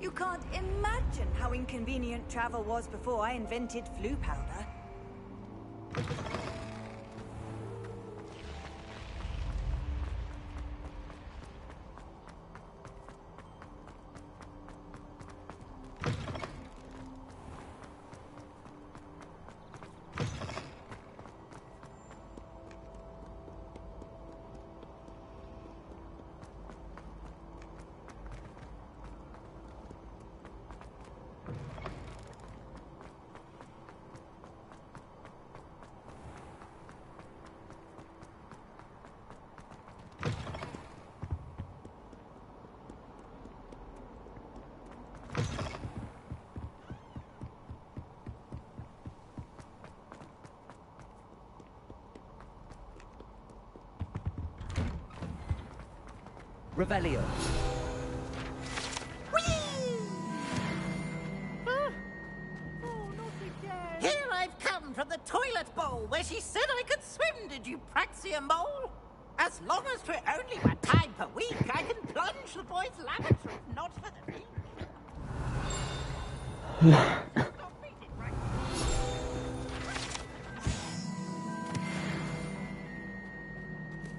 You can't imagine how inconvenient travel was before I invented flu powder.
Revelio.
Here I've come from the toilet bowl where she said I could swim, did you praxia mole? As long as for only 1 time per week, I can plunge the boys' lavatory, not for the week.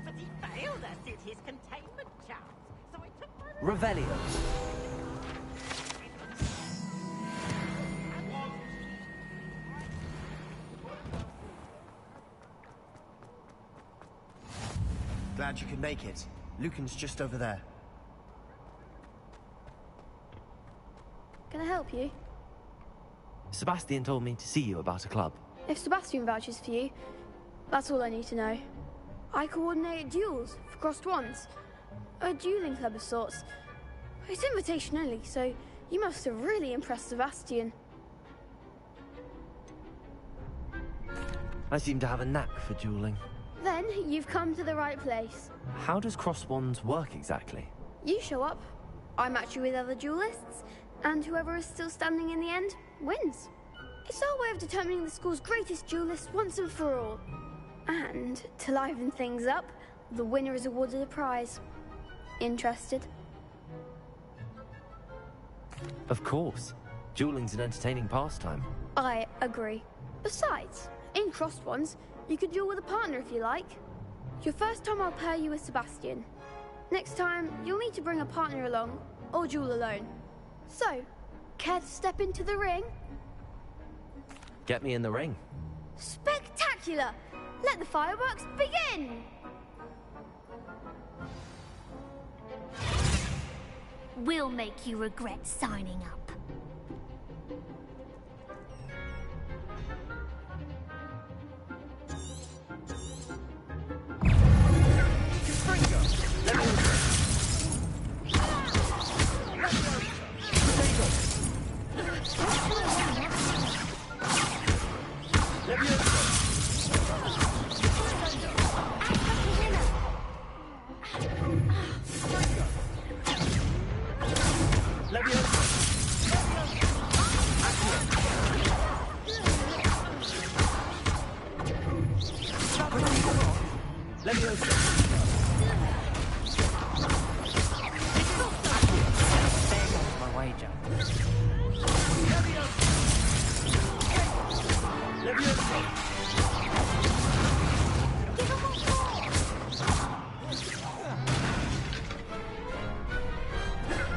But he failed us in his containment charms, so I took my...
Revelio.
Glad you could make it. Lucan's just over there.
Can I help you?
Sebastian told me to see you about a club.
If Sebastian vouches for you, that's all I need to know. I coordinate duels for crossed wands. A dueling club of sorts. It's invitation only, so you must have really impressed Sebastian.
I seem to have a knack for dueling.
Then you've come to the right place.
How does cross wands work exactly?
You show up, I match you with other duelists, and whoever is still standing in the end wins. It's our way of determining the school's greatest duelist once and for all. And to liven things up, the winner is awarded a prize. Interested?
Of course. Dueling's an entertaining pastime.
I agree. Besides, in crossed ones, you could duel with a partner if you like. Your first time I'll pair you with Sebastian. Next time, you'll need to bring a partner along, or duel alone. So, care to step into the ring?
Get me in the ring.
Spectacular! Let the fireworks begin!
We'll make you regret signing up.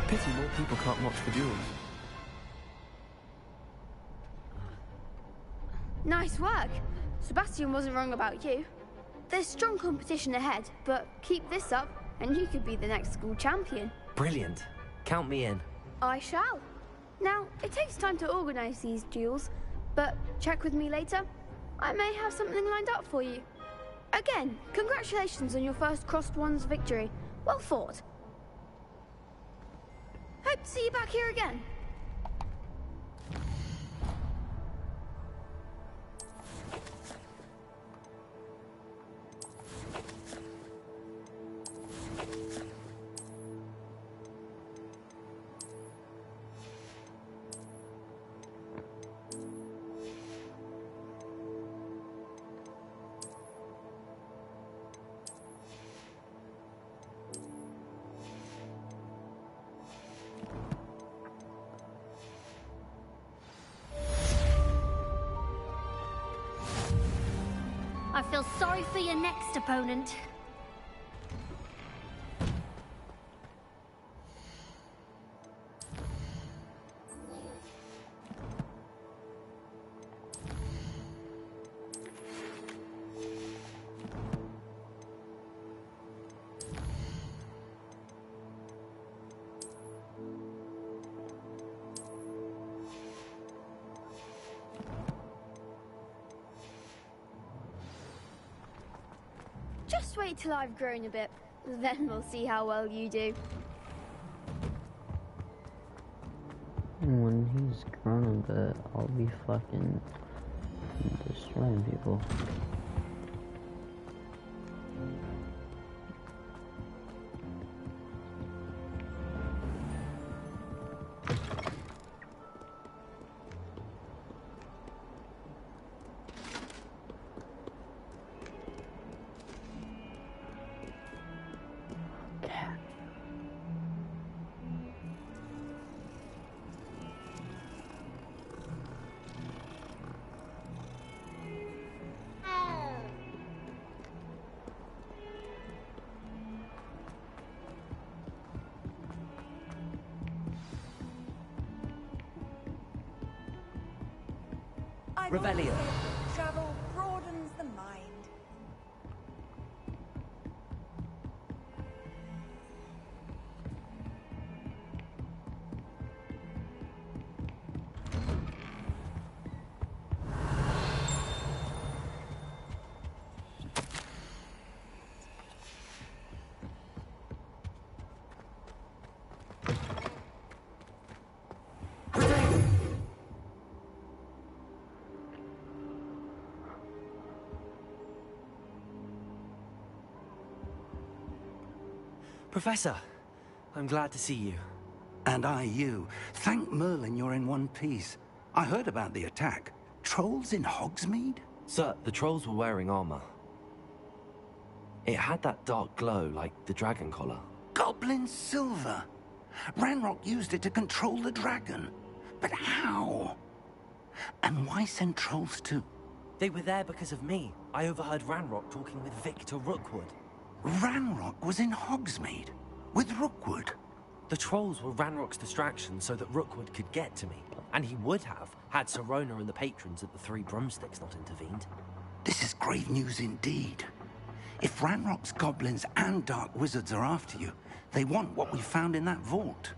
Pity more people can't watch the duels.
Nice work. Sebastian wasn't wrong about you. There's strong competition ahead, but keep this up and you could be the next school champion.
Brilliant. Count me in.
I shall. Now, it takes time to organise these duels, but check with me later. I may have something lined up for you. Again, congratulations on your first Crossed Ones victory. Well fought. Hope to see you back here again.
I feel sorry for your next opponent.
Just wait till I've grown a bit, then we'll see how well you do.
When he's grown a bit, I'll be fucking destroying people.
Revelio.
Travel broadens the mind.
Professor, I'm glad to see you.
And I you. Thank Merlin you're in one piece. I heard about the attack. Trolls in Hogsmeade?
Sir, the trolls were wearing armor. It had that dark glow like the dragon collar.
Goblin silver. Ranrock used it to control the dragon. But how? And why send trolls too?
They were there because of me. I overheard Ranrock talking with Victor Rookwood.
Ranrock was in Hogsmeade? With Rookwood?
The trolls were Ranrock's distraction so that Rookwood could get to me. And he would have, had Sirona and the patrons at the Three Broomsticks not intervened.
This is grave news indeed. If Ranrock's goblins and dark wizards are after you, they want what we found in that vault.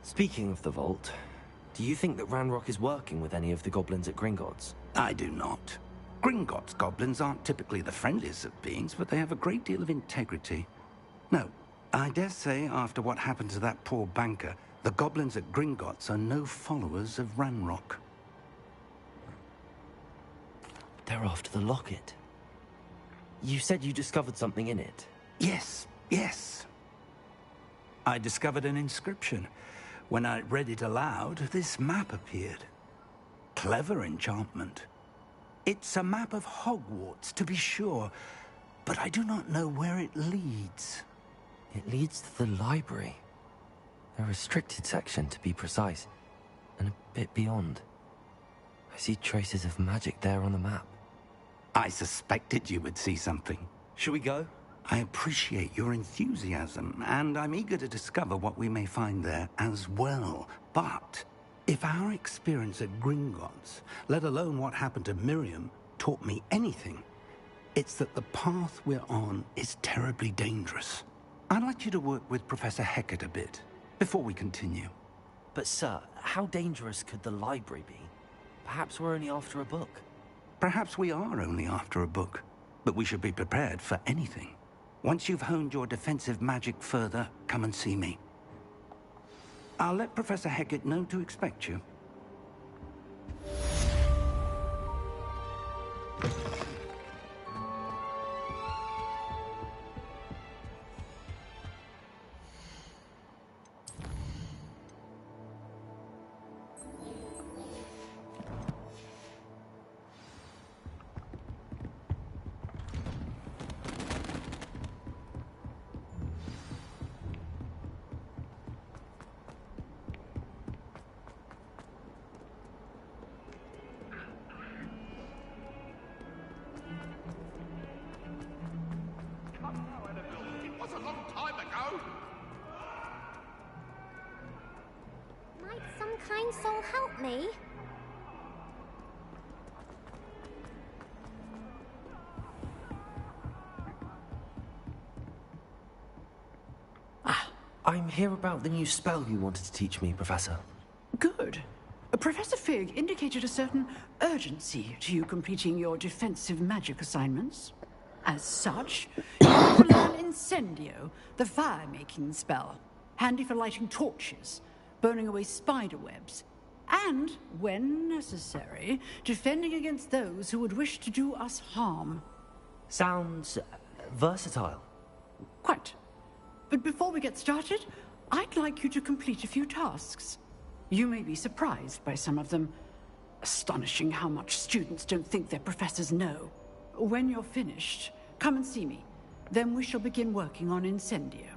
Speaking of the vault, do you think that Ranrock is working with any of the goblins at Gringotts?
I do not. Gringotts goblins aren't typically the friendliest of beings, but they have a great deal of integrity. No, I dare say after what happened to that poor banker, the goblins at Gringotts are no followers of Ranrock.
They're after the locket. You said you discovered something in it.
Yes, yes. I discovered an inscription. When I read it aloud, this map appeared. Clever enchantment. It's a map of Hogwarts, to be sure, but I do not know where it leads.
It leads to the library. A restricted section, to be precise, and a bit beyond. I see traces of magic there on the map.
I suspected you would see something.
Shall we go?
I appreciate your enthusiasm, and I'm eager to discover what we may find there as well. But if our experience at Gringotts, let alone what happened to Miriam, taught me anything, it's that the path we're on is terribly dangerous. I'd like you to work with Professor Hecat a bit, before we continue.
But sir, how dangerous could the library be? Perhaps we're only after a book.
Perhaps we are only after a book, but we should be prepared for anything. Once you've honed your defensive magic further, come and see me. I'll let Professor Hecat know to expect you.
Might some kind soul help me?
I'm here about the new spell you wanted to teach me, Professor.
Good. Professor Fig indicated a certain urgency to you completing your defensive magic assignments. As such, you will learn Incendio, the fire-making spell, handy for lighting torches, burning away spider webs, and, when necessary, defending against those who would wish to do us harm.
Sounds versatile.
Quite. But before we get started, I'd like you to complete a few tasks. You may be surprised by some of them. Astonishing how much students don't think their professors know. When you're finished, come and see me. Then we shall begin working on Incendio.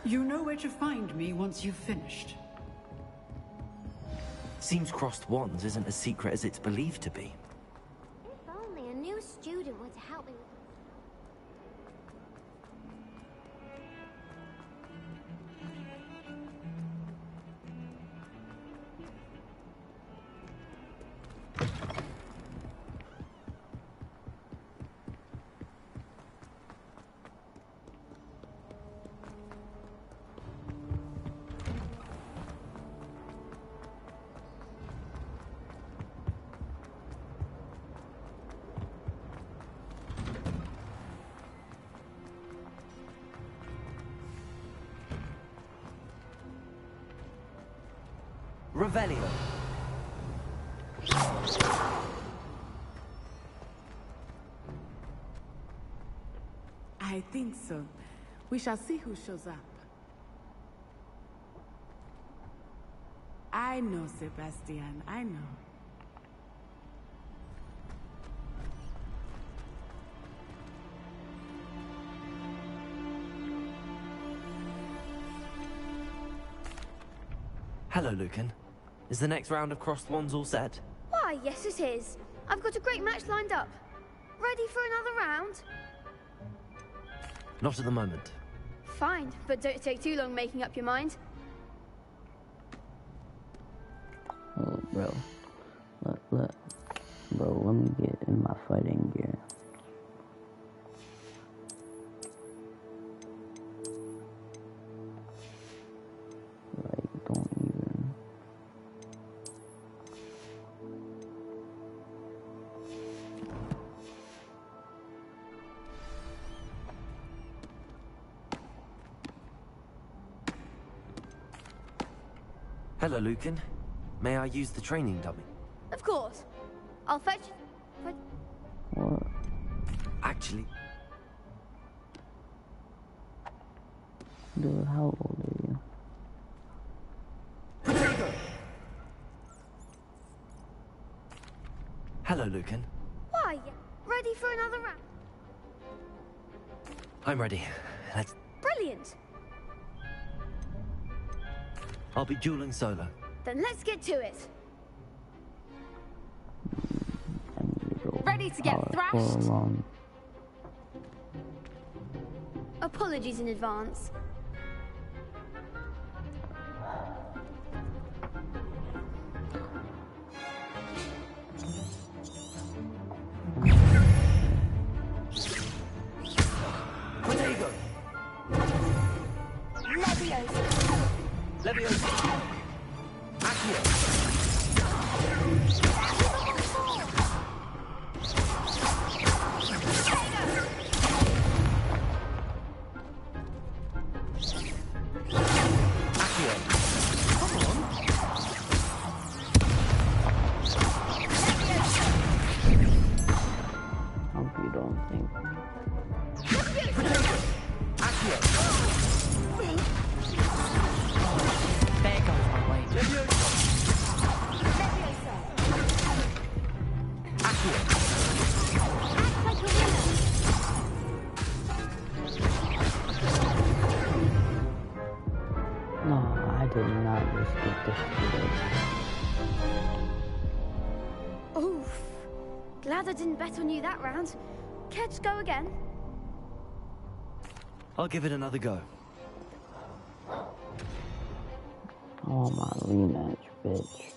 You know where to find me once you've finished.
Seems crossed wands isn't as secret as it's believed to be.
If only a new student were to help me with...
Revelio.
I think so. We shall see who shows up. I know, Sebastian, I know.
Hello, Lucan. Is the next round of crossed wands all set?
Why, yes it is. I've got a great match lined up. Ready for another round?
Not at the moment.
Fine, but don't take too long making up your mind.
Oh, bro. Look. Bro, let me get in my fighting gear. Like, don't even...
Hello, Lucan. May I use the training dummy?
Of course. I'll fetch...
What?
Actually...
Dude, how old are you?
Hello, Lucan.
Why? Ready for another round?
I'm ready. Let's...
Brilliant.
I'll be dueling solo.
Then let's get to it.
Ready to get thrashed?
Apologies in advance.
Leviosa. Accio.
could not risk it defeated.
Oof. Glad I didn't bet on you that round. Care to go again?
I'll give it another go.
I want my rematch, bitch.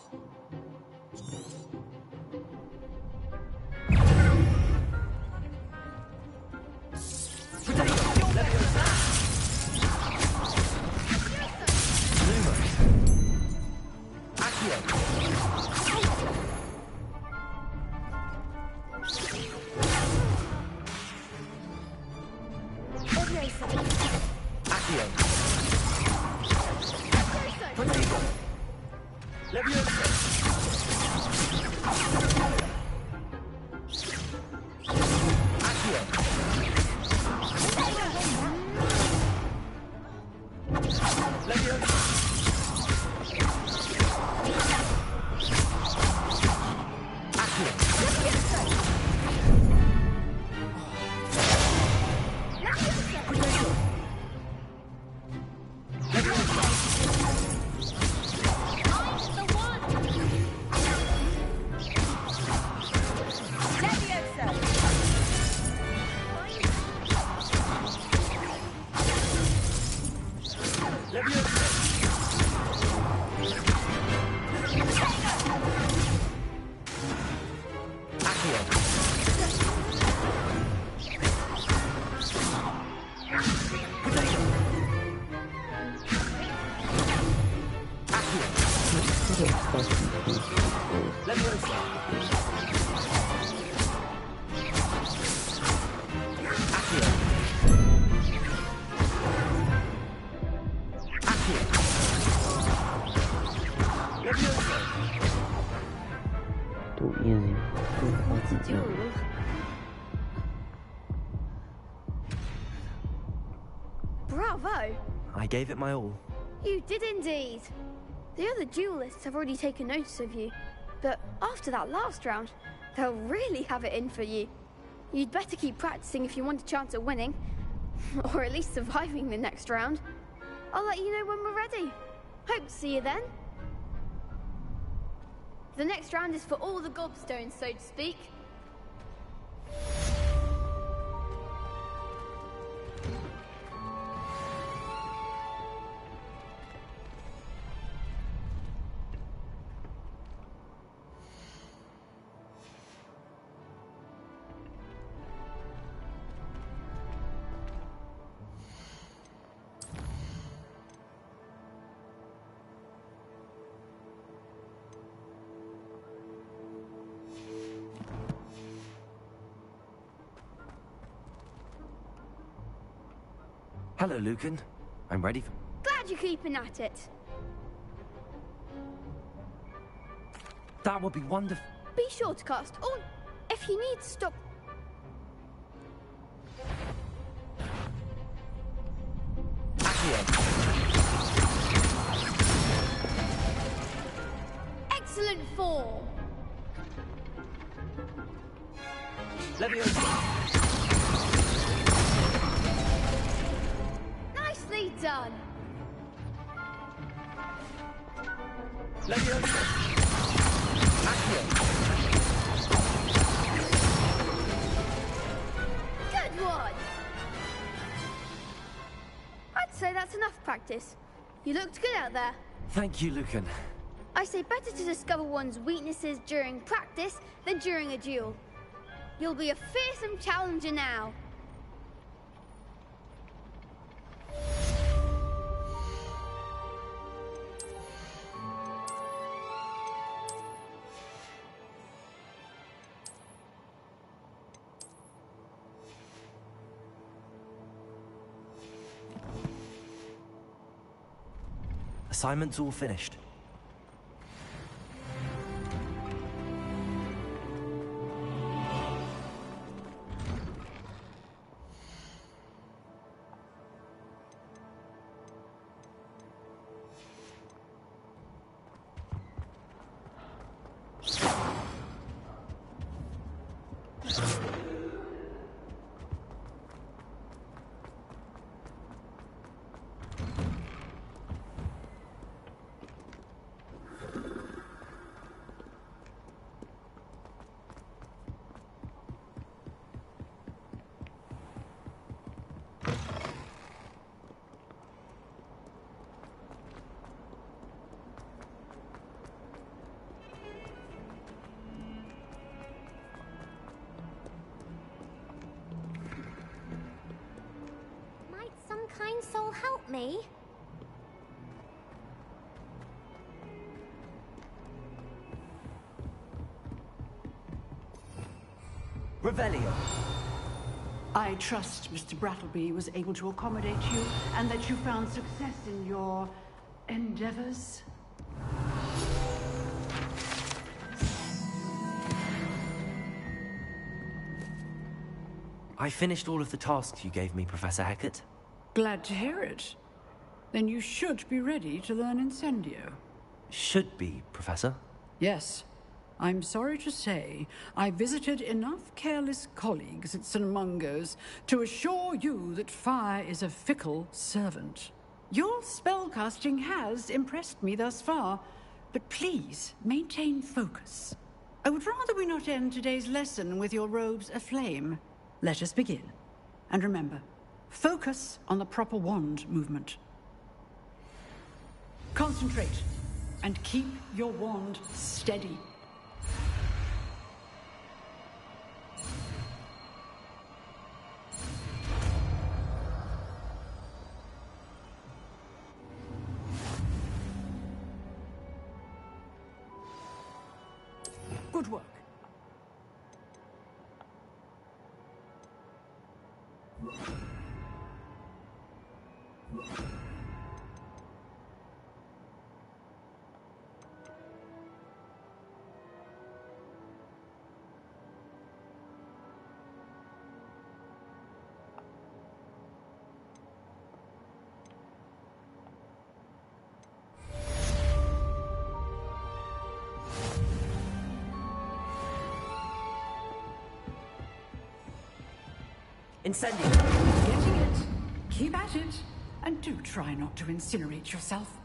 Too easy.
What's a duel? Bravo!
I gave it my all.
You did indeed. The other duelists have already taken notice of you, but after that last round, they'll really have it in for you. You'd better keep practicing if you want a chance at winning, or at least surviving the next round. I'll let you know when we're ready. Hope to see you then. The next round is for all the gobstones, so to speak.
Hello, Lucan. I'm ready for...
Glad you're keeping at it.
That would be wonderful.
Be sure to cast, or if you need to stop... Excellent form. Nicely done. Good one. I'd say that's enough practice. You looked good out there.
Thank you, Lucan.
I say better to discover one's weaknesses during practice than during a duel. You'll be a fearsome challenger now.
Assignment's all finished.
help me?
Revelio.
I trust Mr. Brattleby was able to accommodate you and that you found success in your endeavors.
I finished all of the tasks you gave me, Professor Hecat.
Glad to hear it. Then you should be ready to learn Incendio.
Should be, Professor.
Yes. I'm sorry to say, I visited enough careless colleagues at St. Mungo's to assure you that fire is a fickle servant. Your spellcasting has impressed me thus far, but please maintain focus. I would rather we not end today's lesson with your robes aflame. Let us begin. And remember, focus on the proper wand movement. Concentrate, and keep your wand steady. Good work.
Incendio.
Getting it. Keep at it. And do try not to incinerate yourself.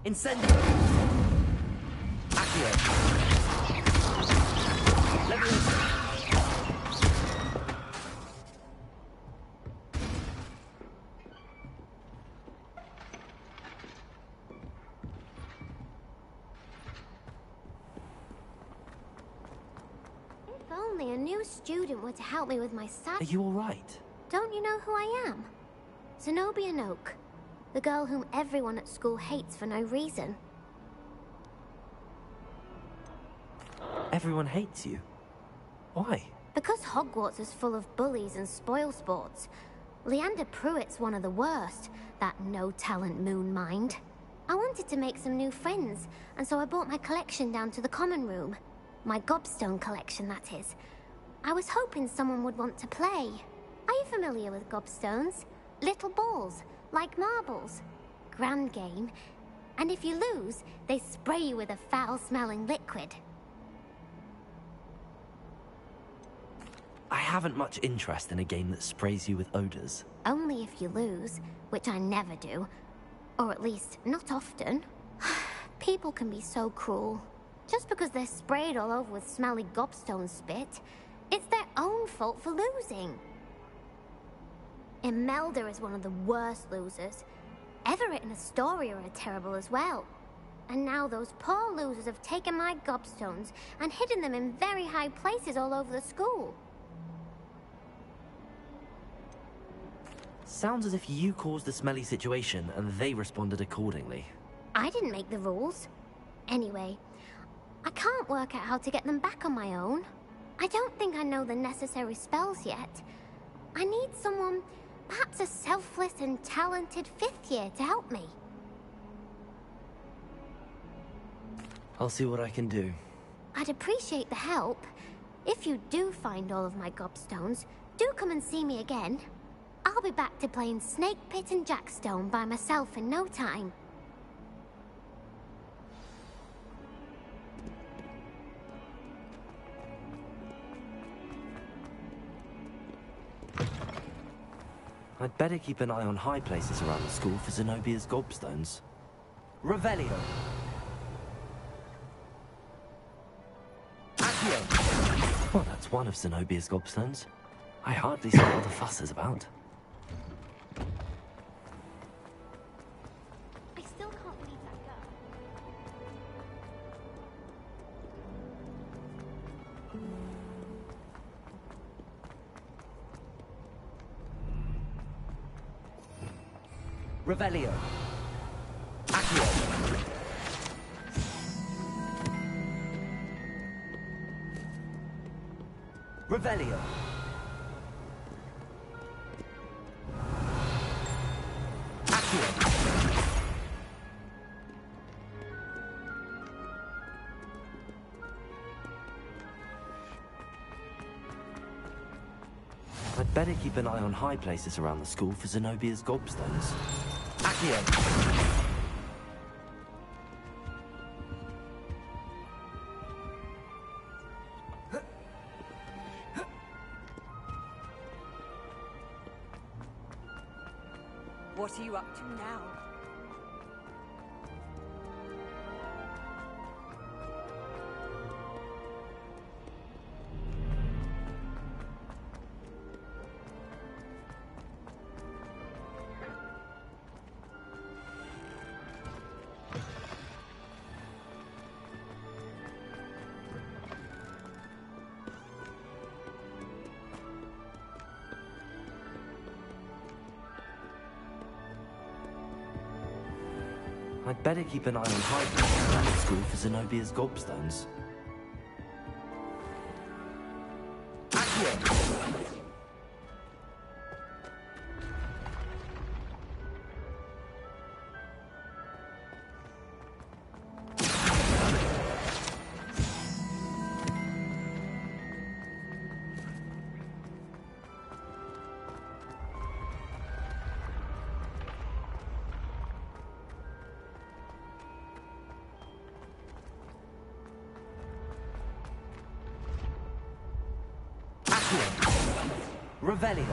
Incendio. Accio. Leviosa.
If only a new student were to help me with my
Are you all right?
Don't you know who I am? Zenobia Noak. The girl whom everyone at school hates for no reason.
Everyone hates you. Why?
Because Hogwarts is full of bullies and spoilsports. Leander Pruitt's one of the worst, that no-talent moon mind. I wanted to make some new friends, and so I brought my collection down to the common room. My gobstone collection, that is. I was hoping someone would want to play. Are you familiar with gobstones? Little balls, like marbles. Grand game. And if you lose, they spray you with a foul-smelling liquid.
I haven't much interest in a game that sprays you with odors.
Only if you lose, which I never do. Or at least, not often. People can be so cruel. Just because they're sprayed all over with smelly gobstone spit, it's their own fault for losing. Imelda is one of the worst losers. Everett and Astoria are terrible as well. And now those poor losers have taken my gobstones and hidden them in very high places all over the school.
Sounds as if you caused the smelly situation and they responded accordingly.
I didn't make the rules. Anyway, I can't work out how to get them back on my own. I don't think I know the necessary spells yet. I need someone, perhaps a selfless and talented fifth year to help me.
I'll see what I can do.
I'd appreciate the help. If you do find all of my gobstones, do come and see me again. I'll be back to playing Snake Pit and Jackstone by myself in no time.
I'd better keep an eye on high places around the school for Zenobia's gobstones.
Revelio. Accio.
Well, that's one of Zenobia's gobstones. I hardly see what the fuss is about.
I still can't believe that girl.
Revelio. Accio. Revelio. Accio.
I'd better keep an eye on high places around the school for Zenobia's gobstones.
Accio.
What are you up to now?
I'd better keep an eye on high places around the school for Zenobia's gobstones.
Revelio.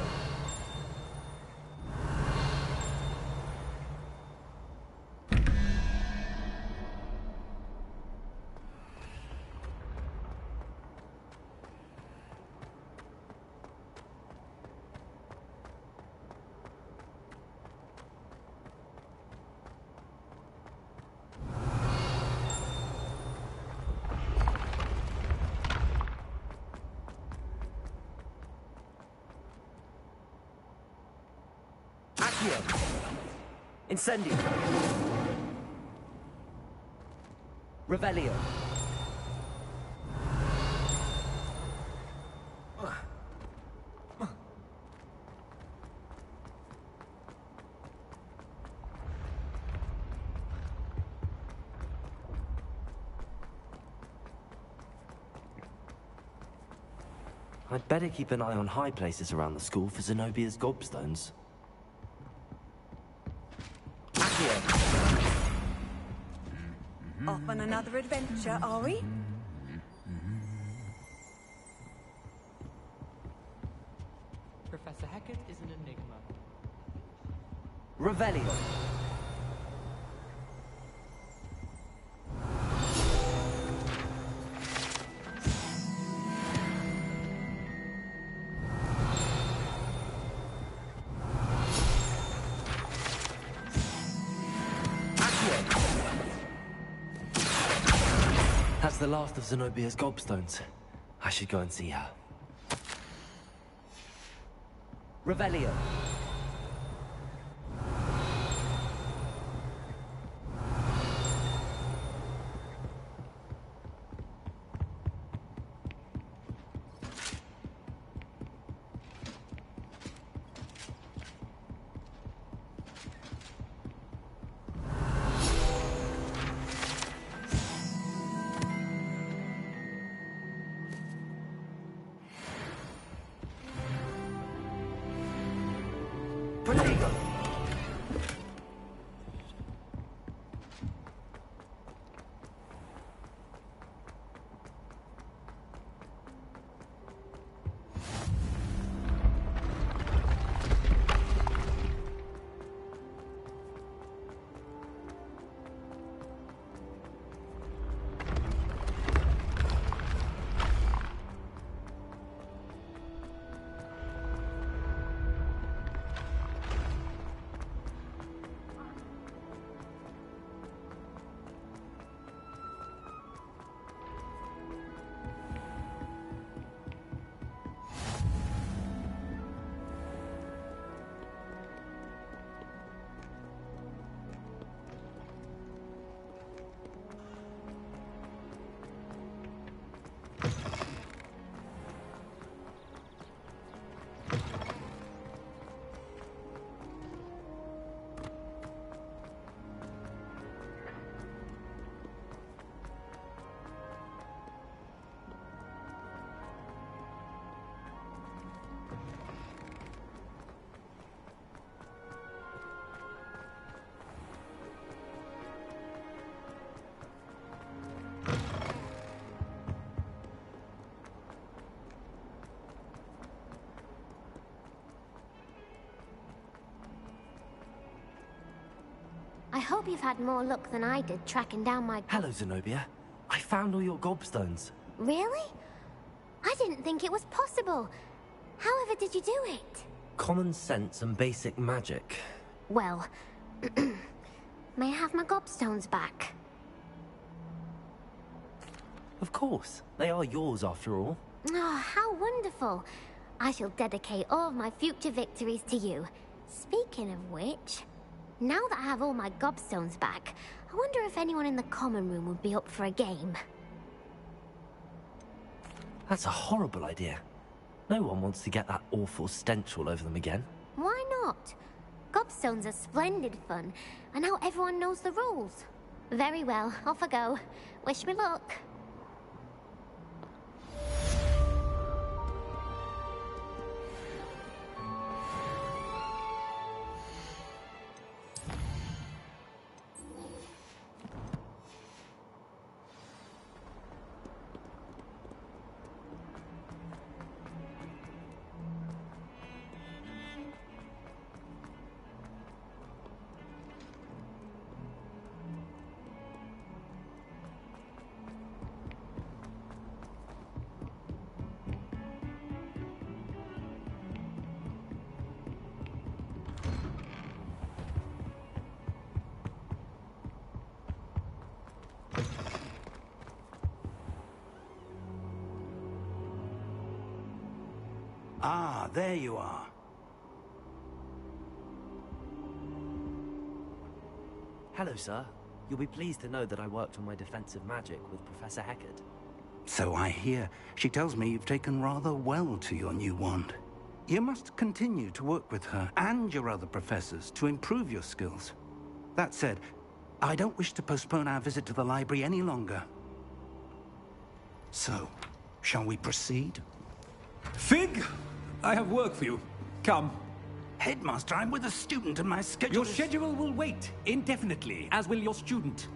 Incendio. Revelio.
I'd better keep an eye on high places around the school for Zenobia's gobstones.
Off on another adventure, are we?
Professor Hecat is an enigma.
Revelio.
That's the last of Zenobia's gobstones. I should go and see her.
Revelio. Protego.
hope you've had more luck than I did tracking down my...
Hello, Zenobia. I found all your gobstones.
Really? I didn't think it was possible. However did you do it?
Common sense and basic magic.
Well, may I have my gobstones back?
Of course. They are yours, after all.
Oh, how wonderful. I shall dedicate all of my future victories to you. Speaking of which, now that I have all my gobstones back, I wonder if anyone in the common room would be up for a game.
That's a horrible idea. No one wants to get that awful stench all over them again.
Why not? Gobstones are splendid fun, and now everyone knows the rules. Very well, off I go. Wish me luck.
Ah, there you are.
Hello, sir. You'll be pleased to know that I worked on my defensive magic with Professor Heckard.
So I hear. She tells me you've taken rather well to your new wand. You must continue to work with her and your other professors to improve your skills. That said, I don't wish to postpone our visit to the library any longer. So, shall we proceed?
Fig! I have work for you. Come.
Headmaster, I'm with a student and my schedule
Your schedule will wait indefinitely, as will your student.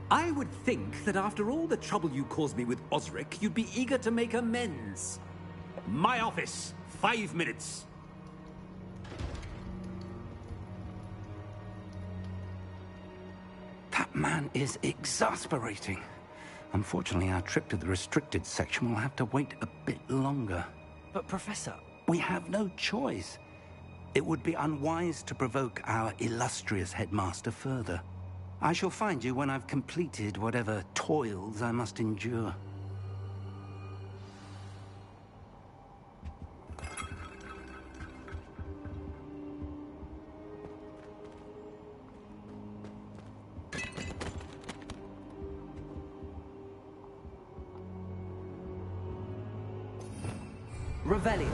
I would think that after all the trouble you caused me with Osric, you'd be eager to make amends. My office. 5 minutes.
That man is exasperating. Unfortunately, our trip to the restricted section will have to wait a bit longer.
But, Professor...
We have no choice. It would be unwise to provoke our illustrious headmaster further. I shall find you when I've completed whatever toils I must endure.
Revelio.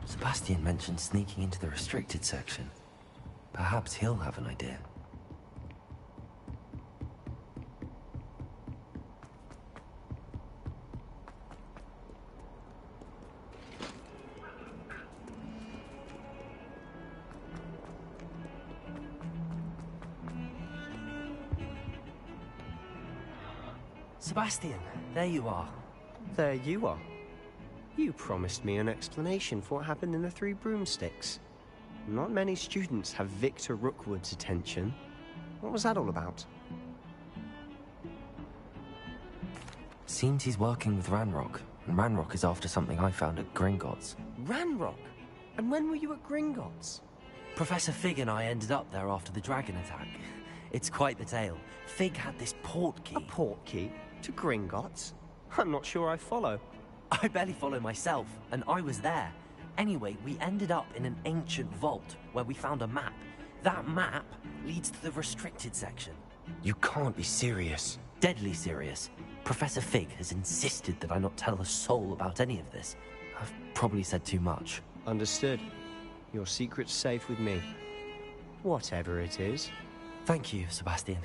Sebastian mentioned sneaking into the restricted section. Perhaps he'll have an idea. Sebastian, there you are.
There you are. You promised me an explanation for what happened in the Three Broomsticks. Not many students have Victor Rookwood's attention. What was that all about?
Seems he's working with Ranrock, and Ranrock is after something I found at Gringotts.
Ranrock? And when were you at Gringotts?
Professor Fig and I ended up there after the dragon attack. It's quite the tale. Fig had this port key.
A port key? To Gringotts? I'm not sure I follow.
I barely follow myself, and I was there. Anyway, we ended up in an ancient vault where we found a map. That map leads to the restricted section.
You can't be serious.
Deadly serious. Professor Fig has insisted that I not tell a soul about any of this. I've probably said too much.
Understood. Your secret's safe with me. Whatever it is.
Thank you, Sebastian.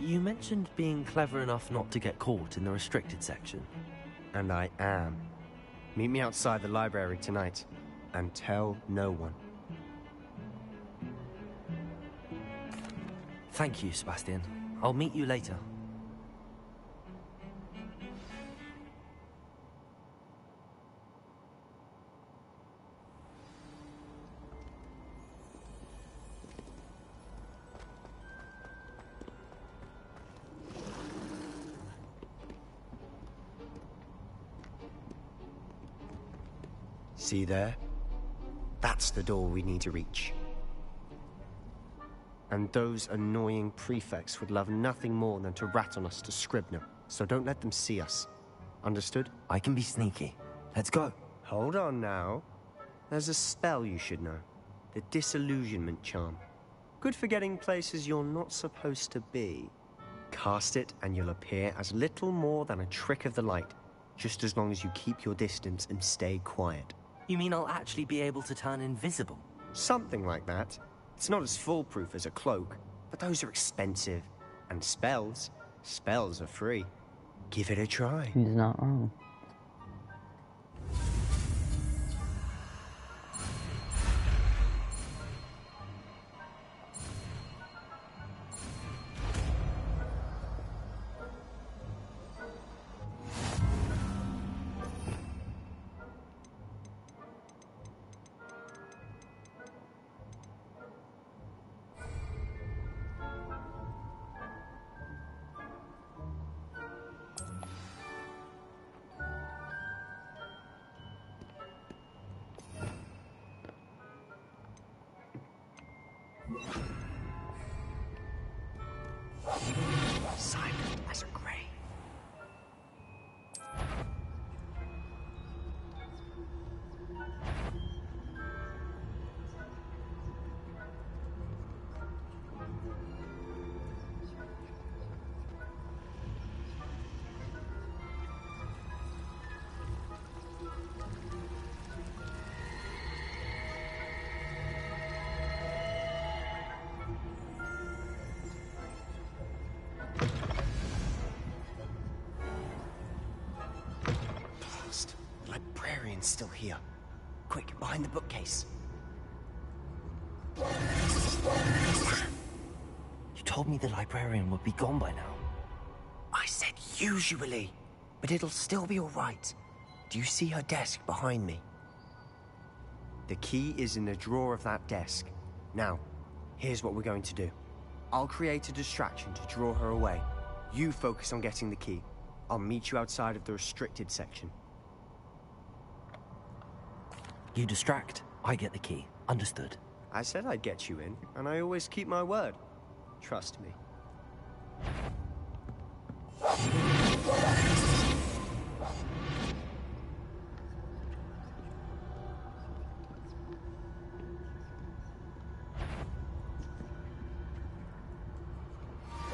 You mentioned being clever enough not to get caught in the restricted section.
And I am. Meet me outside the library tonight, and tell no one.
Thank you, Sebastian. I'll meet you later.
See there? That's the door we need to reach. And those annoying prefects would love nothing more than to rat on us to Scribner, so don't let them see us. Understood?
I can be sneaky. Let's go.
Hold on now. There's a spell you should know. The Disillusionment Charm. Good for getting places you're not supposed to be. Cast it and you'll appear as little more than a trick of the light, just as long as you keep your distance and stay quiet.
You mean I'll actually be able to turn invisible?
Something like that. It's not as foolproof as a cloak, but those are expensive. And spells are free. Give it a try.
He's not wrong.
Silent as a grave. Librarian's still here. Quick, behind the bookcase.
You told me the librarian would be gone by now.
I said usually, but it'll still be all right. Do you see her desk behind me? The key is in the drawer of that desk. Now, here's what we're going to do. I'll create a distraction to draw her away. You focus on getting the key. I'll meet you outside of the restricted section.
You distract, I get the key. Understood.
I said I'd get you in, and I always keep my word. Trust me.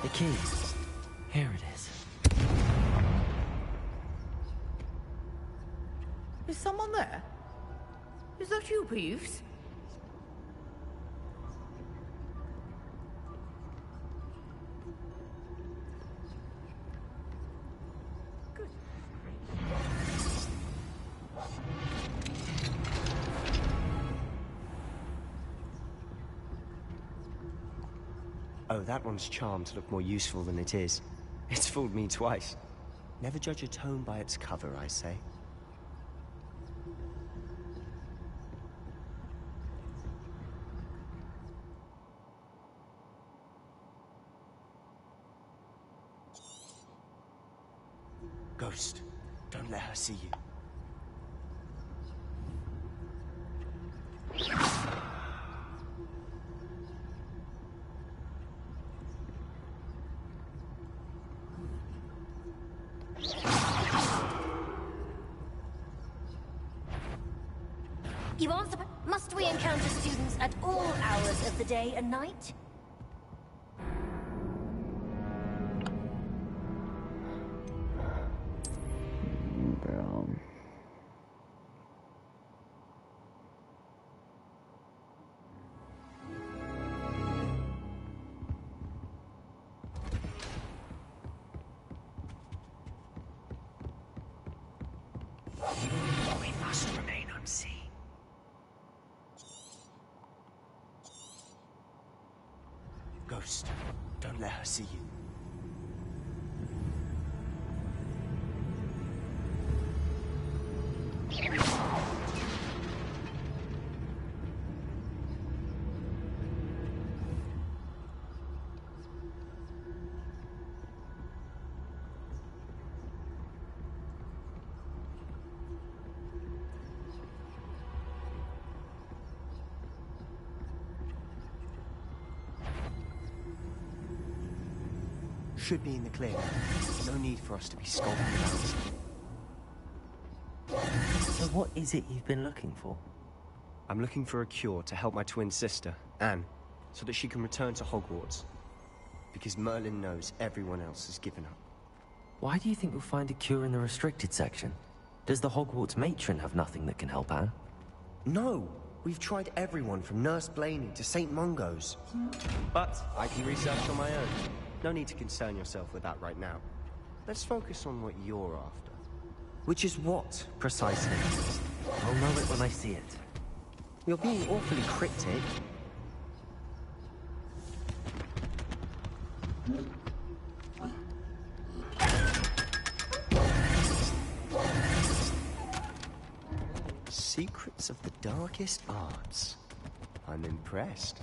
The key. Here it is.
Is someone there? Is that you, Peeves?
Oh, that one's charmed to look more useful than it is. It's fooled me twice. Never judge a tome by its cover, I say. Ghost, don't let her see you.
You aren't supposed... Must we encounter students at all hours of the day and night?
Bro.
Ghost, don't let her see you. Should be in the clear. No need for us to be skulking around.
So what is it you've been looking for?
I'm looking for a cure to help my twin sister, Anne, so that she can return to Hogwarts. Because Merlin knows everyone else has given up.
Why do you think we'll find a cure in the restricted section? Does the Hogwarts matron have nothing that can help Anne?
No! We've tried everyone from Nurse Blaney to St. Mungo's. But I can research on my own. No need to concern yourself with that right now. Let's focus on what you're after. Which is what, precisely?
I'll know it when I see it.
You're being awfully cryptic. Secrets of the darkest arts. I'm impressed.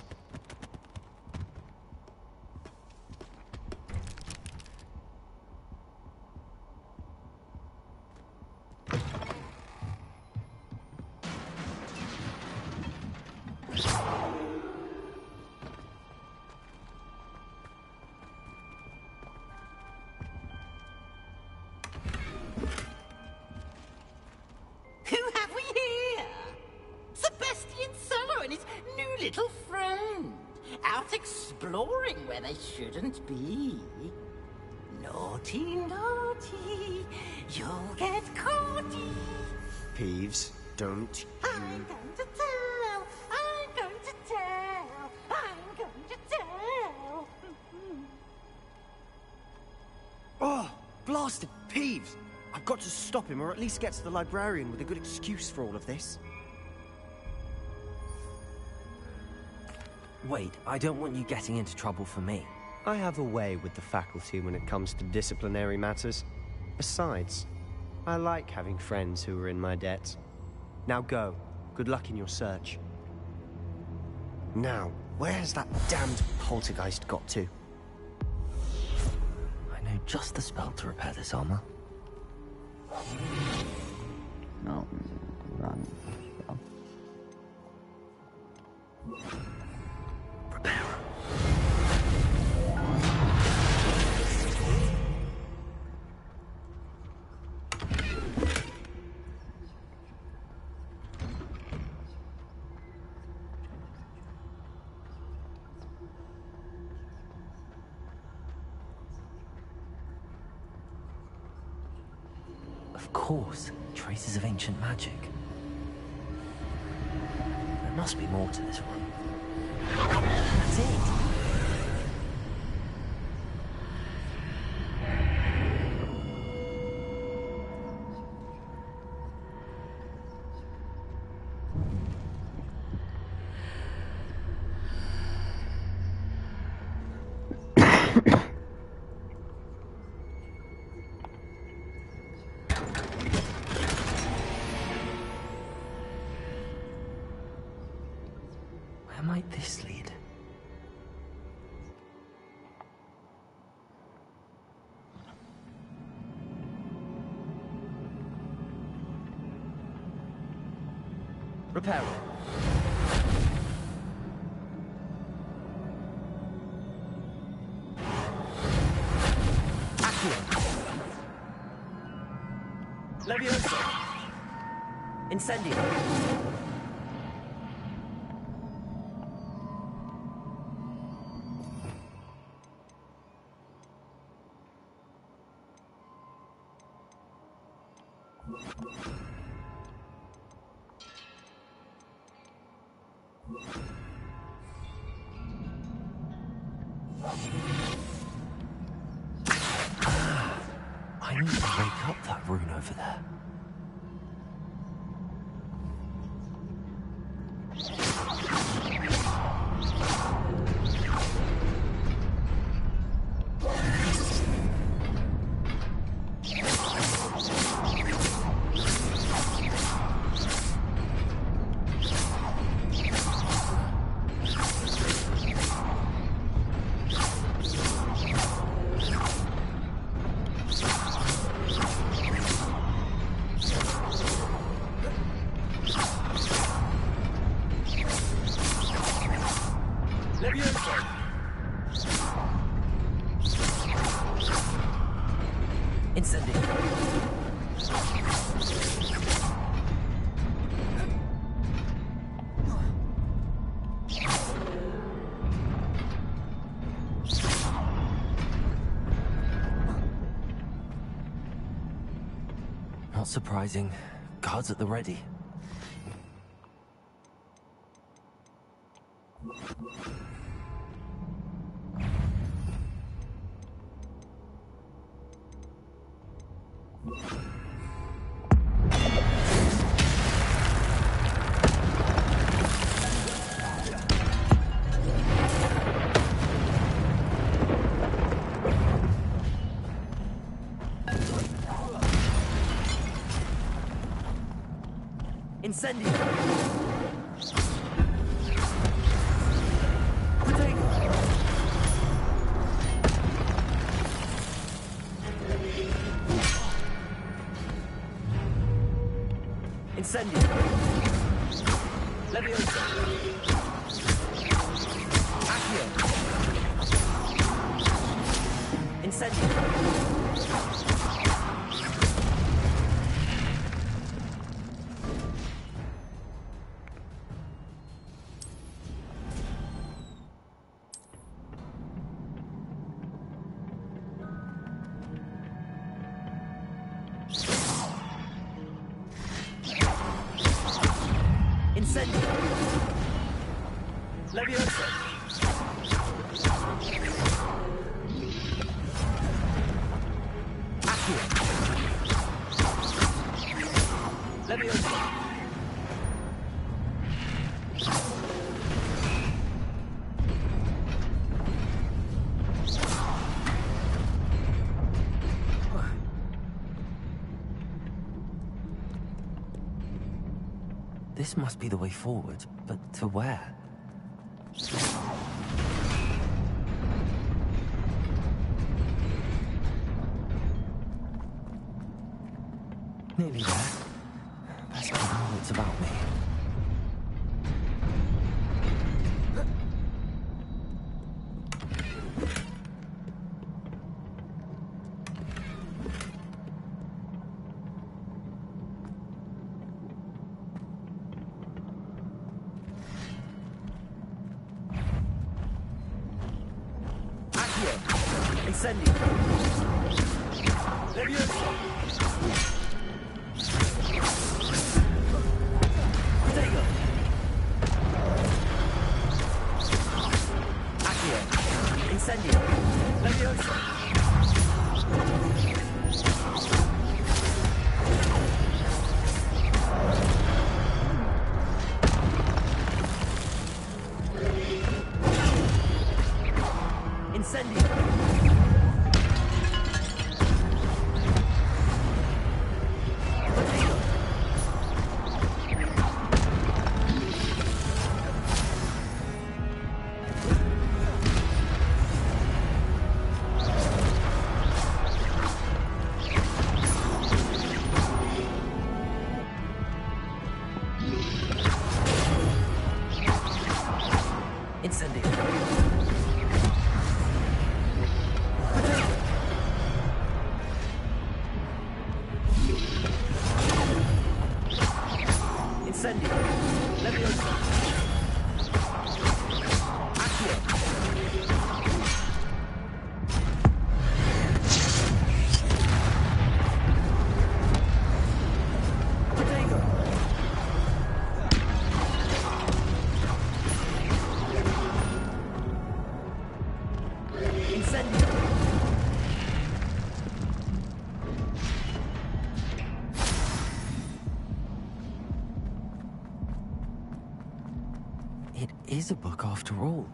Shouldn't be. Naughty, naughty, you'll get caughty.
Peeves, don't you...
I'm going to tell, I'm going to tell, I'm going to tell.
Oh, blasted Peeves! I've got to stop him, or at least get to the librarian with a good excuse for all of this.
Wait, I don't want you getting into trouble for me.
I have a way with the faculty when it comes to disciplinary matters. Besides, I like having friends who are in my debt. Now go. Good luck in your search. Now, where has that damned poltergeist got to?
I know just the spell to repair this armor.
No, wrong.
Repair. Of course, traces of ancient magic. There must be more to this one. That's it! Where might this lead? Repair. Leviosa. Incendio. I need to wake up that rune over there. Not surprising. Guards at the ready.
Incendio! Incendio! Leviosa! Accio! Incendio! Incendio! Leviosa! Accio! Leviosa!
This must be the way forward, but to where? Nearly there. Best keep my wits about me.
Incendio! Leviosa! Protego! Accio! Incendio! Leviosa! Incendio! Incendio! Incendio! Leviosa! Accio! Protego! Incendio!
It is a book after all.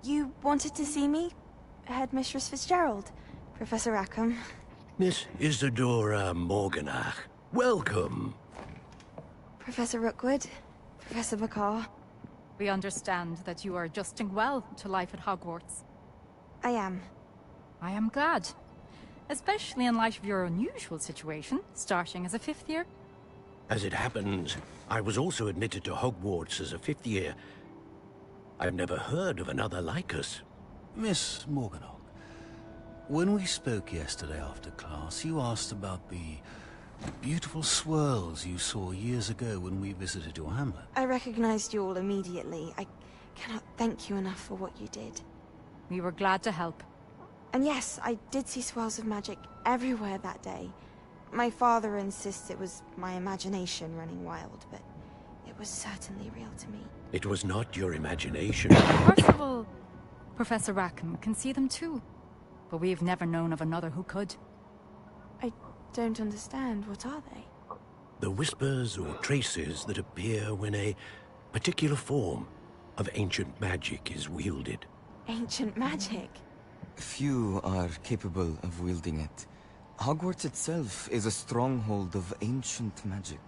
You wanted to see me? Headmistress Fitzgerald, Professor Rackham.
Miss Isadora Morganach, welcome.
Professor Rookwood, Professor McCaw.
We understand that you are adjusting well to life at Hogwarts.
I am.
I am glad. Especially in light of your unusual situation, starting as a 5th year.
As it happens, I was also admitted to Hogwarts as a 5th year. I've never heard of another like us.
Miss Morganach, when we spoke yesterday after class, you asked about the beautiful swirls you saw years ago when we visited your hamlet.
I recognized you all immediately. I cannot thank you enough for what you did.
We were glad to help.
And yes, I did see swirls of magic everywhere that day. My father insists it was my imagination running wild, but it was certainly real to me.
It was not your imagination.
Percival, Professor Rackham can see them too. But we've never known of another who could.
I don't understand. What are they?
The whispers or traces that appear when a particular form of ancient magic is wielded.
Ancient magic?
Few are capable of wielding it. Hogwarts itself is a stronghold of ancient magic.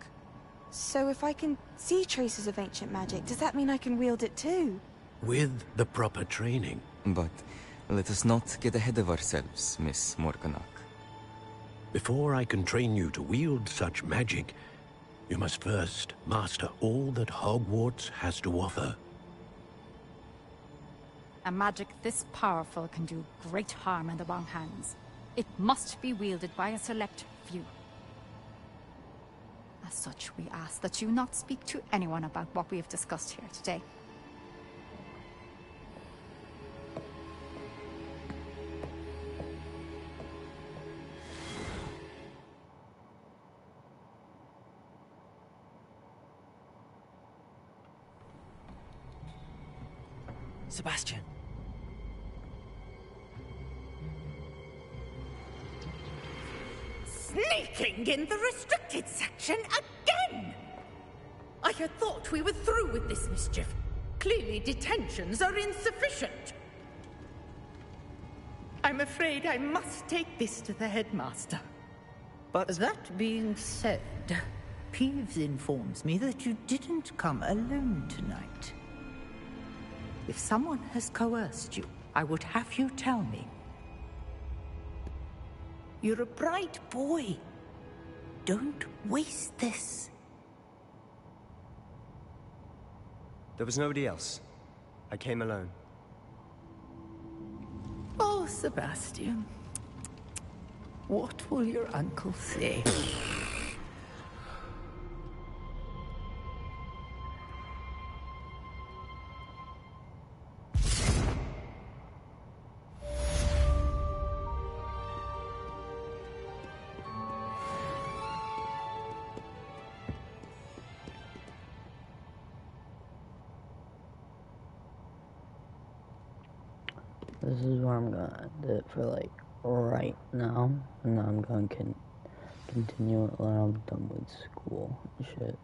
So if I can see traces of ancient magic, does that mean I can wield it too?
With the proper training.
But let us not get ahead of ourselves, Miss Morganach.
Before I can train you to wield such magic, you must first master all that Hogwarts has to offer.
A magic this powerful can do great harm in the wrong hands. It must be wielded by a select few. As such, we ask that you not speak to anyone about what we have discussed here today.
Sebastian.
Sneaking in the restricted section again! I had thought we were through with this mischief. Clearly detentions are insufficient. I'm afraid I must take this to the headmaster.
But that being said, Peeves informs me that you didn't come alone tonight. If someone has coerced you, I would have you tell me. You're a bright boy. Don't waste this.
There was nobody else. I came alone.
Oh, Sebastian. What will your uncle say?
This is where I'm gonna end it for like right now, and then I'm gonna continue it when I'm done with school and shit.